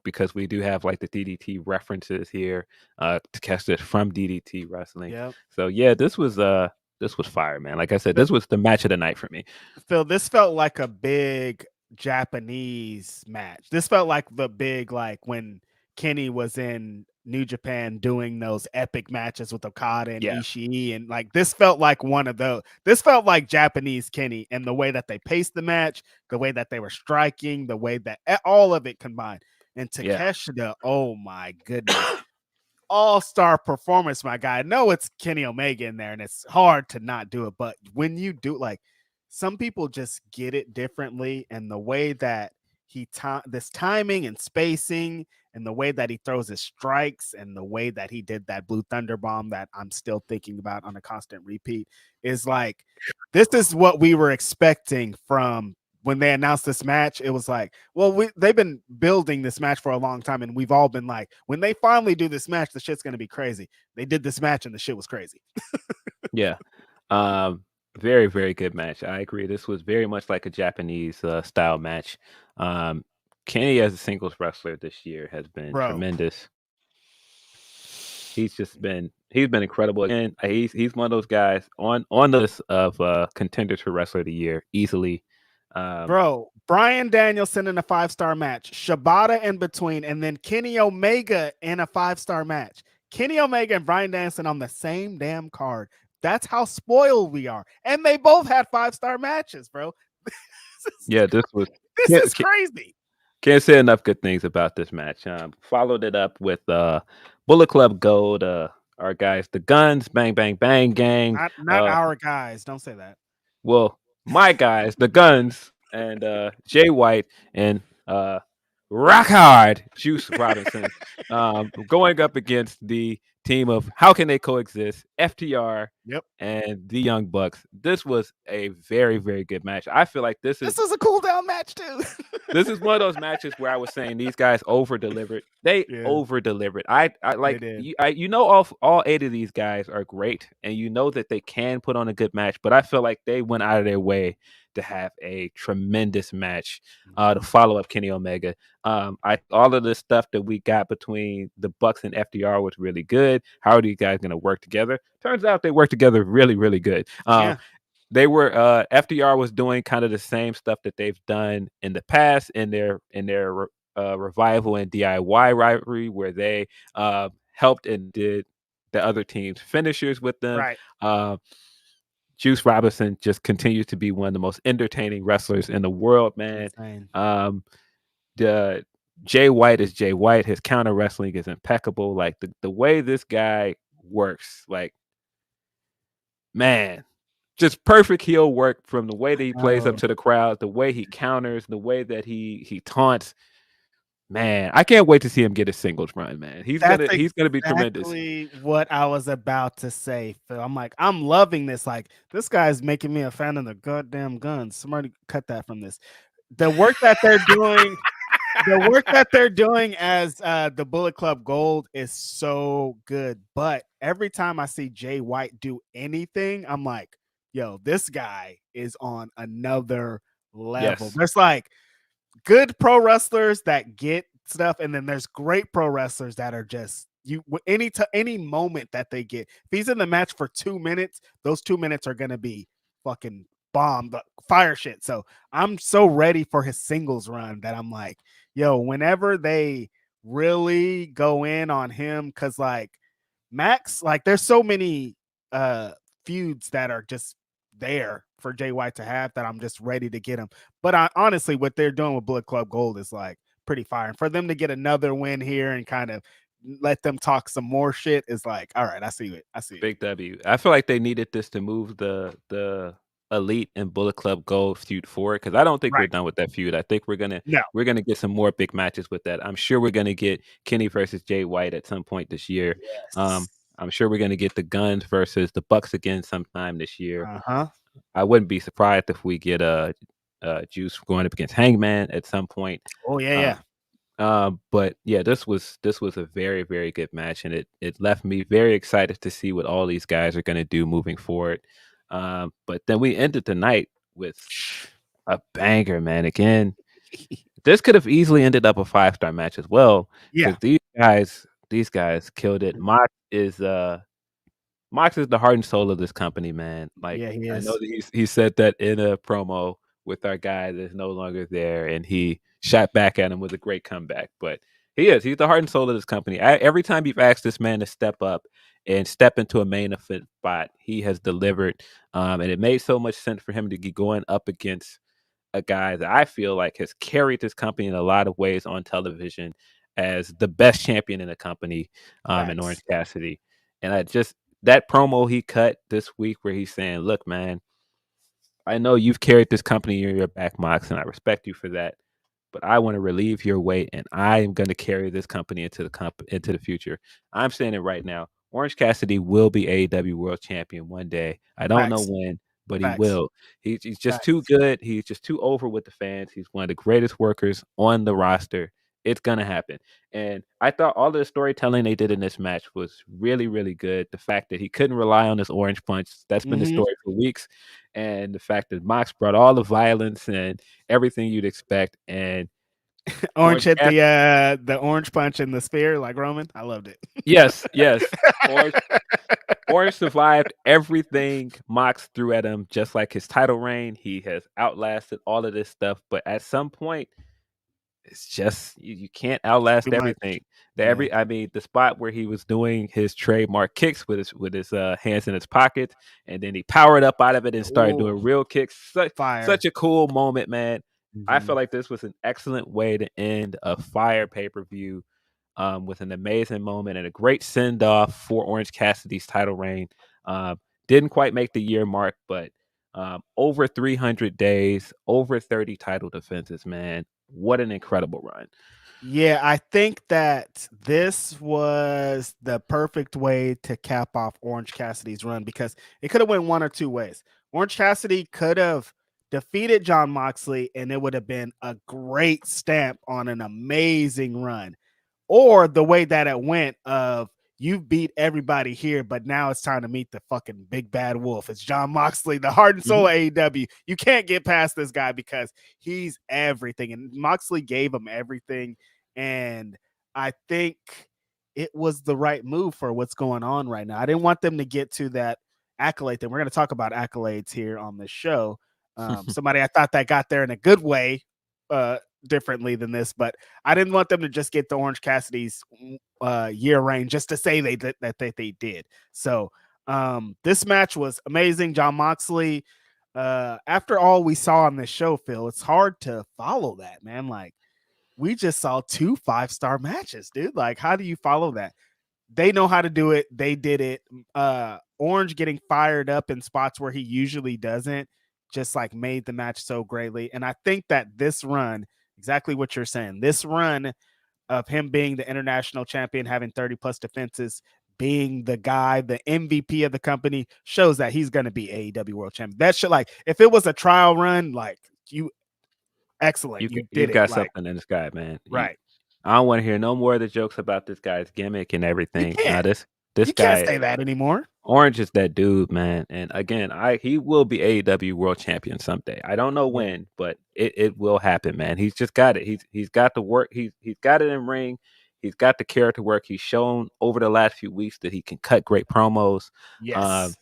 Because we do have like the DDT references here. Takeshita from DDT wrestling.
Yep.
So yeah, this was fire, man. Like I said, this was the match of the night for me.
Phil, this felt like a big Japanese match. This felt like the big, like when Kenny was in New Japan doing those epic matches with Okada and Ishii, and like this felt like one of those. This felt like Japanese Kenny, and the way that they paced the match, the way that they were striking, the way that all of it combined. And Takeshita, oh my goodness, all-star performance, my guy. I know it's Kenny Omega in there, and it's hard to not do it, but when you do, like, some people just get it differently, and the way that this timing and spacing, and the way that he throws his strikes, and the way that he did that blue thunder bomb that I'm still thinking about on a constant repeat, is like, this is what we were expecting from when they announced this match. It was like, well, they've been building this match for a long time, and we've all been like, when they finally do this match, the shit's going to be crazy. They did this match, and the shit was crazy.
Yeah. Very, very good match. I agree. This was very much like a Japanese style match. Kenny as a singles wrestler this year has been tremendous. He's been incredible, and he's one of those guys on the list of contenders for wrestler of the year easily.
Bryan Danielson in a 5-star match, Shibata in between, and then Kenny Omega in a 5-star match. Kenny Omega and Bryan Danielson on the same damn card. That's how spoiled we are. And they both had 5-star matches, bro.
This
is crazy.
Can't say enough good things about this match. Followed it up with Bullet Club Gold, our guys, the Guns, Bang Bang Bang Gang.
Not our guys. Don't say that.
Well, my guys, the Guns, and Jay White and Rock Hard Juice Robinson, going up against the team of How Can They Coexist, FTR, and the Young Bucks. This was a very, very good match. I feel like this is
a cool down match too.
This is one of those matches where I was saying these guys over-delivered. They over-delivered. I like, all 8 of these guys are great, and you know that they can put on a good match, but I feel like they went out of their way to have a tremendous match to follow up Kenny Omega. All of the stuff that we got between the Bucks and FDR was really good. How are these guys going to work together? Turns out they work together really, really good. They were FDR was doing kind of the same stuff that they've done in the past in their revival and DIY rivalry, where they helped and did the other team's finishers with them.
Right.
Juice Robinson just continues to be one of the most entertaining wrestlers in the world, man.
Insane.
The Jay White is Jay White. His counter wrestling is impeccable. Like the way this guy works, like, man, just perfect heel work from the way that he plays up
Oh,
to the crowd, the way he counters, the way that he taunts. Man, I can't wait to see him get a singles run, man. He's
that's
gonna be tremendous.
exactly what I was about to say, Phil. I'm like, I'm loving this. Like, this guy's making me a fan of the goddamn guns. Somebody cut that from this. The work that they're doing, the work that they're doing as the Bullet Club Gold is so good. But every time I see Jay White do anything, I'm like, yo, this guy is on another level.
Yes.
There's like good pro wrestlers that get stuff, and then there's great pro wrestlers that are just any moment that they get. If he's in the match for 2 minutes, those 2 minutes are gonna be fucking bomb, but fire shit. So I'm so ready for his singles run that I'm like, yo, whenever they really go in on him, because like Max, like there's so many feuds that are just there for Jay White to have that I'm just ready to get him. But honestly, what they're doing with Bullet Club Gold is like pretty fire. And for them to get another win here and kind of let them talk some more shit is like, all right, I see it. I see it.
Big W. I feel like they needed this to move the Elite and Bullet Club Gold feud forward, because I don't think we're
Right.
done with that feud. I think we're gonna
No.
get some more big matches with that. I'm sure we're gonna get Kenny versus Jay White at some point this year.
Yes.
I'm sure we're gonna get the Guns versus the Bucks again sometime this year.
Uh-huh.
I wouldn't be surprised if we get Juice going up against Hangman at some point.
Oh, yeah.
But yeah, this was a very, very good match, and it left me very excited to see what all these guys are going to do moving forward. But then we ended the night with a banger, man. Again, this could have easily ended up a 5-star match as well,
Yeah.
because these guys killed it. Mox is the heart and soul of this company, man. Like,
Yeah, he
I
is.
know that he said that in a promo with our guy that's no longer there, and he shot back at him with a great comeback. But he's the heart and soul of this company. Every time you've asked this man to step up and step into a main event spot, he has delivered. And it made so much sense for him to be going up against a guy that I feel like has carried this company in a lot of ways on television as the best champion in the company, in Orange
Facts.
Cassidy. And that promo he cut this week where he's saying, look, man, I know you've carried this company in your back, Mox, and I respect you for that, but I want to relieve your weight, and I am going to carry this company into the future. I'm saying it right now. Orange Cassidy will be AEW World Champion one day. I don't know
Facts.
when, but he
Facts.
will. He's just
Facts.
too good. He's just too over with the fans. He's one of the greatest workers on the roster. It's gonna happen. And I thought all the storytelling they did in this match was really, really good. The fact that he couldn't rely on his orange punch, that's been the
Mhm.
story for weeks. And the fact that Mox brought all the violence and everything you'd expect. And
Orange
Orange
hit
Cassidy,
the orange punch in the spear like Roman. I loved it.
yes, yes. Orange Orange survived everything Mox threw at him, just like his title reign. He has outlasted all of this stuff, but at some point, it's just you can't outlast
Too much.
everything.
Yeah.
I mean, the spot where he was doing his trademark kicks with his hands in his pockets, and then he powered up out of it and started
Ooh,
doing real kicks.
fire.
Such a cool moment, man. I feel
Mhm.
like this was an excellent way to end a fire pay-per-view, with an amazing moment and a great send-off for Orange Cassidy's title reign. Didn't quite make the year mark, but over 300 days, over 30 title defenses, man. What an incredible run.
Yeah, I think that this was the perfect way to cap off Orange Cassidy's run because it could have went one or two ways. Orange Cassidy could have defeated John Moxley and it would have been a great stamp on an amazing run. Or the way that it went of you've beat everybody here, but now it's time to meet the fucking big bad wolf. It's John Moxley, the heart and soul of AEW. You can't get past this guy because he's everything. And Moxley gave him everything. And I think it was the right move for what's going on right now. I didn't want them to get to that accolade thing. We're going to talk about accolades here on this show. Somebody I thought that got there in a good way, differently than this, but I didn't want them to just get the Orange Cassidy's year reign just to say they did. So This match was amazing. John Moxley. After all we saw on this show, Phil, it's hard to follow that, man. Like, we just saw 2 5-star matches, dude. Like, how do you follow that? They know how to do it. They did it. Orange getting fired up in spots where he usually doesn't, just like made the match so greatly. And I think that this run, exactly what you're saying, this run of him being the international champion, having 30 plus defenses, being the guy, the MVP of the company, shows that he's going to be AEW World Champion. That should, like, if it was a trial run, like, excellent. You did
you've
it.
got
Like,
something in this guy, man.
right.
I don't want to hear no more of the jokes about this guy's gimmick and everything.
You can't.
This
You can't
guy,
say that anymore.
Orange is that dude, man. And again, he will be AEW World Champion someday. I don't know when, but it will happen, man. He's just got it. He's got the work. He's got it in ring. He's got the character work. He's shown over the last few weeks that he can cut great promos.
Yes.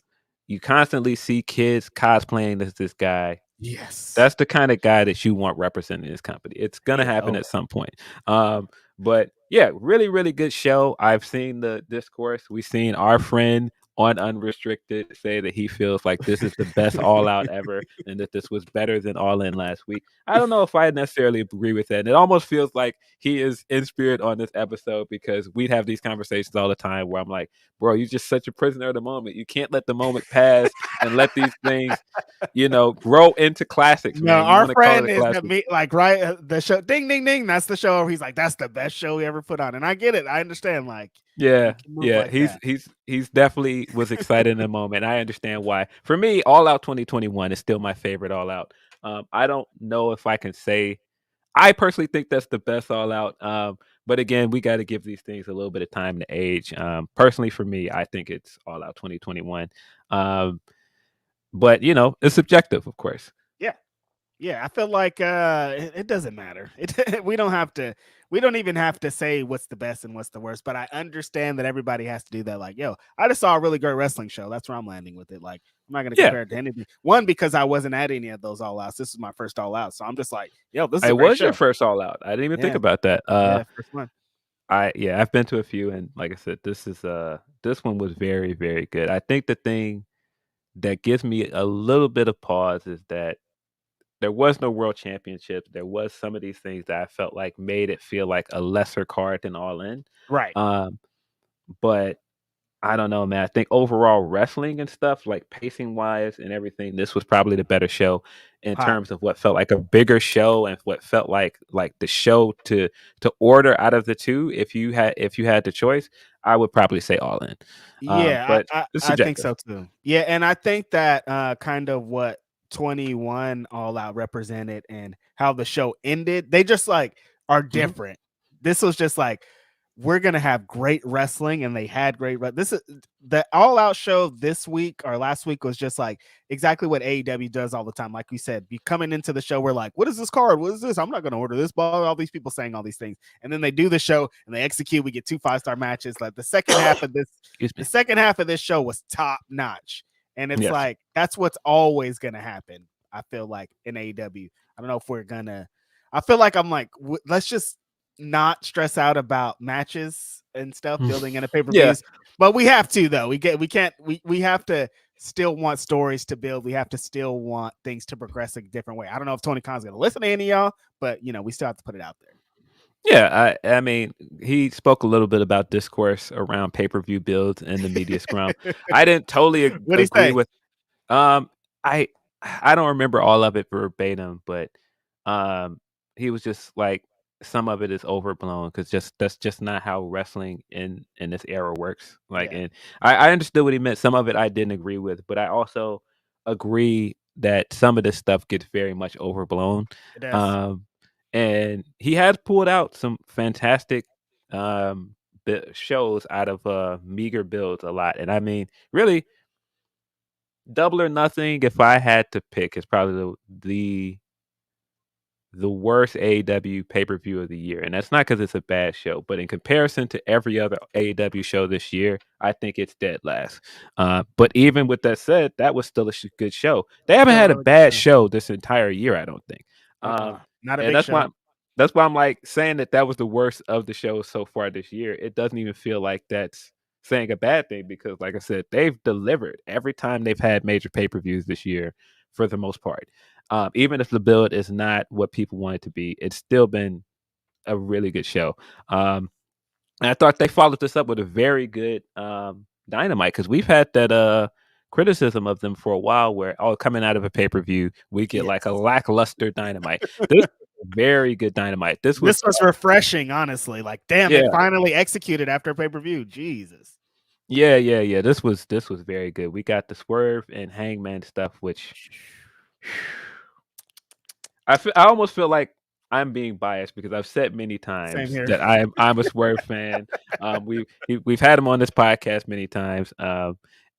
You constantly see kids cosplaying as this guy.
Yes.
That's the kind of guy that you want representing this company. It's gonna happen at some point. But yeah, really, really good show. I've seen the discourse. We've seen our friend on Unrestricted say that he feels like this is the best All Out ever, and that this was better than All In last week. I don't know if I necessarily agree with that. And it almost feels like he is in spirit on this episode, because we'd have these conversations all the time where I'm like, bro, you're just such a prisoner of the moment. You can't let the moment pass and let these things, grow into classics.
No,
man. You
our
wanna call
friend
it a
is
classic.
me, like, right, the show, ding, ding, ding. That's the show where he's like, that's the best show we ever put on. And I get it. I understand. Like,
Yeah,
you can move like that.
he's definitely was excited in the moment. I understand why. For me, All Out 2021 is still my favorite All Out. I don't know if I can say I personally think that's the best All Out. But again, we got to give these things a little bit of time to age. Personally, for me, I think it's All Out 2021. But it's subjective, of course.
Yeah, I feel like it doesn't matter. We don't even have to say what's the best and what's the worst, but I understand that everybody has to do that. Like, yo, I just saw a really great wrestling show. That's where I'm landing with it. Like, I'm not gonna compare it to anything. One, because I wasn't at any of those All Outs. This is my first All Out. So I'm just like, yo, this is a great
was
show.
your first All Out. I didn't even think about that.
First one.
I've been to a few, and like I said, this one was very, very good. I think the thing that gives me a little bit of pause is that there was no world championships. There was some of these things that I felt like made it feel like a lesser card than All In.
Right.
But I don't know, man. I think overall wrestling and stuff, like pacing wise and everything, this was probably the better show in terms of what felt like a bigger show and what felt like the show to order out of the two. If you had the choice, I would probably say All In. But
I think so too. Yeah, and I think that kind of what 21 All Out represented and how the show ended, they just like are different. This was just like, we're gonna have great wrestling, and they had great. This is the All Out show this week or last week was just like exactly what AEW does all the time. Like we said, you coming into the show, we're like, what is this card? What is this? I'm not gonna order this ball. All these people saying all these things, and then they do the show and they execute. We get 2 5-star matches. Like the second half of this show was top notch, and it's like that's what's always gonna happen. I feel like in AEW. I don't know if we're gonna. I feel like I'm like, let's just not stress out about matches and stuff building in a pay-per-views, but we have to though. We have to still want stories to build. We have to still want things to progress a different way. I don't know if Tony Khan's gonna listen to any of y'all, but we still have to put it out there.
Yeah, I mean, he spoke a little bit about discourse around pay-per-view builds and the media scrum. I didn't totally agree with. I don't remember all of it verbatim, but he was just like, some of it is overblown because that's just not how wrestling in this era works. And I understood what he meant. Some of it I didn't agree with, but I also agree that some of this stuff gets very much overblown. And he has pulled out some fantastic shows out of meager builds a lot. And I mean, really, Double or Nothing, if I had to pick, is probably the worst AEW pay-per-view of the year. And that's not because it's a bad show, but in comparison to every other AEW show this year, I think it's dead last. But even with that said, that was still a good show. They haven't had a bad show this entire year, I don't think.
Not a big show.
That's why I'm like saying that was the worst of the shows so far this year. It doesn't even feel like that's saying a bad thing because, like I said, they've delivered every time they've had major pay-per-views this year for the most part. Even if the build is not what people want it to be, it's still been a really good show. And I thought they followed this up with a very good Dynamite because we've had that criticism of them for a while where, coming out of a pay-per-view, we get like a lackluster Dynamite. This is a very good Dynamite. This was
refreshing, honestly. Like, damn, they finally executed after a pay-per-view. Jesus.
Yeah. This was very good. We got the Swerve and Hangman stuff, which I almost feel like I'm being biased because I've said many times that I'm a Swerve fan. We've had him on this podcast many times,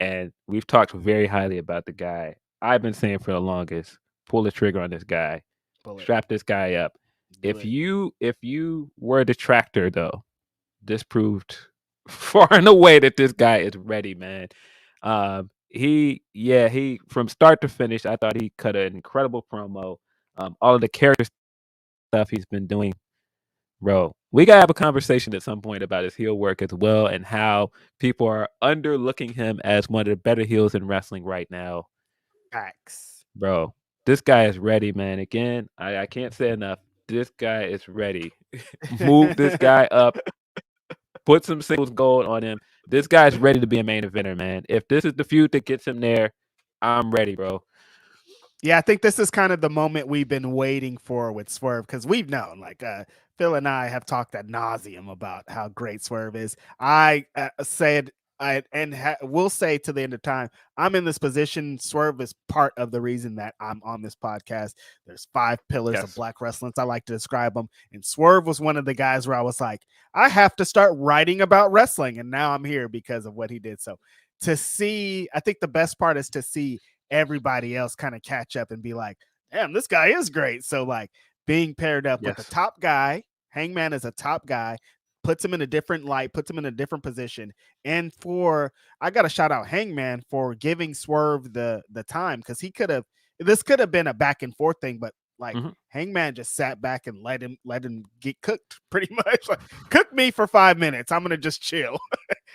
and we've talked very highly about the guy. I've been saying for the longest, pull the trigger on this guy, strap this guy up. If you were a detractor, though, this proved far and away that this guy is ready, man. He from start to finish, I thought he cut an incredible promo. All of the character stuff he's been doing, bro. We gotta have a conversation at some point about his heel work as well and how people are underlooking him as one of the better heels in wrestling right now.
Facts,
bro. This guy is ready, man. Again, I can't say enough. This guy is ready. Move this guy up. Put some singles gold on him. This guy's ready to be a main eventer, man. If this is the feud that gets him there, I'm ready, bro.
Yeah, I think this is kind of the moment we've been waiting for with Swerve because we've known, like, Phil and I have talked ad nauseum about how great Swerve is. I said, will say to the end of time, I'm in this position. Swerve is part of the reason that I'm on this podcast. There's 5 pillars of black wrestling. I like to describe them. And Swerve was one of the guys where I was like, I have to start writing about wrestling. And now I'm here because of what he did. So to see, I think the best part is to see everybody else kind of catch up and be like, damn, this guy is great. So like being paired up with the top guy, Hangman is a top guy, puts him in a different light, puts him in a different position. And I got to shout out Hangman for giving Swerve the time because this could have been a back and forth thing, but like Hangman just sat back and let him get cooked pretty much. Like, cook me for 5 minutes. I'm going to just chill.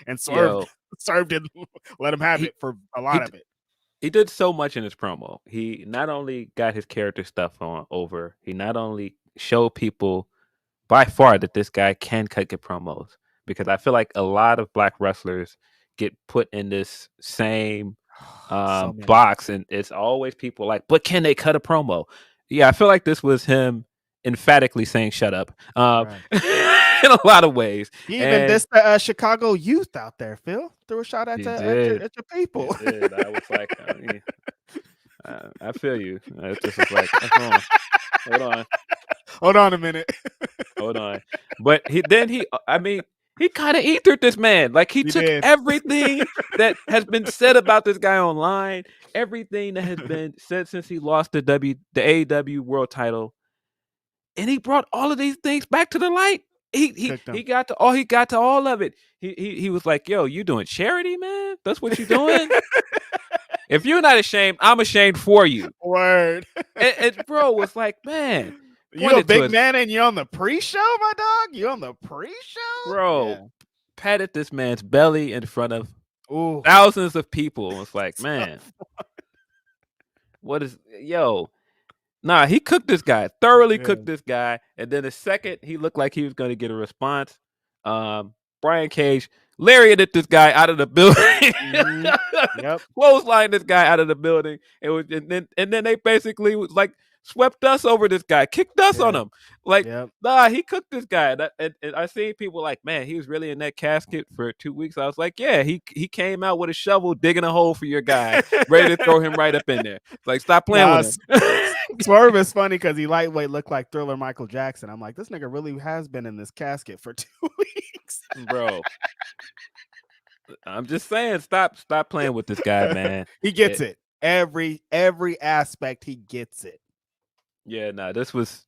And Swerve didn't let him have it for a lot of it.
He did so much in his promo. He not only got his character stuff over, he not only showed people by far that this guy can cut good promos. Because I feel like a lot of black wrestlers get put in this same box, and it's always people like, but can they cut a promo? Yeah, I feel like this was him emphatically saying shut up in a lot of ways.
He even dissed the Chicago youth out there, Phil. Threw a shot at your people.
He did. I was like, I feel you. It's just like,
hold on a minute.
Hold on. But he kind of ethered this man. Like he took everything that has been said about this guy online, everything that has been said since he lost the AEW world title, and he brought all of these things back to the light. He got to all of it. He was like, yo, you doing charity, man? That's what you doing? If you're not ashamed, I'm ashamed for you.
Word.
And bro was like, man,
you a big man and you on the pre-show, my dog? You on the pre-show?
Bro, patted this man's belly in front of thousands of people. And was like, man, nah, he cooked this guy, thoroughly cooked this guy. And then the second he looked like he was going to get a response, Brian Cage lariated this guy out of the building. Clotheslined this guy out of the building. And then they basically was like swept us over this guy, kicked us on him. Like, nah, he cooked this guy. And I seen people like, man, he was really in that casket for 2 weeks. I was like, yeah, he came out with a shovel digging a hole for your guy, ready to throw him right up in there. Like, stop playing with him.
Swerve is funny because he lightweight looked like Thriller Michael Jackson. I'm like, this nigga really has been in this casket for 2 weeks.
Bro. I'm just saying, stop playing with this guy, man.
He gets it. Every aspect, he gets it.
Yeah, no, this was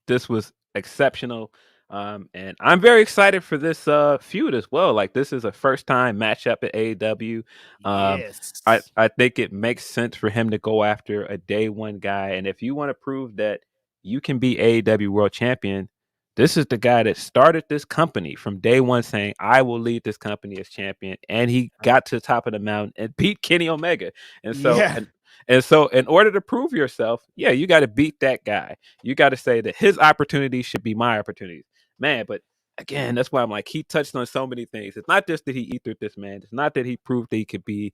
exceptional. And I'm very excited for this feud as well. Like, this is a first time matchup at AEW. I think it makes sense for him to go after a day one guy. And if you want to prove that you can be AEW world champion, This is the guy that started this company from day one, saying, "I will lead this company as champion," and he got to the top of the mountain and beat Kenny Omega. And so,
Yeah.
and so, in order to prove yourself, yeah, you got to beat that guy. You got to say that his opportunities should be my opportunities, man. But again, that's why I'm like, he touched on so many things. It's not just that he ethered this man. It's not that he proved that he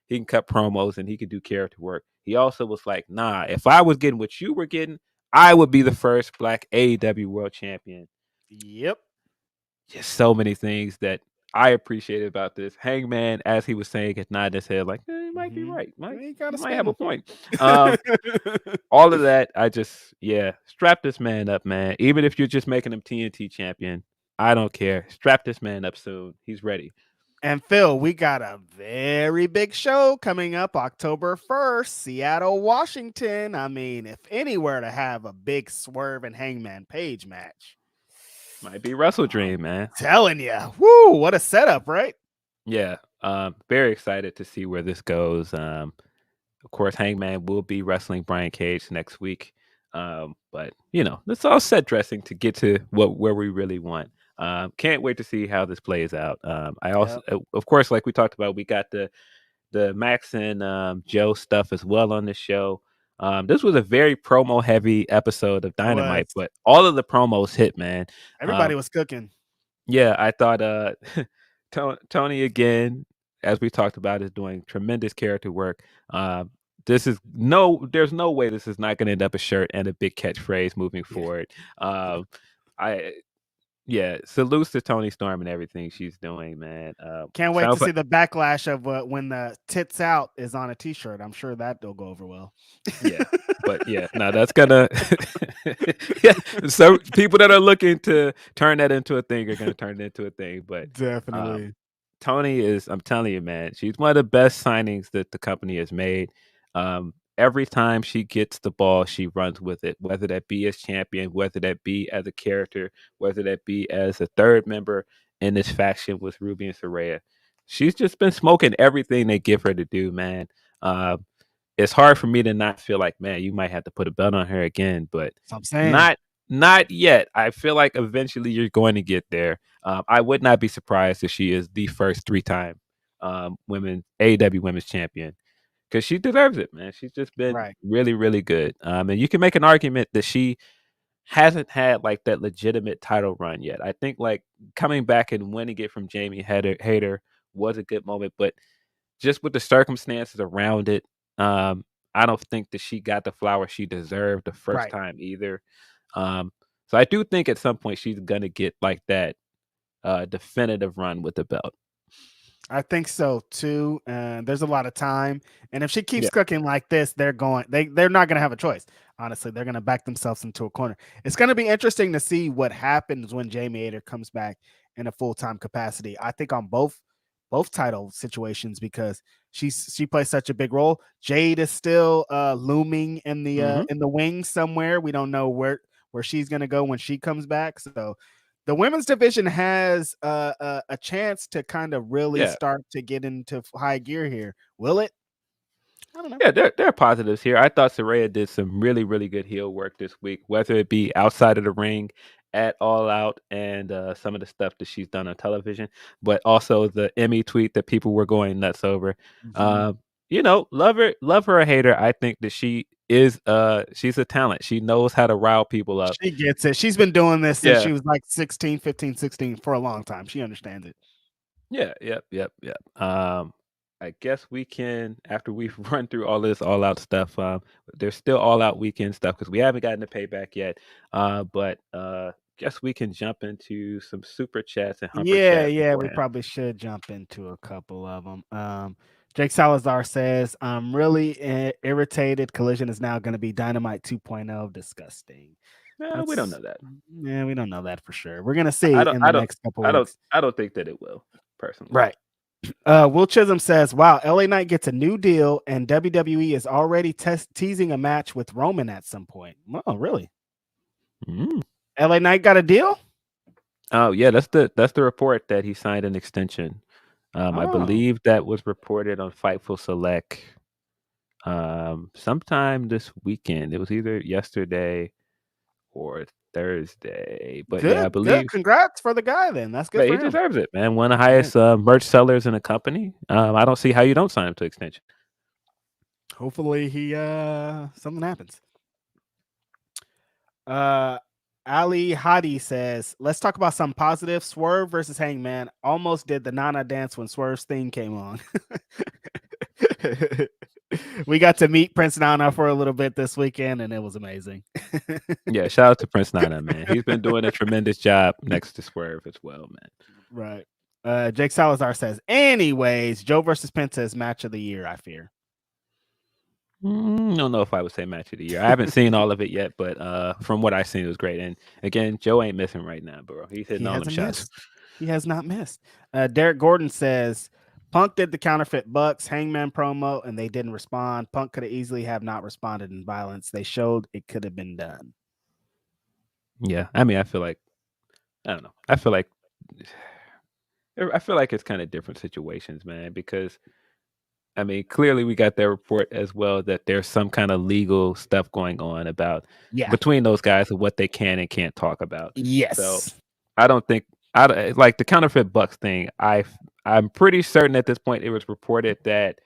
can cut promos and he can do character work. He also was like, nah, if I was getting what you were getting, I would be the first Black AEW World Champion.
Yep.
Just so many things that I appreciated about this. Hangman, as he was saying, had nodded his head like, he might be right.
He
You might have a point.
spin.
All of that, strap this man up, man. Even if you're just making him TNT champion, I don't care. Strap this man up soon. He's ready.
And Phil, we got a very big show coming up October 1st, Seattle, Washington. I mean, if anywhere to have a big Swerve and Hangman Page match.
Might be Wrestle Dream, man.
Telling you. Woo, what a setup, right?
Yeah. Very excited to see where this goes. Of course, Hangman will be wrestling Brian Cage next week. But it's all set dressing to get to where we really want. Can't wait to see how this plays out. I also, of course, like we talked about, we got the Max and Joe stuff as well on this show. This was a very promo heavy episode of Dynamite, but all of the promos hit, man.
Everybody was cooking.
Yeah, I thought Tony, again, as we talked about, is doing tremendous character work. There's no way this is not going to end up a shirt and a big catchphrase moving forward. Salutes to Tony Storm and everything she's doing, man.
Can't wait to see the backlash of when the tits out is on a t-shirt. I'm sure that'll go over well.
Yeah, but that's gonna. So people that are looking to turn that into a thing are gonna turn it into a thing. But
definitely,
Tony is. I'm telling you, man, she's one of the best signings that the company has made. Every time she gets the ball, she runs with it, whether that be as champion, whether that be as a character, whether that be as a third member in this faction with Ruby and Saraya. She's just been smoking everything they give her to do, man. It's hard for me to not feel like, man, you might have to put a belt on her again, but
I'm saying.
Not yet. I feel like eventually you're going to get there. I would not be surprised if she is the first 3-time AEW Women's Champion. Because she deserves it, man. She's just been really, really good. And you can make an argument that she hasn't had like that legitimate title run yet. I think like coming back and winning it from Jamie Hayter was a good moment, but just with the circumstances around it, I don't think that she got the flowers she deserved the first time either. So I do think at some point she's gonna get like that definitive run with the belt.
I think so too. And there's a lot of time. And if she keeps cooking like this, they're not going to have a choice. Honestly, they're going to back themselves into a corner. It's going to be interesting to see what happens when Jamie Hayter comes back in a full-time capacity. I think on both title situations, because she plays such a big role. Jade is still looming in the wings somewhere. We don't know where she's going to go when she comes back. So the women's division has a chance to kind of really start to get into high gear here. Will it? I don't know.
Yeah, there are positives here. I thought Saraya did some really, really good heel work this week, whether it be outside of the ring, at All Out, and some of the stuff that she's done on television, but also the Emmy tweet that people were going nuts over. Love her or hate her, I think that she is she's a talent. She knows how to rile people up.
She gets it. She's been doing this since she was like 16, 15, 16 for a long time. She understands it.
Yeah, yep. I guess we can, after we've run through all this All Out stuff, there's still All Out weekend stuff because we haven't gotten the Payback yet. But guess we can jump into some super chats and humper chats.
Yeah, we probably should jump into a couple of them. Jake Salazar says, I'm really irritated. Collision is now going to be Dynamite 2.0. Disgusting.
We don't know that.
Yeah, we don't know that for sure. We're going to see in the next couple of weeks.
I don't think that it will, personally.
Right. Will Chisholm says, wow, LA Knight gets a new deal and WWE is already teasing a match with Roman at some point. Oh, really? LA Knight got a deal?
Oh, yeah, that's the report that he signed an extension. I believe that was reported on Fightful Select sometime this weekend. It was either yesterday or Thursday. But yeah, I
Good,
believe
Congrats for the guy. Then that's good
but
for
he
him.
deserves it, man. One of the highest merch sellers in the company. I don't see how you don't sign him to extension.
Hopefully, he something happens. Ali Hadi says, "Let's talk about some positive. Swerve versus Hangman almost did the Nana dance when Swerve's theme came on." We got to meet Prince Nana for a little bit this weekend, and it was amazing.
Yeah, shout out to Prince Nana, man. He's been doing a tremendous job next to Swerve as well, man.
Right. Jake Salazar says, anyways, Joe versus Penta is match of the year, I fear.
Don't know if I would say match of the year. I haven't seen all of it yet, but from what I've seen, it was great. And again, Joe ain't missing right now, bro. He's hitting all them shots.
He has not missed. Derek Gordon says, Punk did the counterfeit Bucks Hangman promo, and they didn't respond. Punk could have easily have not responded in violence. They showed it could have been done.
Yeah, I mean, I feel like it's kind of different situations, man, because I mean, clearly we got their report as well that there's some kind of legal stuff going on about between those guys of what they can and can't talk about.
Yes.
So I don't think like the counterfeit Bucks thing. I'm pretty certain at this point it was reported that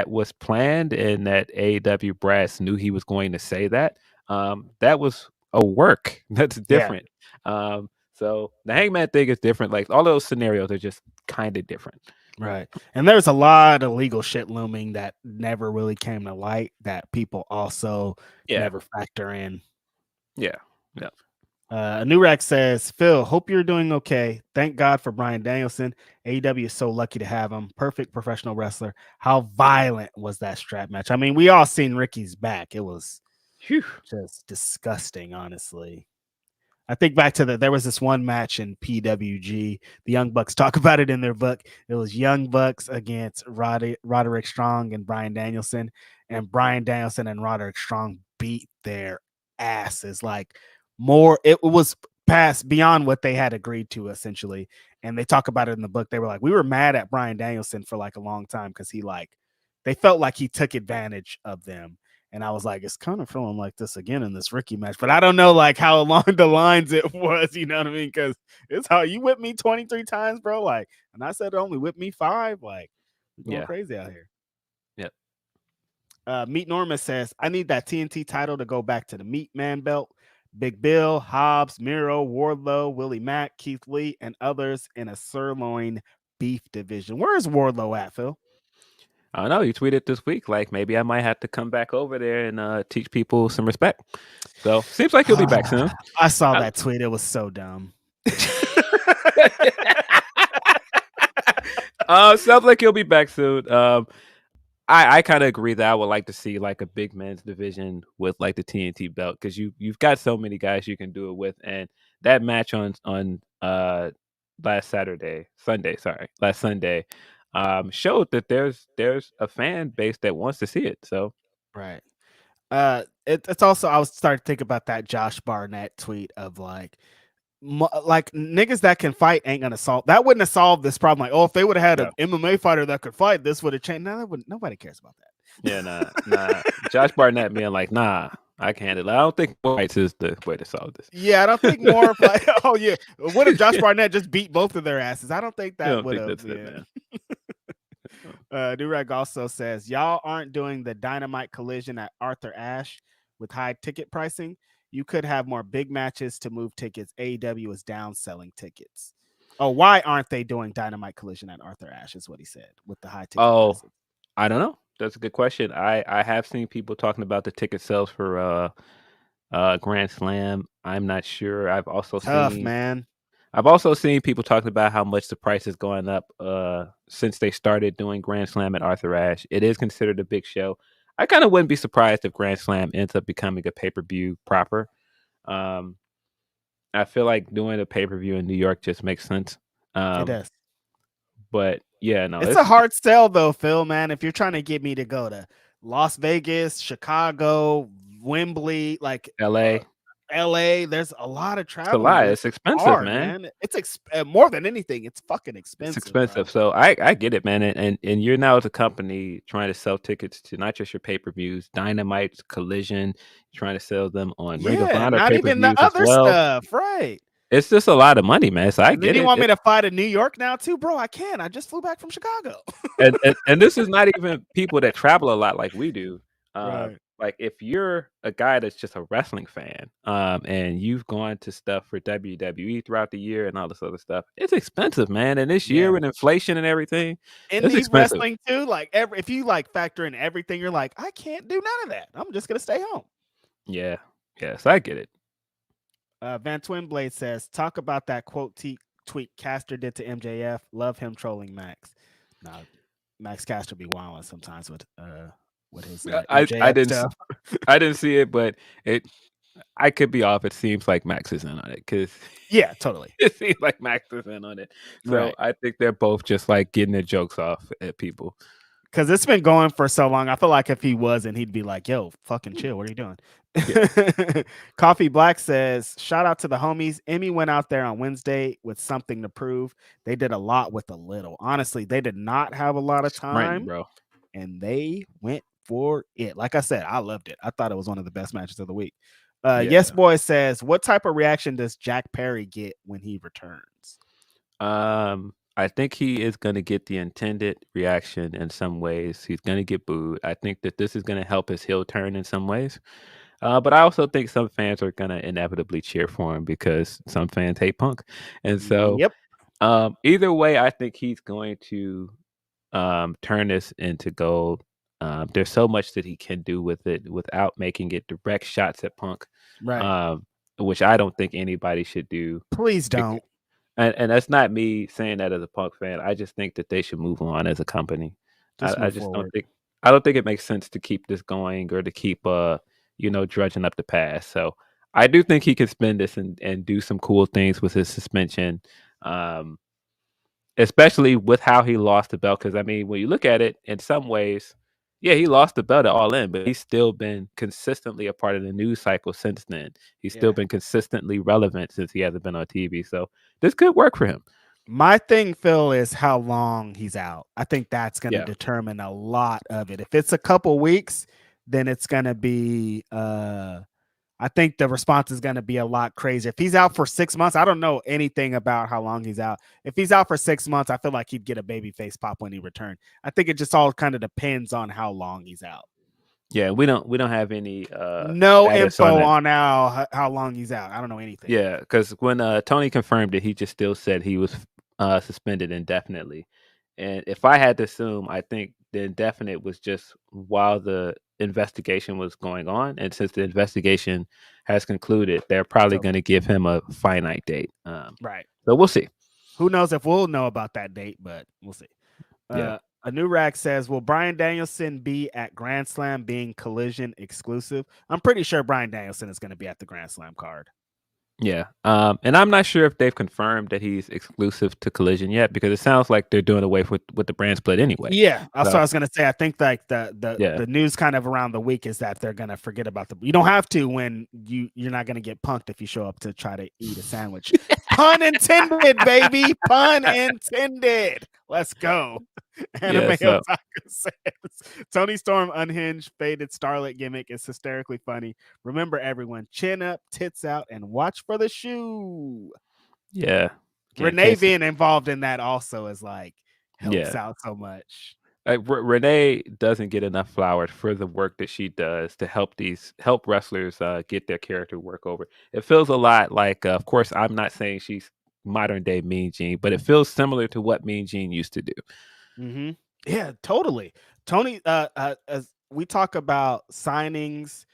was planned and that AEW brass knew he was going to say that. That was a work. That's different. So the Hangman thing is different. Like all those scenarios are just kind of different.
Right. And there's a lot of legal shit looming that never really came to light that people also never factor in.
Yeah.
Nurek says, Phil, hope you're doing okay. Thank God for Bryan Danielson. AEW is so lucky to have him. Perfect professional wrestler. How violent was that strap match? I mean, we all seen Ricky's back. It was just disgusting, honestly. I think back to there was this one match in PWG. The Young Bucks talk about it in their book. It was Young Bucks against Roderick Strong and Bryan Danielson. And Bryan Danielson and Roderick Strong beat their asses. Like it was past beyond what they had agreed to, essentially. And they talk about it in the book. They were like, we were mad at Bryan Danielson for like a long time because they felt like he took advantage of them. And I was like, it's kind of feeling like this again in this Ricky match. But I don't know like how along the lines it was, you know what I mean? Because it's how you whipped me 23 times, bro. Like, and I said only whipped me 5. Like, going crazy out here.
Yep.
Meat Norma says, I need that TNT title to go back to the Meat Man belt. Big Bill, Hobbs, Miro, Wardlow, Willie Mack, Keith Lee, and others in a sirloin beef division. Where is Wardlow at, Phil?
I don't know. You tweeted this week, like maybe I might have to come back over there and teach people some respect. So seems like he'll be back soon.
I saw that tweet. It was so dumb.
Sounds like he'll be back soon. I kind of agree that I would like to see like a big men's division with like the TNT belt because you've got so many guys you can do it with, and that match on last Sunday showed that there's a fan base that wants to see it. So
right. It's also I was starting to think about that Josh Barnett tweet of like niggas that can fight ain't gonna solve that. Wouldn't have solved this problem. Like, if they would have had an MMA fighter that could fight, this would have changed. Nobody cares about that.
Yeah, nah. Josh Barnett being like, nah, I can handle it. I don't think fights is the way to solve this.
Yeah, I don't think more like, oh yeah. What if Josh Barnett just beat both of their asses? I don't think that would have. Yeah. Durag also says, y'all aren't doing the Dynamite collision at Arthur Ashe with high ticket pricing. You could have more big matches to move tickets. AEW is down selling tickets. Oh, why aren't they doing Dynamite collision at Arthur Ashe is what he said with the high ticket pricing.
I don't know. That's a good question. I have seen people talking about the ticket sales for Grand Slam. I'm not sure. I've also seen people talking about how much the price is going up since they started doing Grand Slam at Arthur Ashe. It is considered a big show. I kind of wouldn't be surprised if Grand Slam ends up becoming a pay-per-view proper. I feel like doing a pay-per-view in New York just makes sense.
It does.
But yeah, no.
It's a hard sell though, Phil, man. If you're trying to get me to go to Las Vegas, Chicago, Wembley, like
LA.
LA. There's a lot of
It's a
traveling.
lot.
Where
It's expensive,
hard,
man.
It's more than anything. It's fucking
It's
expensive, bro.
expensive. So I get it, man. And you're now as a company trying to sell tickets to not just your pay-per-views, Dynamite, Collision, trying to sell them on Ring of
Yeah,
Honor
not even the
pay-per-views as
other
well.
stuff, right?
It's just a lot of money, man. So I
And then
get
you
it.
want me to fly to New York now too, bro? I can. I just flew back from Chicago.
And this is not even people that travel a lot like we do.
Right.
Like if you're a guy that's just a wrestling fan, and you've gone to stuff for WWE throughout the year and all this other stuff, it's expensive, man. And this year
Yeah.
with inflation and everything, it's
Indie
expensive.
wrestling too. Like if you like factor in everything, you're like, I can't do none of that. I'm just gonna stay home.
Yeah. Yes, I get it.
Van Twinblade says, talk about that tweet Caster did to MJF. Love him trolling Max. Now, Max Caster be wilding sometimes with his
I
MJF stuff.
I didn't see it, but I could be off. It seems like Max is in on it because
Yeah, totally.
it seems like Max is in on it. So
Right.
I think they're both just like getting their jokes off at people.
Because it's been going for so long. I feel like if he wasn't, he'd be like, yo, fucking chill. What are you doing? Yeah. Coffee Black says, shout out to the homies. Emmy went out there on Wednesday with something to prove. They did a lot with a little. Honestly, they did not have a lot of time,
bro.
And they went for it. Like I said, I loved it. I thought it was one of the best matches of the week. Yes Boy says, what type of reaction does Jack Perry get when he returns?
I think he is going to get the intended reaction in some ways. He's going to get booed. I think that this is going to help his heel turn in some ways. But I also think some fans are going to inevitably cheer for him because some fans hate Punk. And so either way, I think he's going to turn this into gold. There's so much that he can do with it without making it direct shots at Punk,
right?
Which I don't think anybody should do.
Please don't.
And that's not me saying that as a Punk fan. I just think that they should move on as a company. I just don't think it makes sense to keep this going or to keep drudging up the past. So I do think he can spin this and do some cool things with his suspension. Especially with how he lost the belt. Because I mean, when you look at it, in some ways, yeah, he lost the belt at All In, but he's still been consistently a part of the news cycle since then. He's still been consistently relevant since he hasn't been on TV. So this could work for him.
My thing, Phil, is how long he's out. I think that's going to determine a lot of it. If it's a couple weeks, then it's going to be I think the response is going to be a lot crazier. If he's out for 6 months, I don't know anything about how long he's out. If he's out for 6 months, I feel like he'd get a baby face pop when he returned. I think it just all kind of depends on how long he's out.
Yeah, we don't have any
no info on how long he's out. I don't know anything.
Yeah, because when Tony confirmed it, he just still said he was suspended indefinitely. And if I had to assume, I think the indefinite was just while the investigation was going on. And since the investigation has concluded, they're probably going to give him a finite date.
Right.
So we'll see.
Who knows if we'll know about that date, but we'll see. A new rack says, will Bryan Danielson be at Grand Slam being Collision exclusive? I'm pretty sure Bryan Danielson is going to be at the Grand Slam card.
Yeah. And I'm not sure if they've confirmed that he's exclusive to Collision yet, because it sounds like they're doing away with the brand split anyway.
Yeah. That's what I was going to say. I think like the news kind of around the week is that they're going to forget about you don't have to when you're not going to get punked if you show up to try to eat a sandwich. Pun intended, baby. Pun intended. Let's go. Anime Otaku says Tony Storm unhinged faded starlet gimmick is hysterically funny. Remember, everyone, chin up, tits out, and watch for the shoe.
Yeah.
Renee being involved in that also is like helps out so much.
Renee doesn't get enough flowers for the work that she does to help wrestlers get their character work over. It feels a lot like, of course, I'm not saying she's modern day Mean Gene, but it feels similar to what Mean Gene used to do.
Mm-hmm. Yeah, totally. Tony, as we talk about signings,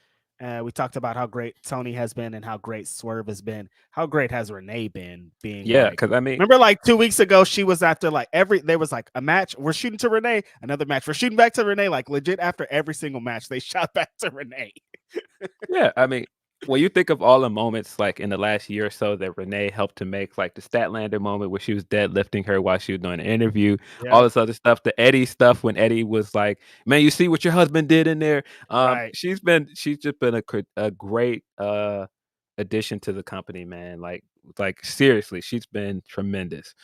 we talked about how great Tony has been and how great Swerve has been. How great has Renee been being?
Yeah, because I mean,
remember like 2 weeks ago, she was after like there was like a match. We're shooting to Renee, another match. We're shooting back to Renee. Like legit, after every single match, they shot back to Renee.
Yeah, I mean, when you think of all the moments like in the last year or so that Renee helped to make, like the Statlander moment where she was deadlifting her while she was doing an interview, all this other stuff, the Eddie stuff when Eddie was like, "Man, you see what your husband did in there." She's just been a great addition to the company, man. Like seriously, she's been tremendous.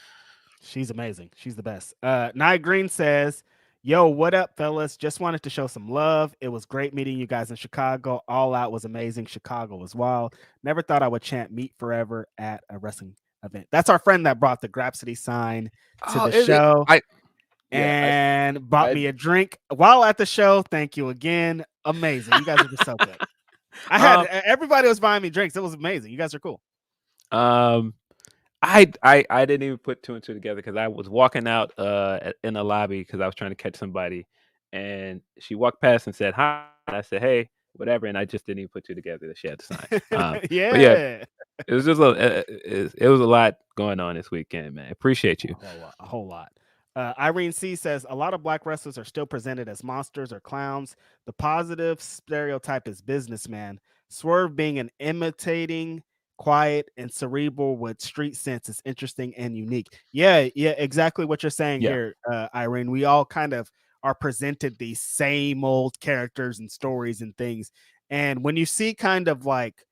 She's amazing. She's the best. Nia Green says, "Yo, what up, fellas? Just wanted to show some love. It was great meeting you guys in Chicago. All Out was amazing. Chicago was wild. Never thought I would chant meet forever at a wrestling event." That's our friend that brought the Grapsody sign to
Oh,
the show
yeah,
and bought
I
me a drink while at the show. Thank you again. Amazing. You guys are just so good. I had everybody was buying me drinks. It was amazing. You guys are cool.
I didn't even put two and two together because I was walking out in the lobby because I was trying to catch somebody, and she walked past and said hi. And I said hey, whatever, and I just didn't even put two together that she had to sign. But yeah,
Yeah.
it was just it was a lot going on this weekend, man. Appreciate you.
A whole lot. Irene C says a lot of black wrestlers are still presented as monsters or clowns. The positive stereotype is businessman. Swerve being an imitating, quiet, and cerebral with street sense is interesting and unique. Yeah, exactly what you're saying
Yeah.
here, Irene. We all kind of are presented these same old characters and stories and things. And when you see kind of like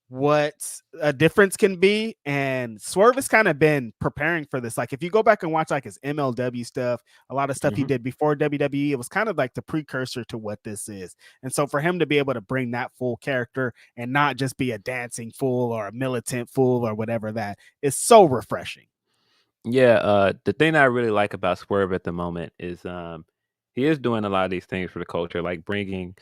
what a difference can be, and Swerve has kind of been preparing for this. Like if you go back and watch like his MLW stuff, a lot of stuff he did before WWE, it was kind of like the precursor to what this is. And so for him to be able to bring that full character and not just be a dancing fool or a militant fool or whatever, that is so refreshing.
Yeah, the thing that I really like about Swerve at the moment is he is doing a lot of these things for the culture, like bringing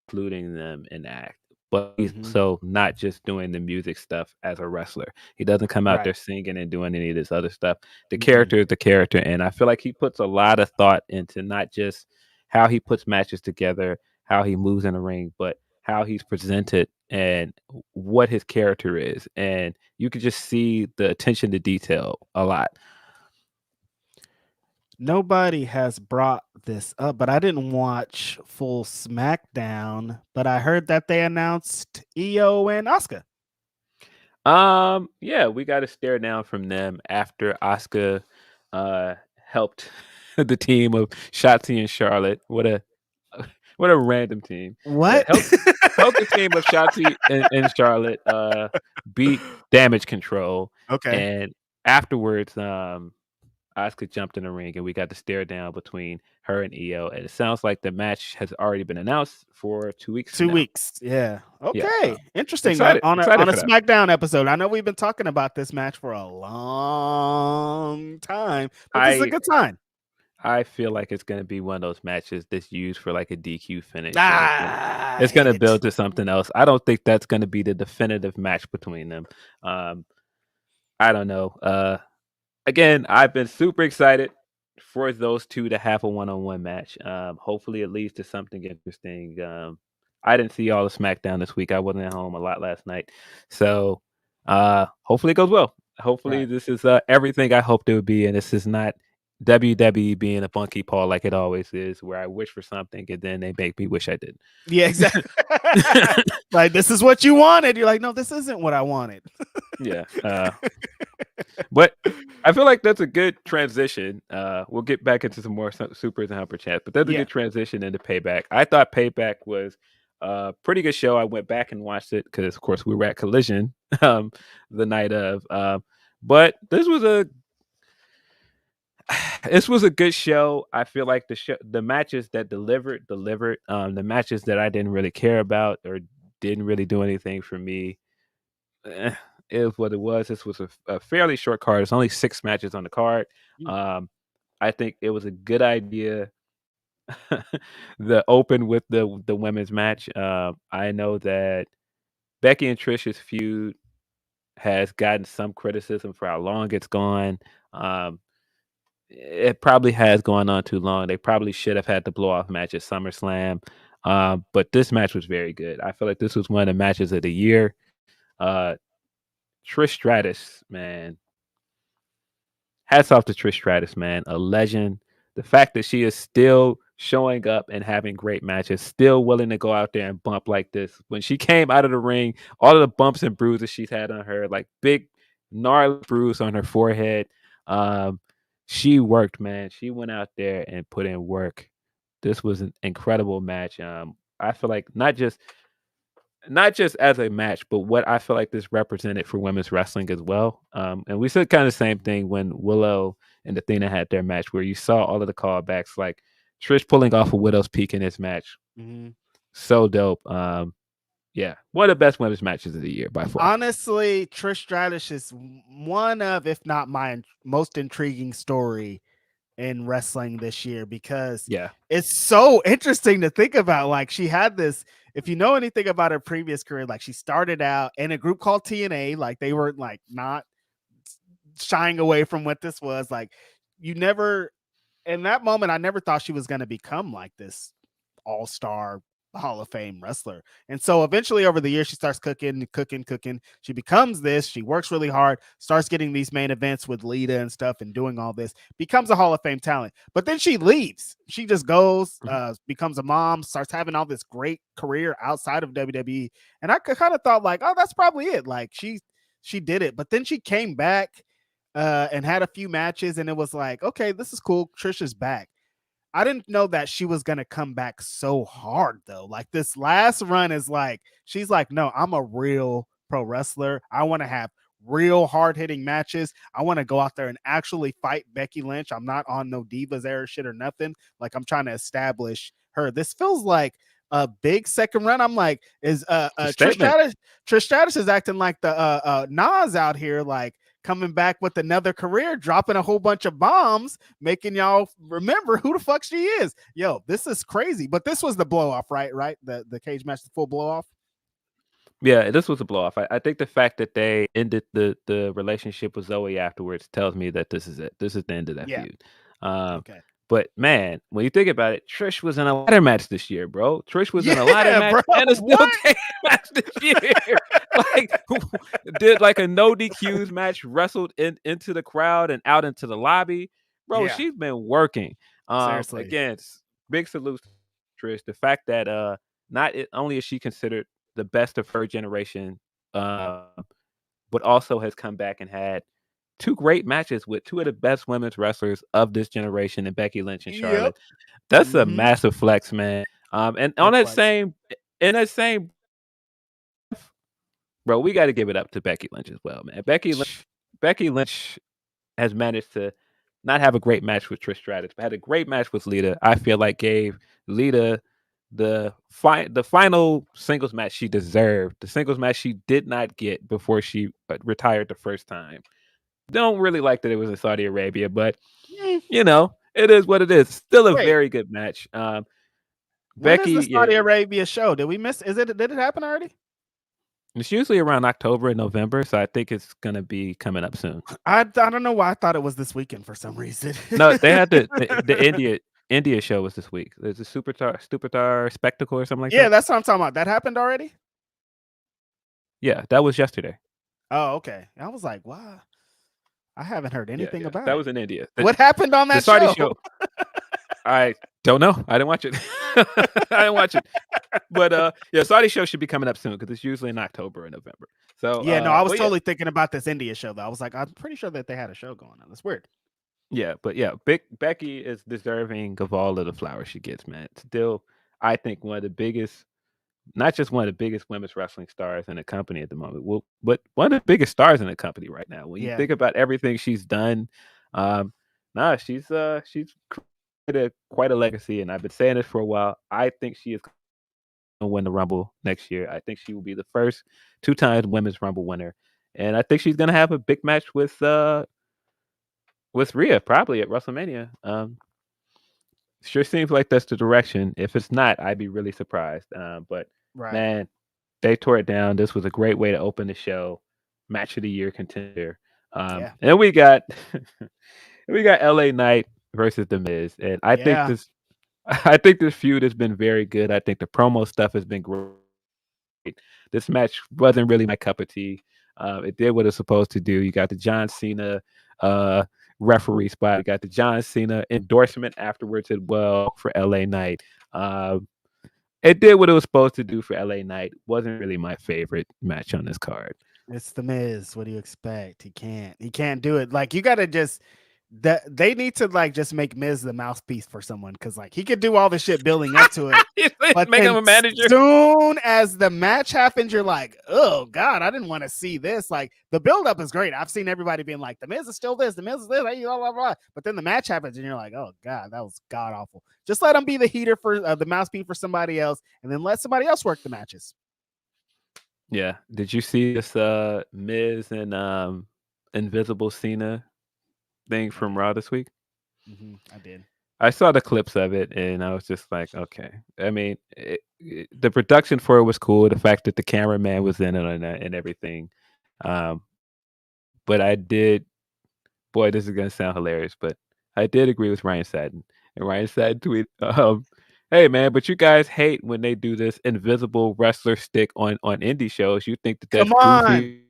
including them in act. But he's also not just doing the music stuff as a wrestler. He doesn't come out there singing and doing any of this other stuff. The character is the character, and I feel like he puts a lot of thought into not just how he puts matches together, how he moves in the ring, but how he's presented and what his character is. And you can just see the attention to detail a lot.
Nobody has brought this up, but I didn't watch full SmackDown, but I heard that they announced EO and Asuka.
Yeah, we got a stare down from them after Asuka helped the team of Shotzi and Charlotte. What a random team.
What?
Helped the team of Shotzi and Charlotte beat Damage Control.
Okay.
And afterwards, Asuka jumped in the ring and we got the stare down between her and EO. And it sounds like the match has already been announced for 2 weeks.
2 weeks. Yeah. Okay.
Yeah,
Interesting.
excited
On a
for that.
SmackDown episode. I know we've been talking about this match for a long time, but this is a good sign.
I feel like it's going to be one of those matches that's used for like a DQ finish.
It's
going to build to something else. I don't think that's going to be the definitive match between them. I don't know. Again, I've been super excited for those two to have a one-on-one match. Hopefully it leads to something interesting. I didn't see all the SmackDown this week. I wasn't at home a lot last night. So hopefully it goes well. Hopefully this is everything I hoped it would be, and this is not WWE being a funky paw like it always is, where I wish for something and then they make me wish I didn't.
Yeah, exactly. Like, this is what you wanted. You're like, no, this isn't what I wanted.
Yeah. But I feel like that's a good transition. We'll get back into some more supers and humper chats, but that's a good transition into Payback. I thought Payback was a pretty good show. I went back and watched it because, of course, we were at Collision the night of. But this was a good show. I feel like the matches that delivered. The matches that I didn't really care about or didn't really do anything for me. Is what it was. This was a fairly short card. There's only 6 matches on the card. I think it was a good idea. The open with the women's match. I know that Becky and Trish's feud has gotten some criticism for how long it's gone. It probably has gone on too long. They probably should have had the blow off match at SummerSlam. But this match was very good. I feel like this was one of the matches of the year. Trish Stratus, man. Hats off to Trish Stratus, man. A legend. The fact that she is still showing up and having great matches, still willing to go out there and bump like this. When she came out of the ring, all of the bumps and bruises she's had on her, like big, gnarly bruise on her forehead. She worked, man. She went out there and put in work. This was an incredible match. I feel like not just not just as a match, but what I feel like this represented for women's wrestling as well. And we said kind of the same thing when Willow and Athena had their match, where you saw all of the callbacks, like Trish pulling off a Widow's Peak in this match.
Mm-hmm.
So dope. Yeah, one of the best women's matches of the year by far.
Honestly, Trish Stratus is one of, if not my most intriguing story in wrestling this year, because it's so interesting to think about. Like, she had this, if you know anything about her previous career, like she started out in a group called TNA, like they were like not shying away from what this was. Like, you never, in that moment, I never thought she was going to become like this all-star Hall of Fame wrestler. And so eventually over the years, she starts cooking. She becomes this. She works really hard, starts getting these main events with Lita and stuff and doing all this, becomes a Hall of Fame talent. But then she leaves. She just goes, becomes a mom, starts having all this great career outside of WWE. And I kind of thought like, oh, that's probably it. Like she did it. But then she came back and had a few matches, and it was like, okay, this is cool. Trish is back. I didn't know that she was going to come back so hard, though. Like, this last run is like, she's like, no, I'm a real pro wrestler. I want to have real hard-hitting matches. I want to go out there and actually fight Becky Lynch. I'm not on no Divas era shit or nothing. Like, I'm trying to establish her. This feels like a big second run. I'm like, is Trish Stratus is acting like the Nas out here, like, coming back with another career, dropping a whole bunch of bombs, making y'all remember who the fuck she is. Yo, this is crazy. But this was the blow off, right? The cage match, the full blow off.
Yeah, this was a blow off. I think the fact that they ended the relationship with Zoe afterwards tells me that this is it. This is the end of that feud.
Okay.
But man, when you think about it, Trish was in a ladder match this year, bro. Trish was in a ladder match and a steel cage match this year. Like, did like a no DQs match, wrestled into the crowd and out into the lobby. Bro, she's been working.
Seriously.
Again, big salute to Trish. The fact that not only is she considered the best of her generation, but also has come back and had two great matches with two of the best women's wrestlers of this generation, and Becky Lynch and Charlotte. That's a massive flex, man. And on that same, bro, we got to give it up to Becky Lynch as well, man. Becky Lynch has managed to not have a great match with Trish Stratus, but had a great match with Lita. I feel like gave Lita the final singles match she deserved, the singles match she did not get before she retired the first time. Don't really like that it was in Saudi Arabia, but you know, it is what it is. Still a very good match.
Becky, is the Saudi Arabia show? Did we miss? Did it happen already?
It's usually around October and November, so I think it's gonna be coming up soon.
I don't know why I thought it was this weekend for some reason.
No, they had the India show was this week. There's a Superstar Spectacle or something like that.
Yeah, that's what I'm talking about. That happened already?
Yeah, that was yesterday.
Oh, okay. I was like, wow. I haven't heard anything about it.
That was in India.
What happened on that show?
I don't know. I didn't watch it. But Saudi show should be coming up soon because it's usually in October and November. So
I was totally thinking about this India show though. I was like, I'm pretty sure that they had a show going on. That's weird.
Yeah, but Becky is deserving of all of the flowers she gets, man. Still, I think one of the biggest, not just one of the biggest women's wrestling stars in the company at the moment, but one of the biggest stars in the company right now. When you think about everything she's done, she's created quite a legacy, and I've been saying this for a while. I think she is going to win the Rumble next year. I think she will be the first 2-time women's Rumble winner, and I think she's going to have a big match with Rhea probably at WrestleMania. Sure seems like that's the direction. If it's not, I'd be really surprised. But man, they tore it down. This was a great way to open the show. Match of the year contender. And we got LA Knight versus The Miz. And I think this feud has been very good. I think the promo stuff has been great. This match wasn't really my cup of tea. It did what it's supposed to do. You got the John Cena referee spot. You got the John Cena endorsement afterwards as well for LA Knight. It did what it was supposed to do for LA Knight. Wasn't really my favorite match on this card.
It's The Miz. What do you expect? He can't do it. Like, you got to just that they need to like just make Miz the mouthpiece for someone because like he could do all the shit building up to it. But
Make him
then
a manager.
soon as the match happens, you're like, oh God, I didn't want to see this. Like the buildup is great. I've seen everybody being like, the Miz is still this, the Miz is this, blah, blah, blah. But then the match happens and you're like, oh God, that was god awful. Just let him be the heater for the mouthpiece for somebody else, and then let somebody else work the matches.
Yeah. Did you see this Miz and Invisible Cena thing from Raw this week?
I did.
I saw the clips of it and I was just like, okay. I mean, the production for it was cool. The fact that the cameraman was in it and everything. But I did, boy, this is going to sound hilarious, but I did agree with Ryan Satin. And Ryan Satin tweeted, hey, man, but you guys hate when they do this invisible wrestler stick on indie shows. You think that's goofy.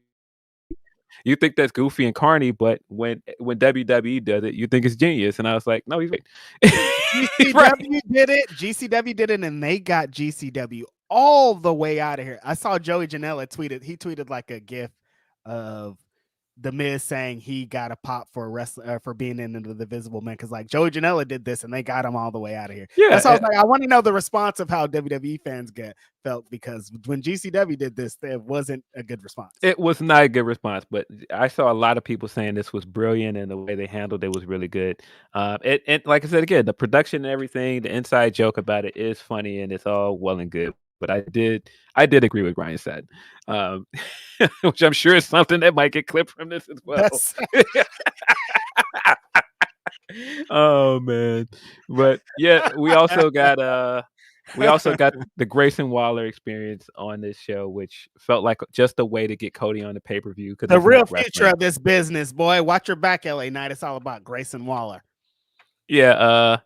You think that's goofy and carny, but when WWE does it, you think it's genius. And I was like, no, he's right.
GCW did it. GCW did it, and they got GCW all the way out of here. I saw Joey Janela tweeted. He tweeted like a GIF of the Miz saying he got a pop for a wrestler for being in the Visible Man because like Joey Janela did this and they got him all the way out of here.
Yeah,
that's why I was like, I want to know the response of how WWE fans felt because when GCW did this, it wasn't a good response.
It was not a good response, but I saw a lot of people saying this was brilliant and the way they handled it was really good. And like I said again, the production and everything, the inside joke about it is funny and it's all well and good. But I did agree with Ryan said, which I'm sure is something that might get clipped from this as well. Oh man, but yeah, we also got the Grayson Waller experience on this show, which felt like just a way to get Cody on the pay-per-view.
The real future of this business, boy. Watch your back, LA Knight. It's all about Grayson Waller.
Yeah,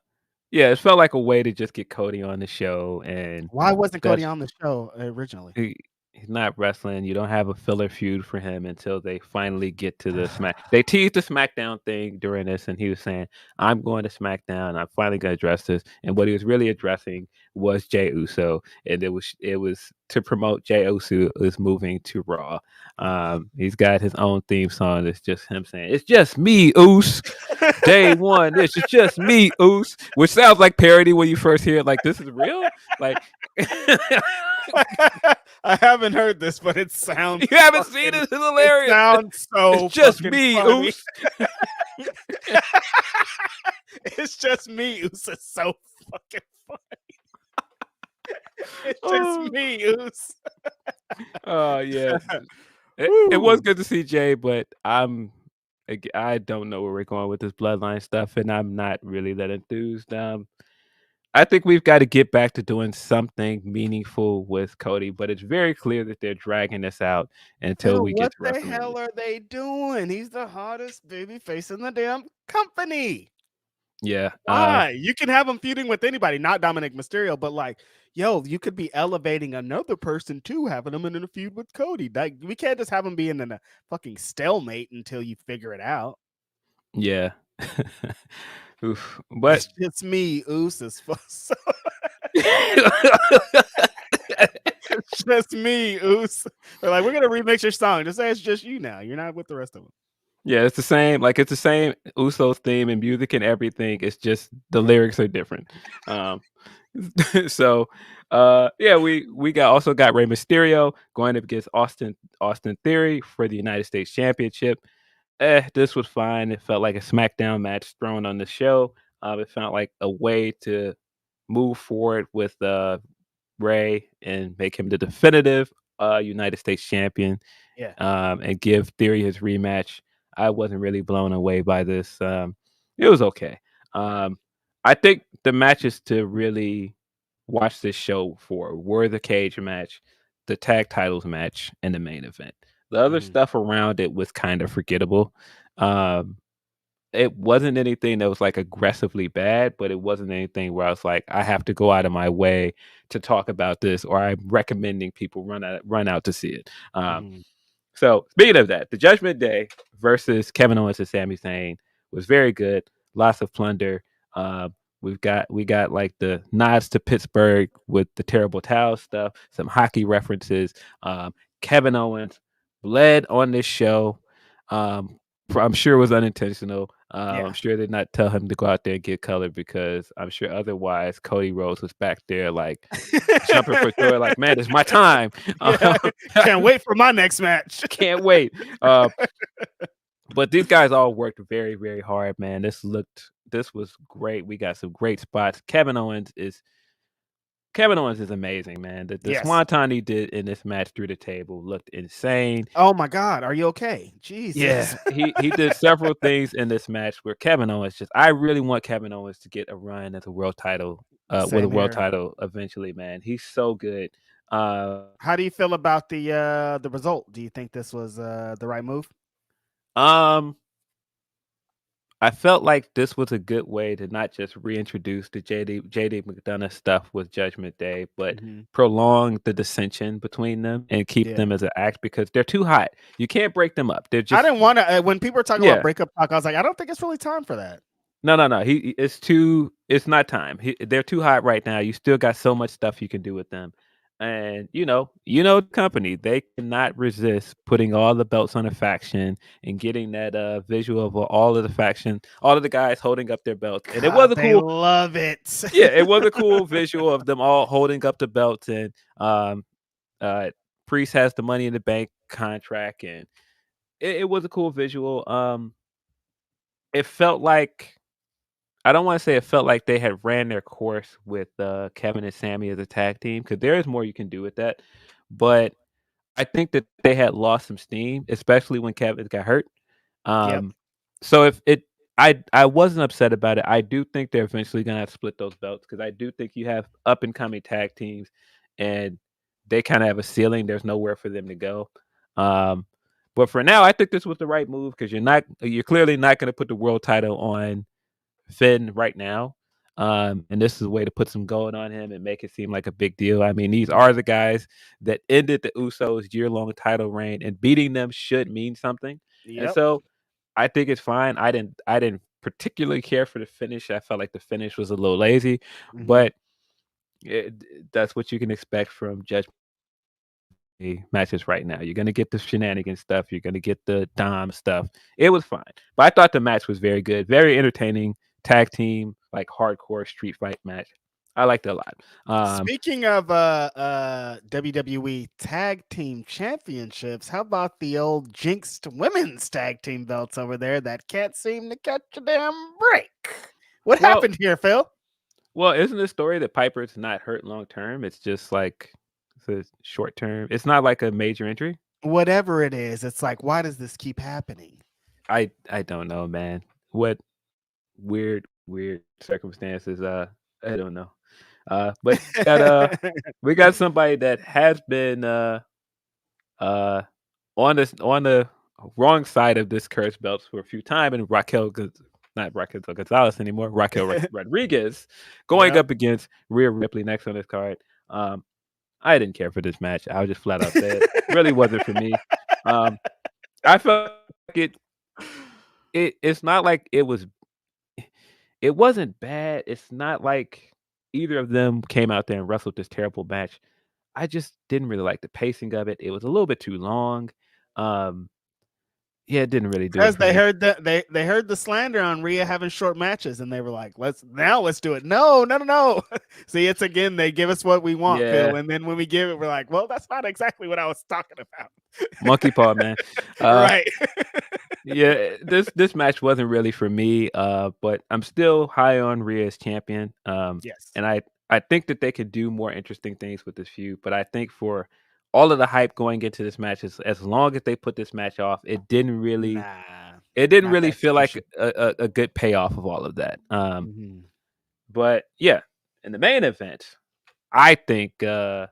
yeah, it felt like a way to just get Cody on the show. And
why wasn't Cody on the show originally?
He's not wrestling. You don't have a filler feud for him until they finally get to the Smack. They teased the SmackDown thing during this, and he was saying, I'm going to SmackDown. I'm finally going to address this. And what he was really addressing was Jey Uso. And it was to promote Jey Uso is moving to Raw. He's got his own theme song. It's just him saying, it's just me, Uso. Day one, it's just me, Uso. Which sounds like parody when you first hear it. Like, this is real? Like...
I haven't heard this, but it sounds.
You haven't seen it? It's hilarious.
It sounds so.
It's just me, Oos.
It's just me, Oos. It's so fucking funny. It's just me, Oos.
Oh yeah. It was good to see Jay, but I don't know where we're going with this bloodline stuff, and I'm not really that enthused. I think we've got to get back to doing something meaningful with Cody, but it's very clear that they're dragging this out until we get to WrestleMania.
What the hell are they doing? He's the hottest baby face in the damn company.
Yeah.
Why? You can have him feuding with anybody, not Dominic Mysterio, but like, yo, you could be elevating another person too, having him in a feud with Cody. Like, we can't just have him being in a fucking stalemate until you figure it out.
Yeah. Oof. But
it's me, Oos. It's just me, Oos. They're like, we're gonna remix your song. Just say it's just you now. You're not with the rest of them.
Yeah, it's the same. Like it's the same Usos theme and music and everything. It's just the lyrics are different. So yeah, we also got Rey Mysterio going up against Austin Theory for the United States Championship. This was fine. It felt like a SmackDown match thrown on the show. It felt like a way to move forward with Rey and make him the definitive United States champion.
Yeah.
And give Theory his rematch. I wasn't really blown away by this. It was okay. I think the matches to really watch this show for were the cage match, the tag titles match, and the main event. The other stuff around it was kind of forgettable. It wasn't anything that was like aggressively bad, but it wasn't anything where I was like, I have to go out of my way to talk about this, or I'm recommending people run out to see it. So speaking of that, the Judgment Day versus Kevin Owens and Sami Zayn was very good. Lots of plunder. We got like the nods to Pittsburgh with the terrible towel stuff, some hockey references. Kevin Owens bled on this show. I'm sure it was unintentional. I'm sure they did not tell him to go out there and get color because I'm sure otherwise Cody Rhodes was back there like jumping for joy, like, man, it's my time.
Can't wait for my next match.
Can't wait. But these guys all worked very, very hard, man. This was great. We got some great spots. Kevin Owens is amazing, man. The swanton he did in this match through the table looked insane.
Oh my God, are you okay? Jesus.
Yeah, he did several things in this match where Kevin Owens I really want Kevin Owens to get a run at the world title, with a world title eventually, man. He's so good.
How do you feel about the result? Do you think this was the right move?
I felt like this was a good way to not just reintroduce the JD McDonough stuff with Judgment Day, but prolong the dissension between them and keep them as an act because they're too hot. You can't break them up. They're just.
I didn't want to. When people were talking about breakup talk, I was like, I don't think it's really time for that.
No. It's not time. They're too hot right now. You still got so much stuff you can do with them. And the company, they cannot resist putting all the belts on a faction and getting that visual of all of the faction, all of the guys holding up their belts. And it was
they love it.
Yeah, it was a cool visual of them all holding up the belts. And Priest has the Money in the Bank contract, and it was a cool visual. It felt like, I don't want to say it felt like they had ran their course with Kevin and Sammy as a tag team, because there is more you can do with that. But I think that they had lost some steam, especially when Kevin got hurt. So I wasn't upset about it. I do think they're eventually going to have to split those belts, because I do think you have up and coming tag teams and they kind of have a ceiling. There's nowhere for them to go. But for now, I think this was the right move, because you're clearly not going to put the world title on Finn right now, and this is a way to put some gold on him and make it seem like a big deal. I mean, these are the guys that ended the Usos' year-long title reign, and beating them should mean something. And so I think it's fine. I didn't particularly care for the finish. I felt like the finish was a little lazy, but that's what you can expect from Judgment matches right now. You're going to get the shenanigans stuff. You're going to get the Dom stuff. It was fine. But I thought the match was very good, very entertaining. Tag team, like hardcore street fight match. I liked it a lot.
Speaking of WWE Tag Team Championships, how about the old jinxed women's tag team belts over there that can't seem to catch a damn break? What happened here, Phil?
Well, isn't the story that Piper's not hurt long term? It's just like it's a short term. It's not like a major injury.
Whatever it is, it's like, why does this keep happening?
I don't know, man. What weird circumstances. I don't know. But we got somebody that has been on the wrong side of this cursed belt for a few times, and not Raquel Gonzalez anymore, Raquel Rodriguez going up against Rhea Ripley next on this card. I didn't care for this match. I was just flat out said it really wasn't for me. I felt like it's not like it wasn't bad. It's not like either of them came out there and wrestled this terrible match. I just didn't really like the pacing of it. It was a little bit too long. It didn't really do it.
Because they heard they heard the slander on Rhea having short matches, and they were like, let's do it. No. See, it's again, they give us what we want, Phil. And then when we give it, we're like, well, that's not exactly what I was talking about.
Monkey paw, man.
Right.
This match wasn't really for me, but I'm still high on Rhea as champion.
Yes.
And I think that they could do more interesting things with this feud, but I think for all of the hype going into this match, as long as they put this match off, it didn't really feel like a good payoff of all of that. But yeah, in the main event, I think the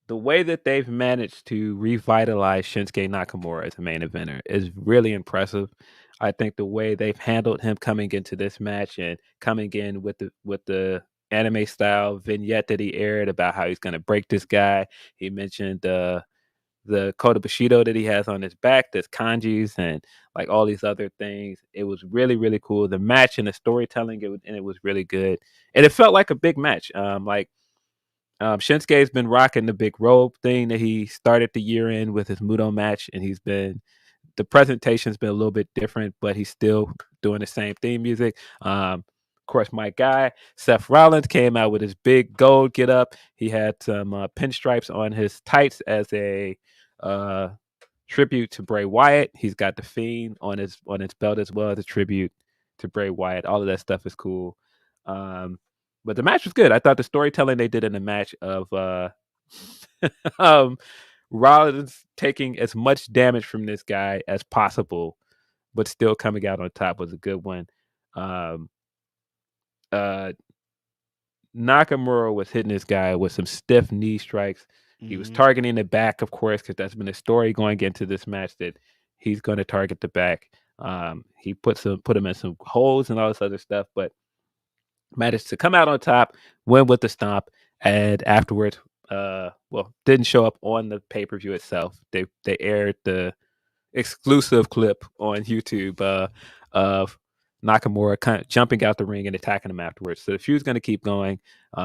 way that they've managed to revitalize Shinsuke Nakamura as a main eventer is really impressive. I think the way they've handled him coming into this match and coming in with the anime style vignette that he aired about how he's going to break this guy. He mentioned the Kota Bushido that he has on his back, there's kanjis and like all these other things. It was really, really cool. The match and the storytelling, it was really good. And it felt like a big match. Shinsuke's been rocking the big robe thing that he started the year in with his Muto match, and he's been the presentation's been a little bit different, but he's still doing the same theme music. Of course, my guy Seth Rollins came out with his big gold get up. He had some pinstripes on his tights as a tribute to Bray Wyatt. He's got the Fiend on his belt as well as a tribute to Bray Wyatt. All of that stuff is cool. But the match was good. I thought the storytelling they did in the match of Rollins taking as much damage from this guy as possible, but still coming out on top was a good one. Nakamura was hitting this guy with some stiff knee strikes. He was targeting the back, of course, because that's been a story going into this match that he's going to target the back. He put him in some holes and all this other stuff, but managed to come out on top, win with the stomp, and afterwards, didn't show up on the pay-per-view itself. They aired the exclusive clip on YouTube of Nakamura kind of jumping out the ring and attacking him afterwards. So the feud's going to keep going.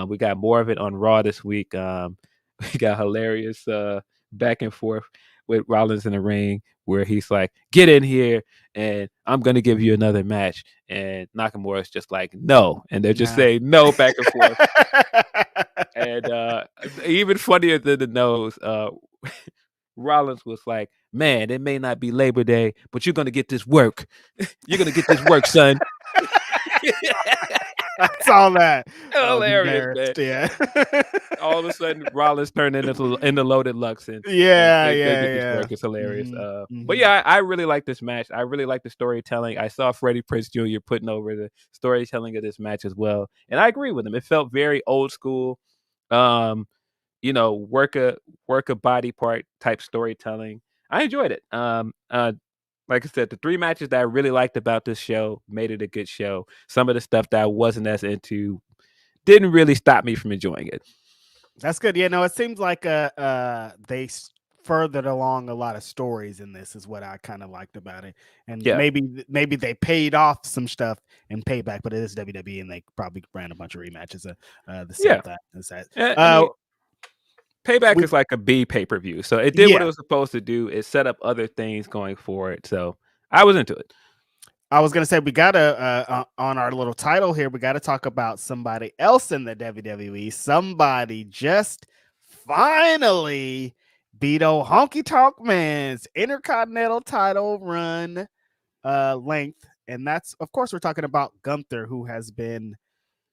We got more of it on Raw this week. We got hilarious back and forth with Rollins in the ring where he's like, get in here and I'm going to give you another match. And Nakamura's just like, no. And they're just saying no back and forth. And even funnier than the nose, Rollins was like, man, it may not be Labor Day, but you're going to get this work. You're going to get this work, son.
I saw that.
Hilarious, man.
Yeah.
All of a sudden, Rollins turned into Loaded Lux. And
Yeah.
Work is hilarious. But yeah, I really like this match. I really like the storytelling. I saw Freddie Prinze Jr. putting over the storytelling of this match as well. And I agree with him. It felt very old school. Work a body part type storytelling. I enjoyed it. Like I said, the 3 matches that I really liked about this show made it a good show. Some of the stuff that I wasn't as into didn't really stop me from enjoying it.
That's good. Yeah, no, it seems like they furthered along a lot of stories in this is what I kind of liked about it. And maybe they paid off some stuff in Payback, but it is WWE and they probably ran a bunch of rematches the same that.
Payback is like a B pay-per-view. So it did what it was supposed to do. It set up other things going forward. So I was into it.
I was going to say, we got to, on our little title here, we got to talk about somebody else in the WWE. Somebody just finally beat old Honky Tonk Man's Intercontinental title run length. And that's, of course, we're talking about Gunther, who has been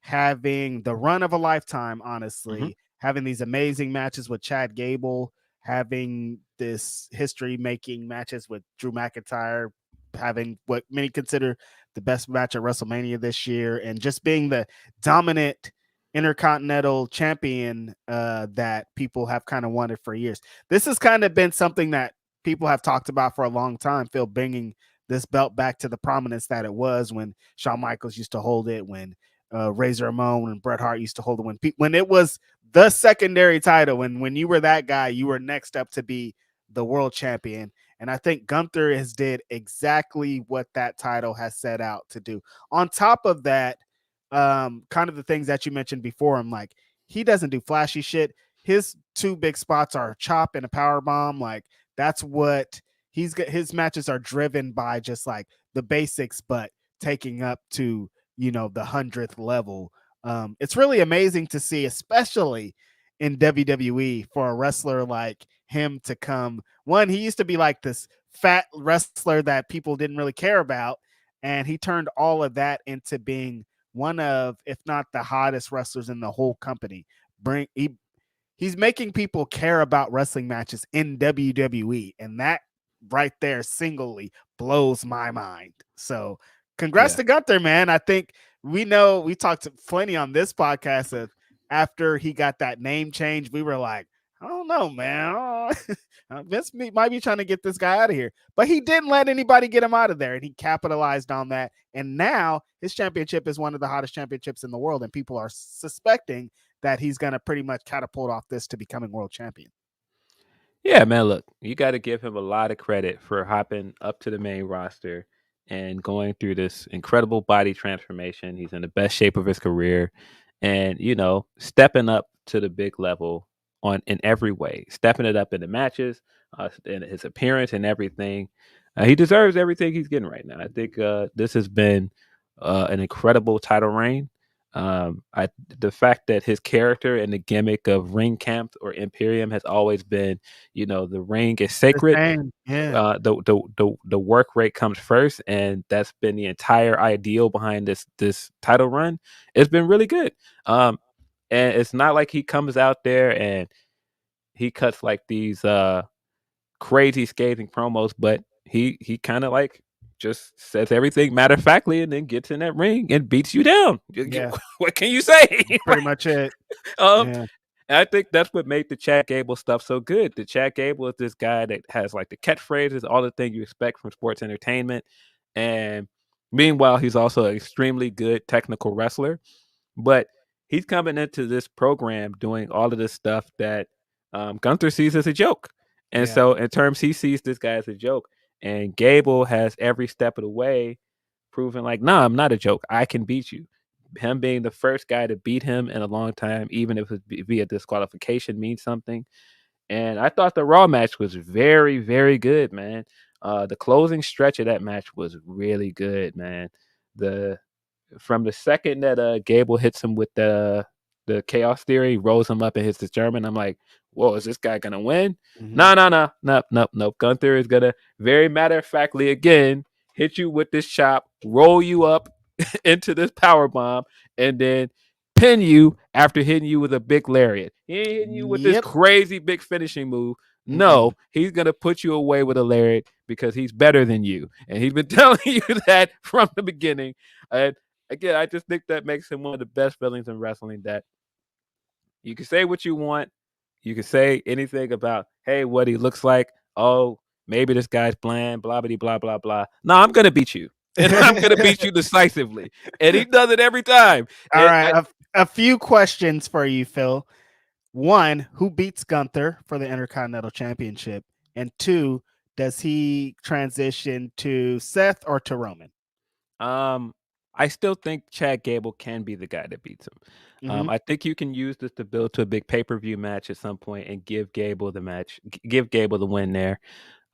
having the run of a lifetime, honestly. Having these amazing matches with Chad Gable, having this history-making matches with Drew McIntyre, having what many consider the best match at WrestleMania this year, and just being the dominant Intercontinental champion that people have kind of wanted for years. This has kind of been something that people have talked about for a long time, Phil, bringing this belt back to the prominence that it was when Shawn Michaels used to hold it, when Razor Ramon and Bret Hart used to hold it, when it was the secondary title, and when you were that guy, you were next up to be the world champion. And I think Gunther has did exactly what that title has set out to do. On top of that, kind of the things that you mentioned before, I'm like, he doesn't do flashy shit. His 2 big spots are a chop and a power bomb. Like, that's what he's got. His matches are driven by just like the basics, but taking up to, the 100th level. It's really amazing to see, especially in WWE, for a wrestler like him to come. One, he used to be like this fat wrestler that people didn't really care about, and he turned all of that into being one of, if not the hottest wrestlers in the whole company. He's making people care about wrestling matches in WWE, and that right there singly blows my mind. So congrats to Gunther, man. I think we talked plenty on this podcast of after he got that name change, we were like, I don't know, man. Vince might be trying to get this guy out of here. But he didn't let anybody get him out of there, and he capitalized on that. And now his championship is one of the hottest championships in the world, and people are suspecting that he's going to pretty much catapult off this to becoming world champion.
Yeah, man, look, you got to give him a lot of credit for hopping up to the main roster and going through this incredible body transformation. He's in the best shape of his career and, stepping up to the big level in every way, stepping it up in the matches, in his appearance and everything. He deserves everything he's getting right now. I think this has been an incredible title reign. The fact that his character and the gimmick of Ring Camp or Imperium has always been, the ring is sacred.
Yeah.
The work rate comes first, and that's been the entire ideal behind this title run. It's been really good. And it's not like he comes out there and he cuts like these crazy scathing promos, but he kind of like just says everything matter of factly and then gets in that ring and beats you down.
Yeah.
What can you say?
Pretty much it.
And I think that's what made the Chad Gable stuff so good. The Chad Gable is this guy that has like the catchphrases, all the things you expect from sports entertainment. And meanwhile, he's also an extremely good technical wrestler. But he's coming into this program doing all of this stuff that Gunther sees as a joke. And so in terms, he sees this guy as a joke. And Gable has every step of the way proven like, nah, I'm not a joke. I can beat you. Him being the first guy to beat him in a long time, even if it's via disqualification, means something. And I thought the Raw match was very, very good, man. The closing stretch of that match was really good, man. From the second that Gable hits him with the chaos theory, rolls him up and hits the German, I'm like, whoa, is this guy gonna win? No. Gunther is gonna very matter of factly again hit you with this chop, roll you up into this power bomb, and then pin you after hitting you with a big lariat. He ain't hitting you with this crazy big finishing move. No, he's gonna put you away with a lariat because he's better than you, and he's been telling you that from the beginning. And again, I just think that makes him one of the best villains in wrestling. That you can say what you want, you can say anything about, hey, what he looks like. Oh, maybe this guy's bland, blah blah blah blah. No, I'm gonna beat you, and I'm gonna beat you decisively, and he does it every time.
All right, a few questions for you, Phil. One, who beats Gunther for the Intercontinental Championship? And two, does he transition to Seth or to Roman?
I still think Chad Gable can be the guy that beats him. I think you can use this to build to a big pay-per-view match at some point and give Gable the match, give Gable the win there.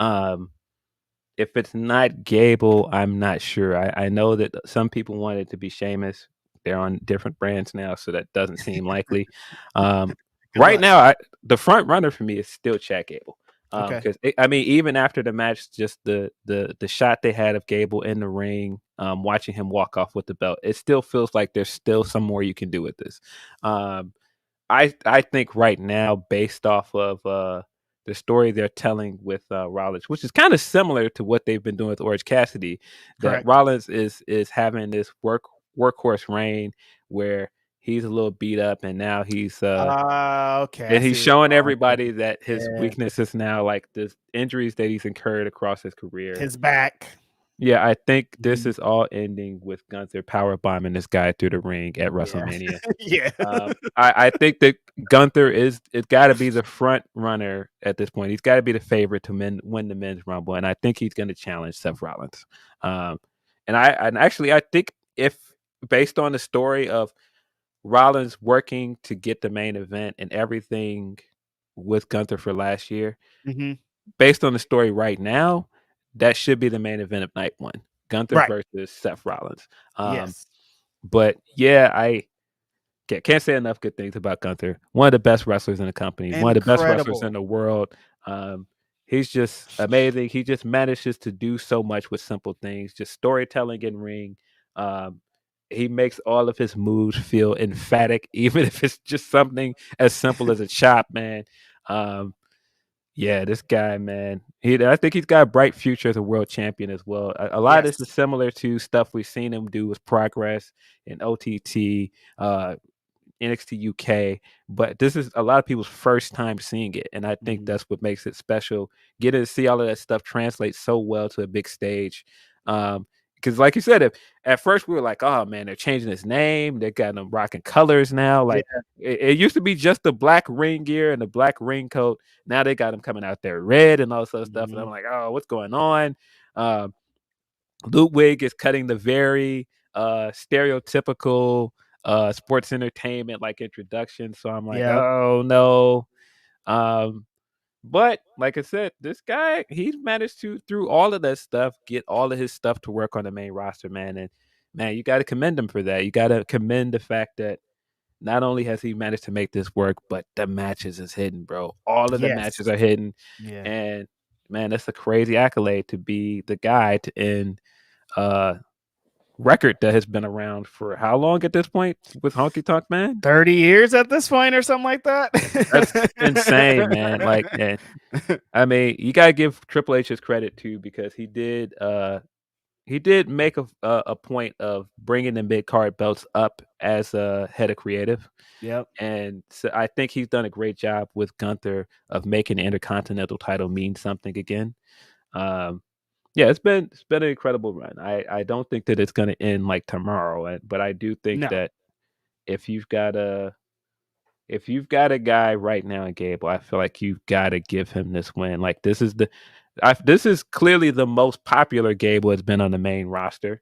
If it's not Gable, I'm not sure. I know that some people want it to be Sheamus. They're on different brands now, so that doesn't seem likely. Right now, the front runner for me is still Chad Gable. Because even after the match, just the shot they had of Gable in the ring, watching him walk off with the belt, it still feels like there's still some more you can do with this. I think right now, based off of the story they're telling with Rollins, which is kind of similar to what they've been doing with Orange Cassidy, that Rollins is having this workhorse reign where he's a little beat up, and now he's and he's showing everybody that his weakness is now like the injuries that he's incurred across his career.
His back.
Yeah, I think this is all ending with Gunther power bombing this guy through the ring at WrestleMania. I think that Gunther it's got to be the front runner at this point. He's got to be the favorite to win the men's Rumble, and I think he's going to challenge Seth Rollins. And I think if based on the story of Rollins working to get the main event and everything with Gunther for last year, based on the story right now, that should be the main event of night one. Gunther versus Seth Rollins. But yeah, I can't say enough good things about Gunther. One of the best wrestlers in the company, one of the best wrestlers in the world. He's just amazing. He just manages to do so much with simple things, just storytelling in ring. He makes all of his moves feel emphatic, even if it's just something as simple as a chop, man. Yeah, this guy, man. I think he's got a bright future as a world champion as well. A lot of this is similar to stuff we've seen him do with Progress and OTT, NXT UK, but this is a lot of people's first time seeing it, and I think that's what makes it special. Getting to see all of that stuff translate so well to a big stage. Because like you said, at first we were like, oh man, they're changing his name. They got him rocking colors now. Like it used to be just the black ring gear and the black ring coat. Now they got him coming out there red and all this other stuff. And I'm like, oh, what's going on? Ludwig is cutting the very stereotypical sports entertainment like introduction. So I'm like, oh no. But like I said, this guy, he's managed to, through all of that stuff, get all of his stuff to work on the main roster, man. And man, you got to commend him for that. You got to commend the fact that not only has he managed to make this work, but the matches is hidden, bro. All of the matches
Yes.
are hidden.
Yeah.
And man, that's a crazy accolade to be the guy to end record that has been around for how long at this point with Honky Tonk Man?
30 years at this point or something like that.
That's insane, man. Like, man, I mean, you gotta give Triple H his credit too, because he did make a point of bringing the mid card belts up as a head of creative.
Yep.
And so I think he's done a great job with Gunther of making the Intercontinental title mean something again. Yeah, it's been an incredible run. I don't think that it's going to end like tomorrow, but I do think
No.
that if you've got a guy right now in Gable, I feel like you've got to give him this win. Like this is clearly the most popular Gable has been on the main roster.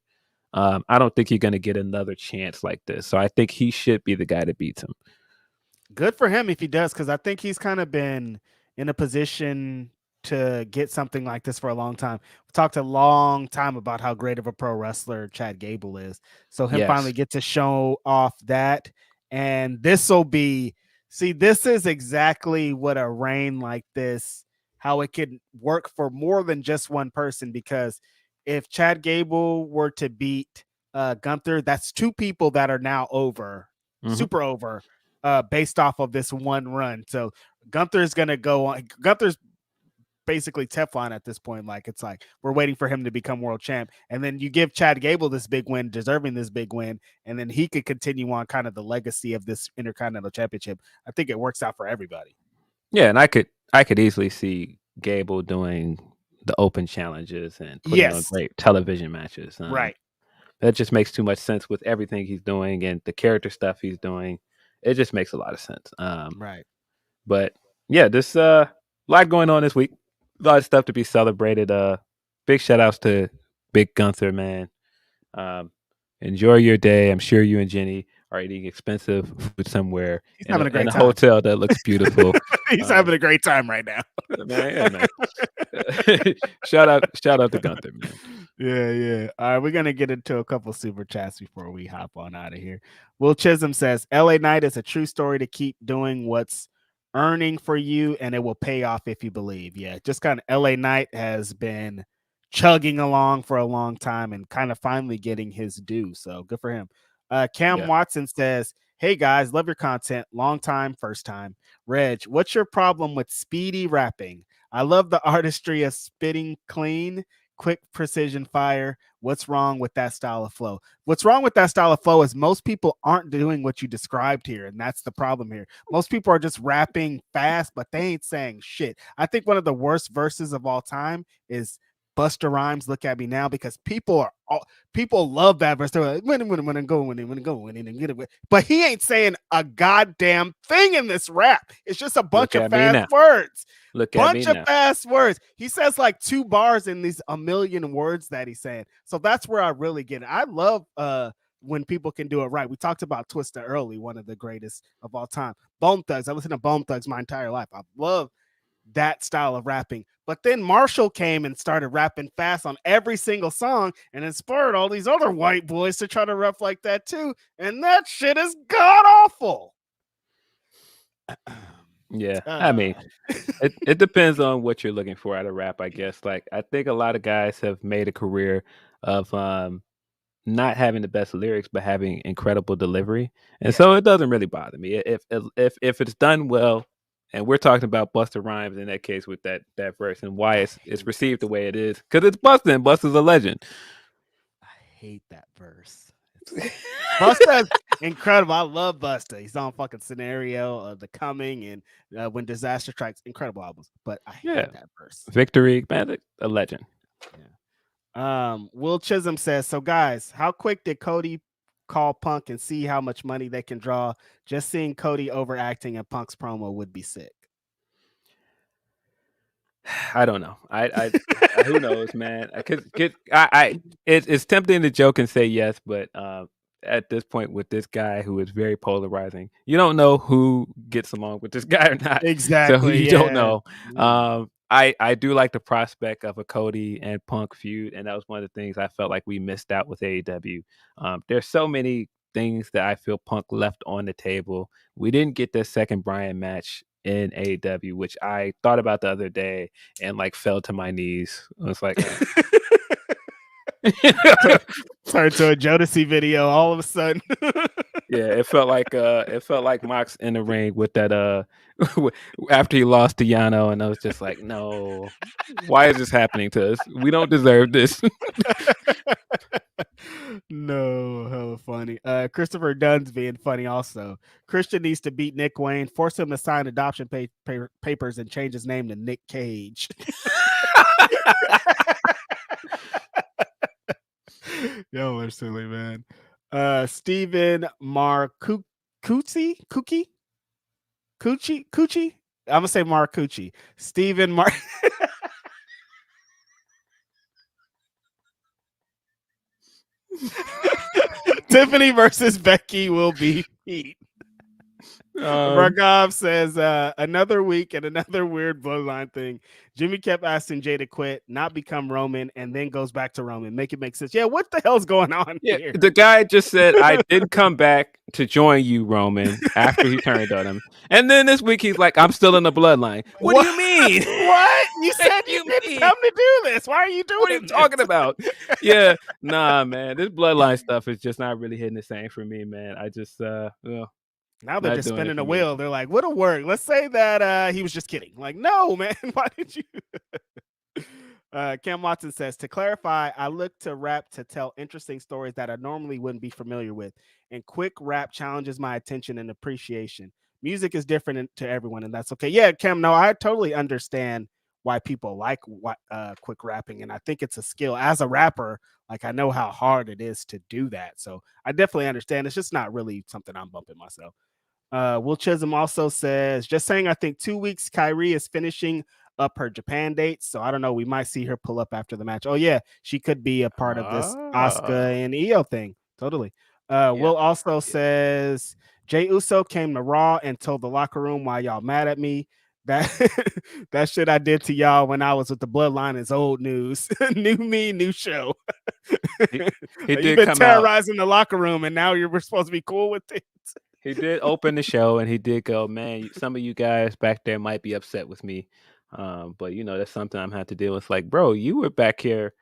I don't think you're going to get another chance like this. So I think he should be the guy that beats him.
Good for him if he does, because I think he's kind of been in a position to get something like this for a long time. We talked a long time about how great of a pro wrestler Chad Gable is. So him finally get to show off that. And this will be, this is exactly what a reign like this, how it could work for more than just one person. Because if Chad Gable were to beat Gunther, that's two people that are now over, super over, based off of this one run. So Gunther's going to go on. Gunther's basically Teflon at this point. Like, it's like we're waiting for him to become world champ. And then you give Chad Gable this big win, deserving this big win. And then he could continue on kind of the legacy of this Intercontinental Championship. I think it works out for everybody.
Yeah. And I could easily see Gable doing the open challenges and putting on great television matches.
Right.
That just makes too much sense with everything he's doing and the character stuff he's doing. It just makes a lot of sense.
Right.
But yeah, this lot going on this week. A lot of stuff to be celebrated. Big shout outs to Big Gunther, man. Enjoy your day. I'm sure you and Jenny are eating expensive food somewhere.
He's having a great time.
Hotel that looks beautiful.
He's having a great time right now.
Man. Shout out to Gunther, man.
Yeah. All right, we're gonna get into a couple super chats before we hop on out of here. Will Chisholm says, "LA Knight is a true story to keep doing what's earning for you, and it will pay off if you believe." Yeah, just kind of LA Knight has been chugging along for a long time and kind of finally getting his due. So good for him. Cam Watson says, "Hey guys, love your content. Long time, first time. Reg, what's your problem with speedy rapping? I love the artistry of spitting clean, quick precision fire. What's wrong with that style of flow?" What's wrong with that style of flow is most people aren't doing what you described here. And that's the problem here. Most people are just rapping fast, but they ain't saying shit. I think one of the worst verses of all time is Busta Rhymes, "Look at Me Now," because people love that verse. They're like, when go, and get it. But he ain't saying a goddamn thing in this rap. It's just a bunch of fast words. Bunch of fast words. He says like 2 bars in these a million words that he's saying. So that's where I really get it. I love when people can do it right. We talked about Twista early, one of the greatest of all time. Bone Thugs. I listened to Bone Thugs my entire life. I love that style of rapping. But then Marshall came and started rapping fast on every single song and inspired all these other white boys to try to rap like that too. And that shit is god awful.
Yeah. I mean, it depends on what you're looking for out of rap, I guess. Like, I think a lot of guys have made a career of not having the best lyrics, but having incredible delivery. And so it doesn't really bother me. If it's done well, and we're talking about Busta Rhymes in that case with that verse and why it's received the way it is, because it's Busta, and Busta's a legend.
I hate that verse. Busta's incredible. I love Busta. He's on fucking Scenario, The Coming, and When Disaster Strikes. Incredible albums. But I hate that verse.
Victory, man, a legend.
Yeah. Will Chisholm says, "So guys, how quick did Cody call Punk and see how much money they can draw? Just seeing Cody overacting in Punk's promo would be sick."
I don't know. I who knows, man? It's tempting to joke and say yes, but at this point with this guy who is very polarizing. You don't know who gets along with this guy or not.
Exactly.
So you don't know.
Mm.
I do like the prospect of a Cody and Punk feud, and that was one of the things I felt like we missed out with AEW. There's so many things that I feel Punk left on the table. We didn't get the second Bryan match in AEW, which I thought about the other day and like fell to my knees. I was like,
Turned to a Jodeci video all of a sudden.
yeah, it felt like Mox in the ring with that after he lost to Yano, and I was just like, no, why is this happening to us? We don't deserve this.
No, hella funny. Christopher Dunn's being funny also. Christian needs to beat Nick Wayne, force him to sign adoption papers, and change his name to Nick Cage. Yo, we're silly, man. Stephen Marcucci? Cookie? Coochie? I'm gonna say Marcucci. Stephen Mar Tiffany versus Becky will be heat. Raghav says another week and another weird bloodline thing. Jimmy kept asking Jay to quit, not become Roman, and then goes back to Roman. Make it make sense. Yeah, what the hell's going on here?
The guy just said, I did come back to join you, Roman, after he turned on him. And then this week he's like, I'm still in the bloodline. What do you mean?
What? You said you didn't come to do this. Why are you doing
What are you talking about? Yeah, nah, man. This bloodline stuff is just not really hitting the same for me, man. I just
now they're just spinning the wheel. They're like, what'll work? Let's say that he was just kidding. Like, no, man. Why did you? Cam Watson says, to clarify, I look to rap to tell interesting stories that I normally wouldn't be familiar with. And quick rap challenges my attention and appreciation. Music is different to everyone, and that's okay. Yeah, Cam, no, I totally understand why people like quick rapping. And I think it's a skill. As a rapper, like I know how hard it is to do that. So I definitely understand. It's just not really something I'm bumping myself. Will Chisholm also says, just saying, I think 2 weeks Kyrie is finishing up her Japan dates. So I don't know. We might see her pull up after the match. Oh, yeah. She could be a part of this Asuka and Io thing. Totally. Will also says, Jey Uso came to Raw and told the locker room why y'all mad at me. That shit I did to y'all when I was with the Bloodline is old news. New me, new show. You've been terrorizing the locker room, and now we're supposed to be cool with it.
He did open the show, and he did go, man, some of you guys back there might be upset with me. But, that's something I'm going to have to deal with. Like, bro, you were back here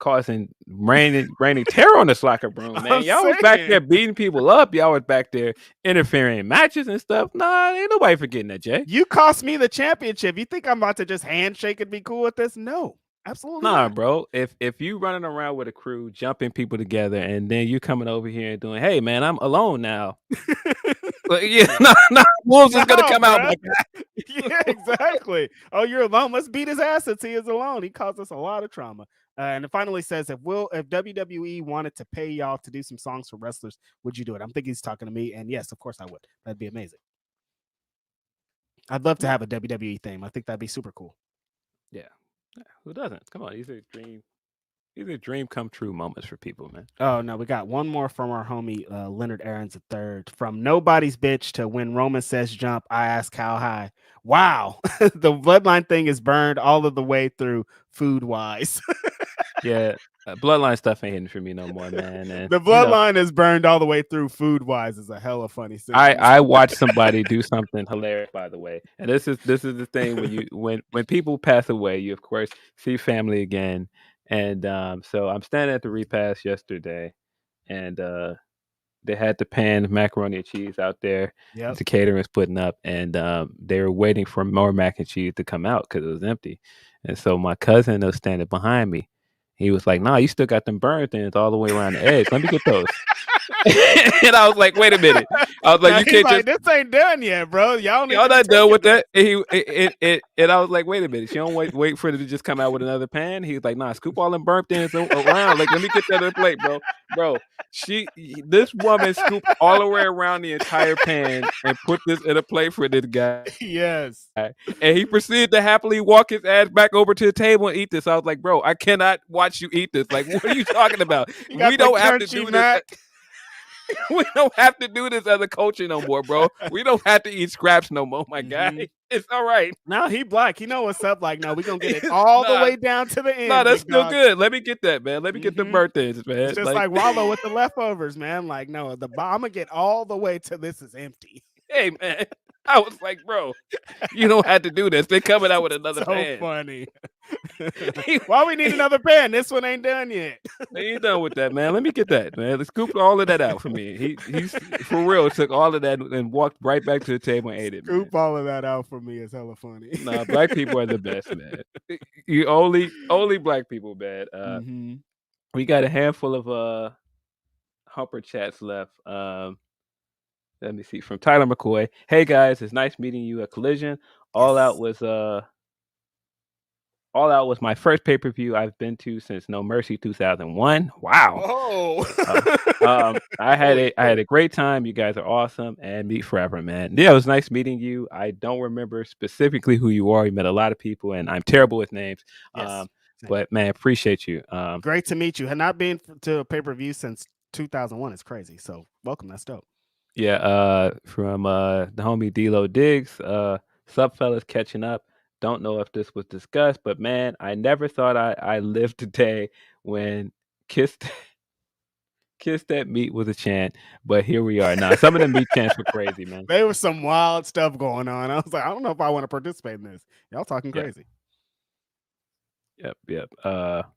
causing raining terror on this locker room, man. Y'all was back there beating people up. Y'all was back there interfering in matches and stuff. Nah, ain't nobody forgetting that, Jay.
You cost me the championship. You think I'm about to just handshake and be cool with this? No. Absolutely not.
Bro. If you running around with a crew, jumping people together, and then you coming over here and doing, hey man, I'm alone now. Wolves is gonna come out like that.
Yeah, exactly. Oh, you're alone. Let's beat his ass since he is alone. He caused us a lot of trauma. And it finally says, if WWE wanted to pay y'all to do some songs for wrestlers, would you do it? I'm thinking he's talking to me, and yes, of course I would. That'd be amazing. I'd love to have a WWE theme. I think that'd be super cool.
Yeah. Who doesn't? Come on, these are dream come true moments for people, man.
Oh no, we got one more from our homie Leonard Aarons III. From nobody's bitch to when Roman says jump, I ask how high. Wow, the bloodline thing is burned all of the way through food wise.
Yeah, bloodline stuff ain't hitting for me no more, man. And,
the bloodline is burned all the way through food wise is a hella funny sentence.
I watched somebody do something hilarious, by the way. And this is the thing when people pass away, you of course see family again. And so I'm standing at the repast yesterday, and they had the pan macaroni and cheese out there.
Yep.
The catering's putting up, and they were waiting for more mac and cheese to come out because it was empty. And so my cousin was standing behind me. He was like, nah, you still got them burn things all the way around the edge. Let me get those. And I was like, wait a minute. I was like,
Now
you
he's
can't
like,
just.
this ain't done yet, bro. Y'all need
Y'all
to be
not done
taking
with
this.
that. And I was like, wait a minute. She don't wait for it to just come out with another pan. He was like, nah, scoop all them burnt ends around. Like, let me get that on the plate, bro. Bro, this woman scooped all the way around the entire pan and put this in a plate for this guy.
Yes.
And he proceeded to happily walk his ass back over to the table and eat this. I was like, bro, I cannot watch you eat this. Like, what are you talking about?
You got
We
the
don't have to
crunchy
do this.
mac.
We don't have to do this as a culture no more, bro. We don't have to eat scraps no more, my guy. It's all right.
Now he black. He know what's up. Like, no, we gonna get it all the
Nah,
way down to the end.
No, that's
big
still
dog.
good. Let me get that, man. Let me get the birthdays, man.
It's just like Wallow with the leftovers, man. Like, no, I'm gonna get all the way to this is empty.
Hey, man. I was like, bro, you don't have to do this. They're coming out with another
So
pan.
funny. Why we need another pan? This one ain't done yet.
They ain't done with that, man. Let me get that, man. Let's scoop all of that out for me. He's for real took all of that and walked right back to the table and ate it. Man.
Scoop all of that out for me is hella funny.
Nah, black people are the best, man. You only black people, man. We got a handful of Humper chats left. Let me see. From Tyler McCoy. Hey guys, it's nice meeting you at Collision. All Out was my first pay-per-view I've been to since No Mercy 2001. Wow.
Oh.
I had a great time. You guys are awesome and meet forever, man. Yeah, it was nice meeting you. I don't remember specifically who you are. You met a lot of people and I'm terrible with names.
Yes.
But man, appreciate you.
Great to meet you. Had not been to a pay-per-view since 2001. It's crazy. So welcome. That's dope.
Yeah, from the homie D-Lo Diggs. Sup fellas, catching up. Don't know if this was discussed, but man, I never thought I lived today when Kiss That Meat was a chant, but here we are now. Some of the meat chants were crazy, man.
There was some wild stuff going on. I was like, I don't know if I want to participate in this. Y'all talking crazy.
Yep. Let's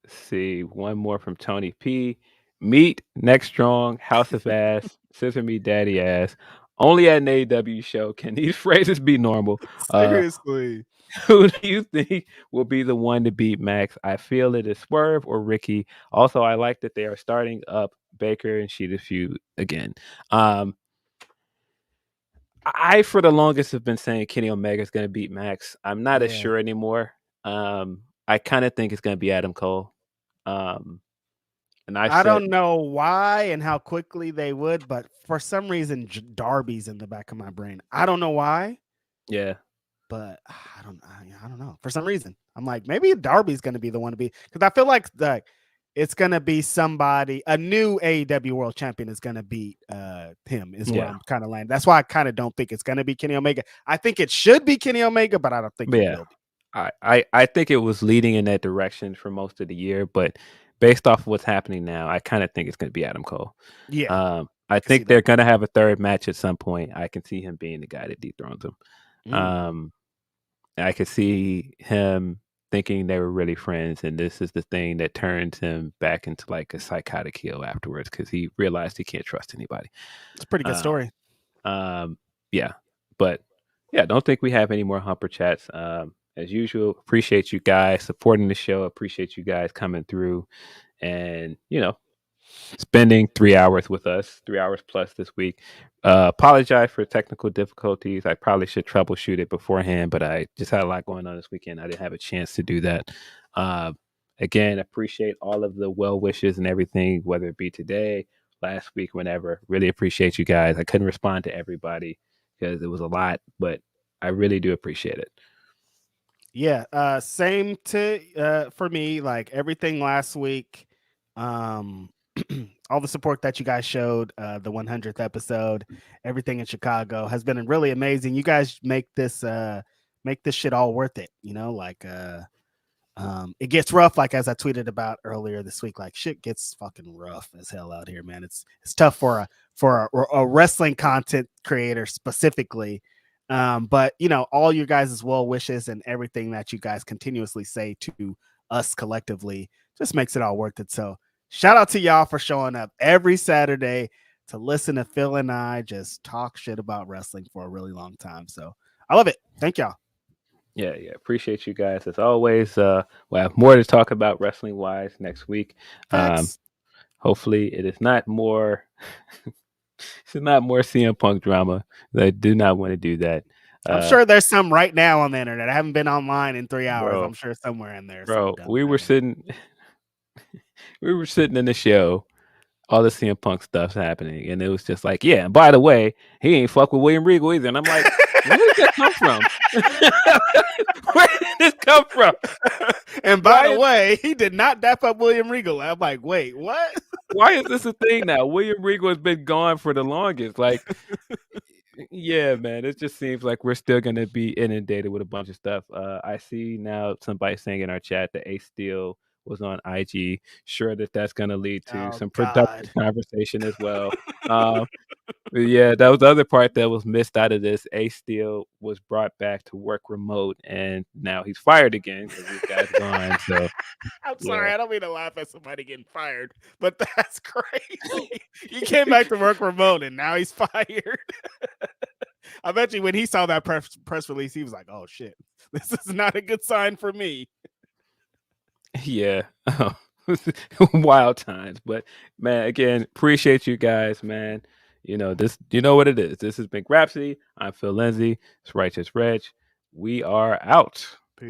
see, one more from Tony P. Meat, neck strong, house of ass, scissor me daddy ass. Only at an AEW show can these phrases be normal.
Seriously.
Who do you think will be the one to beat Max? I feel it is Swerve or Ricky. Also, I like that they are starting up Baker and Sheeta feud again. I for the longest have been saying Kenny Omega is going to beat Max. I'm not as sure anymore. I kind of think it's going to be Adam Cole. And I
don't know why and how quickly they would, but for some reason Darby's in the back of my brain. I don't know why.
Yeah.
But I don't know. For some reason, I'm like, maybe Darby's going to be the one to be, because I feel like it's going to be somebody, a new AEW World Champion is going to beat him. Is where I'm kind of landing. That's why I kind of don't think it's going to be Kenny Omega. I think it should be Kenny Omega, but I don't think it will be.
I think it was leading in that direction for most of the year, but based off of what's happening now, I kind of think it's going to be Adam Cole.
Yeah.
I think they're going to have a third match at some point. I can see him being the guy that dethrones him. I could see him thinking they were really friends, and this is the thing that turns him back into like a psychotic heel afterwards because he realized he can't trust anybody.
It's a pretty good story.
Yeah. But yeah, don't think we have any more Humper chats. As usual, appreciate you guys supporting the show. Appreciate you guys coming through and, spending 3 hours with us, 3 hours plus this week. Apologize for technical difficulties. I probably should troubleshoot it beforehand, but I just had a lot going on this weekend. I didn't have a chance to do that. Again, appreciate all of the well wishes and everything, whether it be today, last week, whenever. Really appreciate you guys. I couldn't respond to everybody because it was a lot, but I really do appreciate it.
Yeah, same for me. Like everything last week, all the support that you guys showed, the 100th episode, everything in Chicago has been really amazing. You guys make this shit all worth it. It gets rough. Like as I tweeted about earlier this week, like shit gets fucking rough as hell out here, man. It's tough for a wrestling content creator specifically. But all your guys' well wishes and everything that you guys continuously say to us collectively just makes it all worth it. So shout out to y'all for showing up every Saturday to listen to Phil and I just talk shit about wrestling for a really long time. So I love it. Thank y'all.
Yeah. Appreciate you guys as always. We'll have more to talk about wrestling wise next week. Hopefully, it is not more. It's not more CM Punk drama. I do not want to do that.
I'm sure there's some right now on the internet. I haven't been online in 3 hours.
Bro,
I'm sure somewhere in there.
bro, we were sitting in the show. All the CM Punk stuff's happening, and it was just like, yeah. And by the way, he ain't fuck with William Regal either. And I'm like, where did this come from? Where did this come from?
And by the way, he did not dap up William Regal. I'm like, wait, what?
Why is this a thing now? William Regal has been gone for the longest. Like, yeah, man, it just seems like we're still going to be inundated with a bunch of stuff. I see now somebody saying in our chat that Ace Steel was on IG. Sure that's going to lead to some productive conversation as well. Yeah, that was the other part that was missed out of this. Ace Steel was brought back to work remote, and now he's fired again because this guy's gone. So
I'm sorry, I don't mean to laugh at somebody getting fired, but that's crazy. He came back to work remote, and now he's fired. I bet you when he saw that press release, he was like, "Oh shit, this is not a good sign for me."
Yeah. Wild times. But man, again, appreciate you guys, man. You know what it is. This has been Grapsody. I'm Phil Lindsey. It's Righteous Reg. We are out.